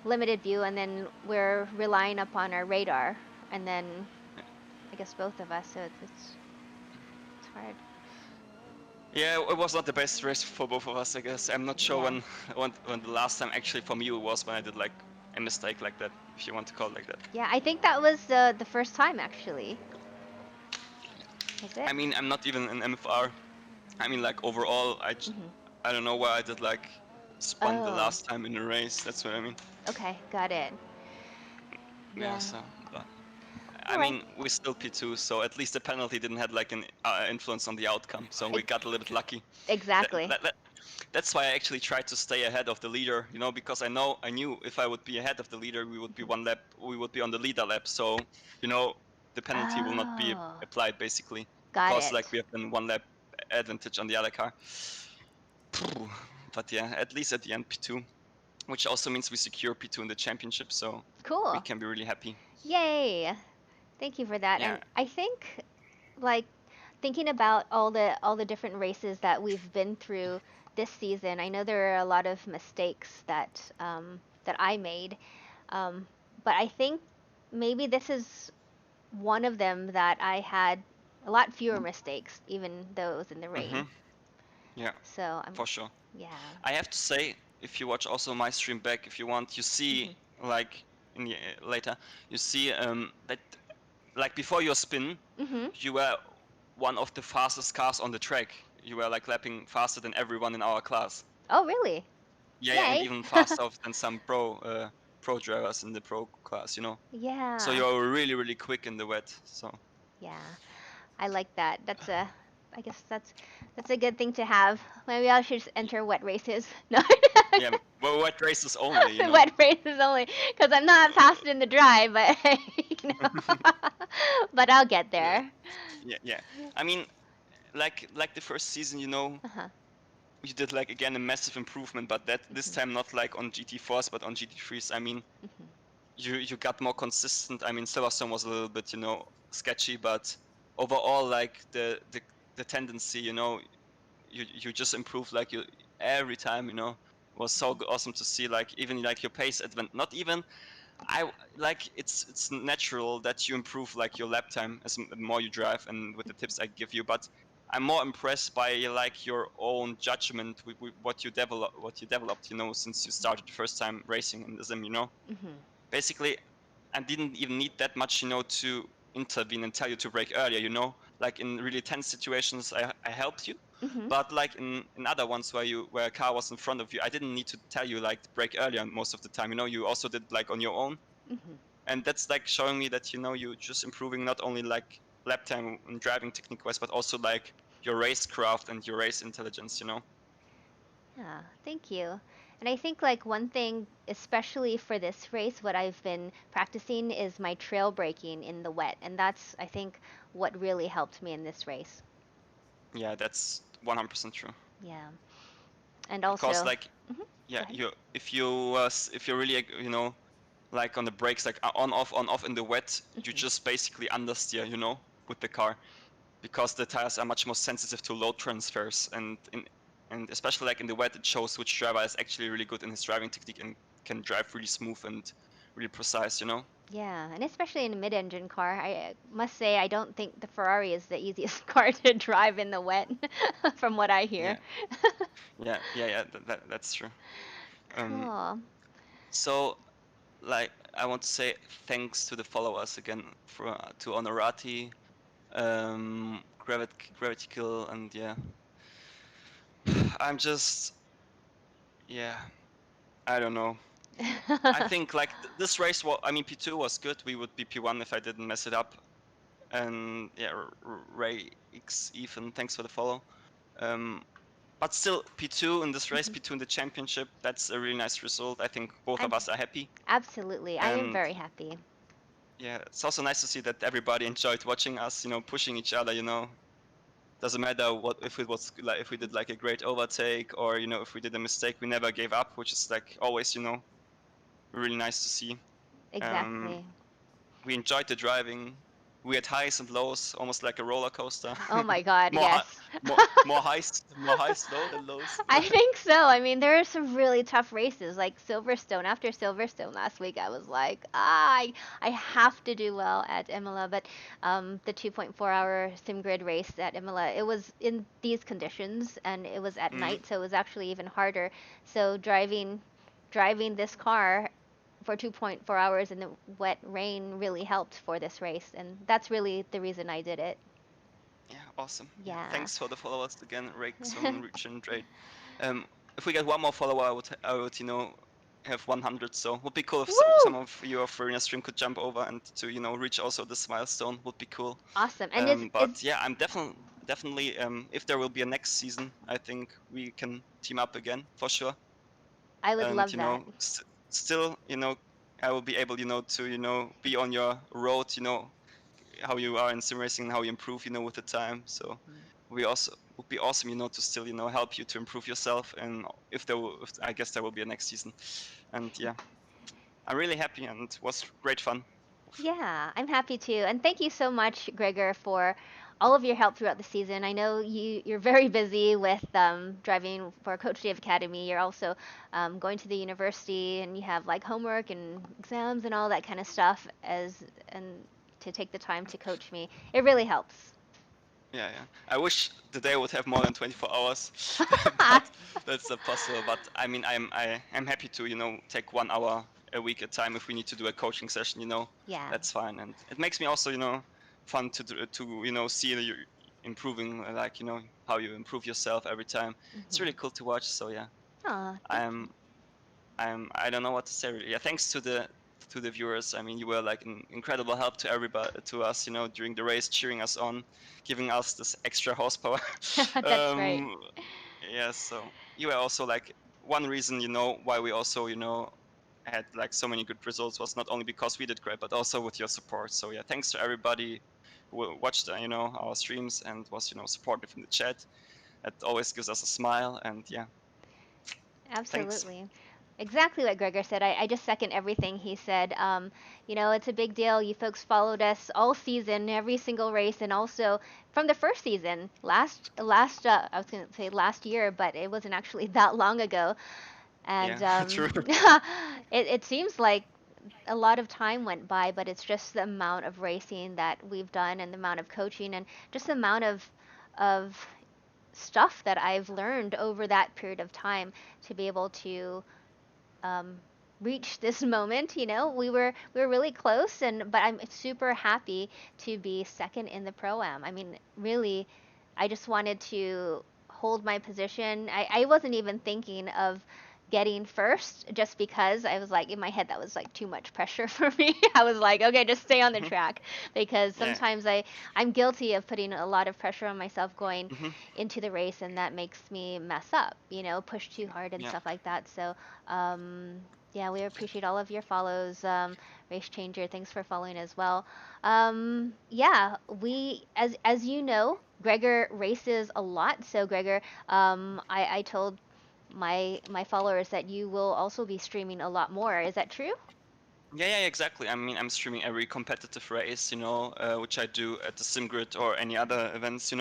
limited view, and then we're relying upon our radar, and then I guess both of us, so it's hard. Yeah, it was not the best race for both of us, I guess. I'm not sure Yeah. when the last time actually from you was when I did like a mistake like that, if you want to call it like that. Yeah, I think that was the first time actually. Was it? I mean, I'm not even an MFR. I mean, like overall, I don't know why I did like spun the last time in the race. That's what I mean. Okay, got it. Yeah. So, but I mean, we're still P2, so at least the penalty didn't have like an influence on the outcome. So we got a little bit lucky. Exactly. That's why I actually tried to stay ahead of the leader, you know, because I knew if I would be ahead of the leader, we would be we would be on the leader lap. So, you know, the penalty will not be Oh, applied basically got because it. like we have been 1 lap advantage on the other car. But yeah, at least at the end P2, which also means we secure P2 in the championship, so we Cool. can be really happy. Yay. Thank you for that. Yeah. And I think like thinking about all the different races that we've been through this season, I know there are a lot of mistakes that I made, but I think maybe this is one of them that I had a lot fewer mistakes, even though it was in the rain. Yeah, So I'm for sure. yeah. I have to say, if you watch also my stream back, if you want, you see like in the later, you see that like before your spin, Mhm. you were one of the fastest cars on the track. You were like lapping faster than everyone in our class. Oh really? Yeah, yeah, and Yay. even faster than some pro drivers in the pro class, you know. So Yeah. you're really really quick in the wet. So Yeah. I like that. I guess that's a good thing to have. Maybe I should just enter wet races. No. yeah, well, wet races only, you know. Wet races only, because I'm not fast in the dry, but you know. But I'll get Yeah, there. yeah. I mean, like the first season, you know, Uh-huh. you did like again a massive improvement, but that this time not like on GT4s but on GT3s. I mean, Mhm. you got more consistent. I mean, Silverstone was a little bit, you know, sketchy, but overall, like the tendency, you know, you just improve like you every time, you know. It was so awesome to see like even like your pace advent. Not even I like it's natural that you improve like your lap time as the more you drive and with the tips I give you, but I'm more impressed by like your own judgment with what you developed, you know, since you started the first time racing in the sim, you know. Mhm. Basically, I didn't even need that much, you know, to intervene and tell you to brake earlier, you know. Like in really tense situations, I helped you, Mhm. but like in other ones where a car was in front of you, I didn't need to tell you like to brake earlier most of the time, you know. You also did like on your own, Mhm. and that's like showing me that, you know, you're just improving not only like lap time and driving technique wise, but also like your racecraft and your race intelligence, you know. Yeah, thank you. And I think like one thing, especially for this race, what I've been practicing is my trail braking in the wet, and that's I think what really helped me in this race. Yeah, that's 100% true. Yeah. And Because also, like mhm, go yeah, ahead. if you're really you know like on the brakes like on off in the wet, you Mhm. just basically understeer, you know, with the car because the tires are much more sensitive to load transfers, and especially like in the wet, it shows which driver is actually really good in his driving technique and can drive really smooth and really precise, you know. Yeah, and especially in a mid-engine car, I must say I don't think the Ferrari is the easiest car to drive in the wet, from what I hear. Yeah, yeah. That's true. Um, Cool. so like I want to say thanks to the followers again for to Honorati, Gravity Kill, and yeah, I'm just yeah, I don't know. I think like this race was, I mean, P2 was good. We would be P1 if I didn't mess it up. And yeah, Ray X Ethan, thanks for the follow. Um, but still, P2 in this race, Mhm. P2 in the championship, that's a really nice result. I think both of I'm us are happy. absolutely. I am And very happy. yeah, it's also nice to see that everybody enjoyed watching us, you know, pushing each other, you know. Doesn't matter what if it was like if we did like a great overtake or you know if we did a mistake, we never gave up, which is like always, you know, really nice to see. Um, Exactly. we enjoyed the driving. We had highs and lows, almost like a roller coaster. Oh my God, more high, yes. more highs low than lows. I think so. I mean, there are some really tough races, like Silverstone. After Silverstone last week, I was like, I have to do well at Imola. But the 2.4-hour sim grid race at Imola, it was in these conditions, and it was at Mm, night, so it was actually even harder. So driving this car for 2.4 hours in the wet rain really helped for this race, and that's really the reason I did it. yeah, awesome. Yeah, Yeah. thanks for the followers again, Rakes from Reach and Trade. If we get one more follower, I would, you know, have 100. So would be cool if some Woo! of you of Verena stream could jump over and to reach also this milestone. Would be cool. Awesome. And is But yeah, I'm definitely if there will be a next season, I think we can team up again for sure. I would And love that. still I will be able to be on your road, how you are in sim racing and how you improve with the time. So we also would be awesome to still help you to improve yourself. And if I guess there will be a next season. And yeah, I'm really happy and it was great fun. Yeah, I'm happy too. And thank you so much, Gregor, for all of your help throughout the season. I know you're very busy with driving for Coach Dave Academy. You're also going to the university, and you have like homework and exams and all that kind of stuff. And to take the time to coach me, it really helps. Yeah, yeah. I wish the day would have more than 24 hours, but that's not possible. But I mean, I'm happy to take 1 hour a week at time if we need to do a coaching session. Yeah. That's fine, and it makes me also fun to see you improving, like how you improve yourself every time. It's really cool to watch. So yeah, Oh, thank you. I'm I don't know what to say really. Yeah, thanks to the viewers. I mean, you were like an incredible help to everybody, to us, during the race, cheering us on, giving us this extra horsepower. That's right. um, yeah, so you were also like one reason, why we also, had like so many good results was not only because we did great, but also with your support. So yeah, thanks to everybody who watched, our streams and was, supportive in the chat. That always gives us a smile, and yeah, thanks. Absolutely. Exactly what Gregor said. I just second everything he said. It's a big deal. You folks followed us all season, every single race, and also from the first season, I was going to say last year, but it wasn't actually that long ago. Yeah, And true. it seems like a lot of time went by, but it's just the amount of racing that we've done and the amount of coaching and just the amount of stuff that I've learned over that period of time to be able to um, reach this moment. We were really close, but I'm super happy to be second in the pro am. I mean, really, I just wanted to hold my position. I wasn't even thinking of getting first just because I was like in my head that was like too much pressure for me. I was like, okay, just stay on the Mhm. track because Yeah. sometimes I'm guilty of putting a lot of pressure on myself going Hmm. into the race, and that makes me mess up, push too hard and Yeah. stuff like that. So um, yeah, we appreciate all of your follows. Race Changer, thanks for following as well. Yeah, as you know, Gregor races a lot. So Gregor, I told my followers that you will also be streaming a lot more. Is that true? Yeah, yeah, exactly. I mean, I'm streaming every competitive race, which I do at the SimGrid or any other events,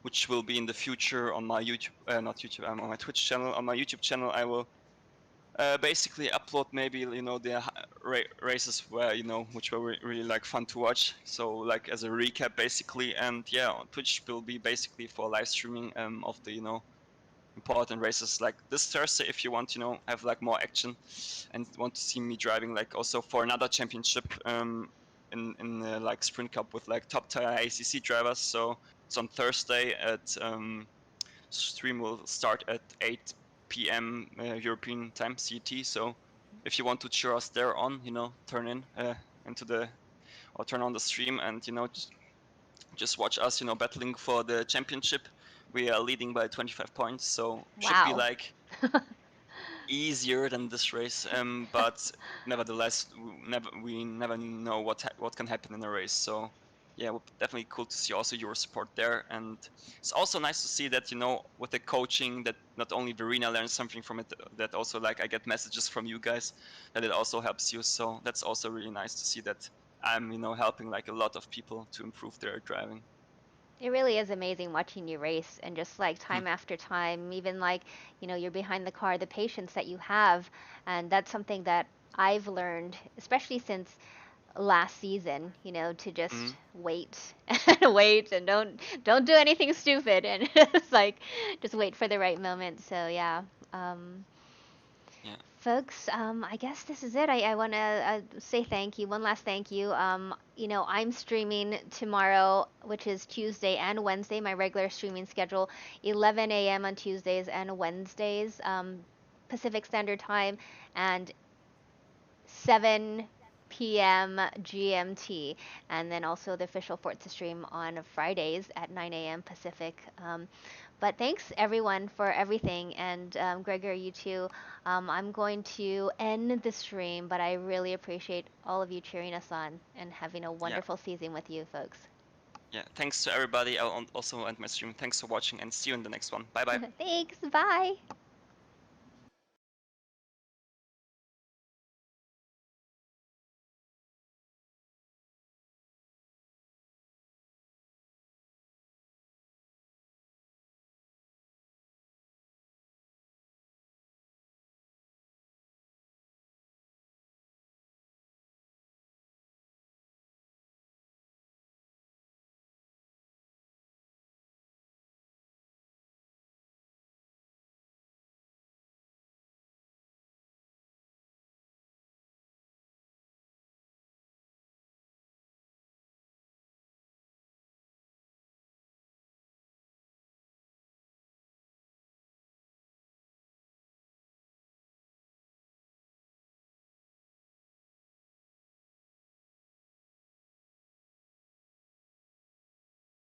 which will be in the future on my YouTube, not YouTube, on my Twitch channel. On my YouTube channel, I will basically upload maybe, the races where, which were really like fun to watch. So like as a recap, basically. And yeah, on Twitch will be basically for live streaming of the, important races like this Thursday if you want have like more action and want to see me driving like also for another championship in the like sprint cup with like top tier ACC drivers. So it's on Thursday at stream will start at 8 p.m. European time CET. So if you want to cheer us there on, turn in into the or turn on the stream and just watch us, battling for the championship. We are leading by 25 points, so should be Wow. like easier than this race. But nevertheless, we never know what can happen in a race. So yeah, definitely cool to see also your support there. And it's also nice to see that with the coaching that not only Verena learns something from it, that also like I get messages from you guys that it also helps you. So that's also really nice to see that I'm helping like a lot of people to improve their driving. It really is amazing watching you race and just like Hmm. time after time, even like, you're behind the car, the patience that you have. And that's something that I've learned, especially since last season, to Hmm. just wait and wait and don't do anything stupid and it's like just wait for the right moment. So yeah. Um, Yeah. Folks, I guess this is it. I want to say thank you. One last thank you. I'm streaming tomorrow, which is Tuesday and Wednesday, my regular streaming schedule, 11 a.m. on Tuesdays and Wednesdays. Pacific Standard Time and 7 p.m. GMT, and then also the official Forza stream on Fridays at 9 a.m. Pacific. But thanks everyone for everything, and Gregor, you too. I'm going to end the stream, but I really appreciate all of you cheering us on and having a Yeah. wonderful season with you folks. Yeah. Thanks to everybody. I'll also end my stream. Thanks for watching and see you in the next one. Bye bye. Thanks, bye.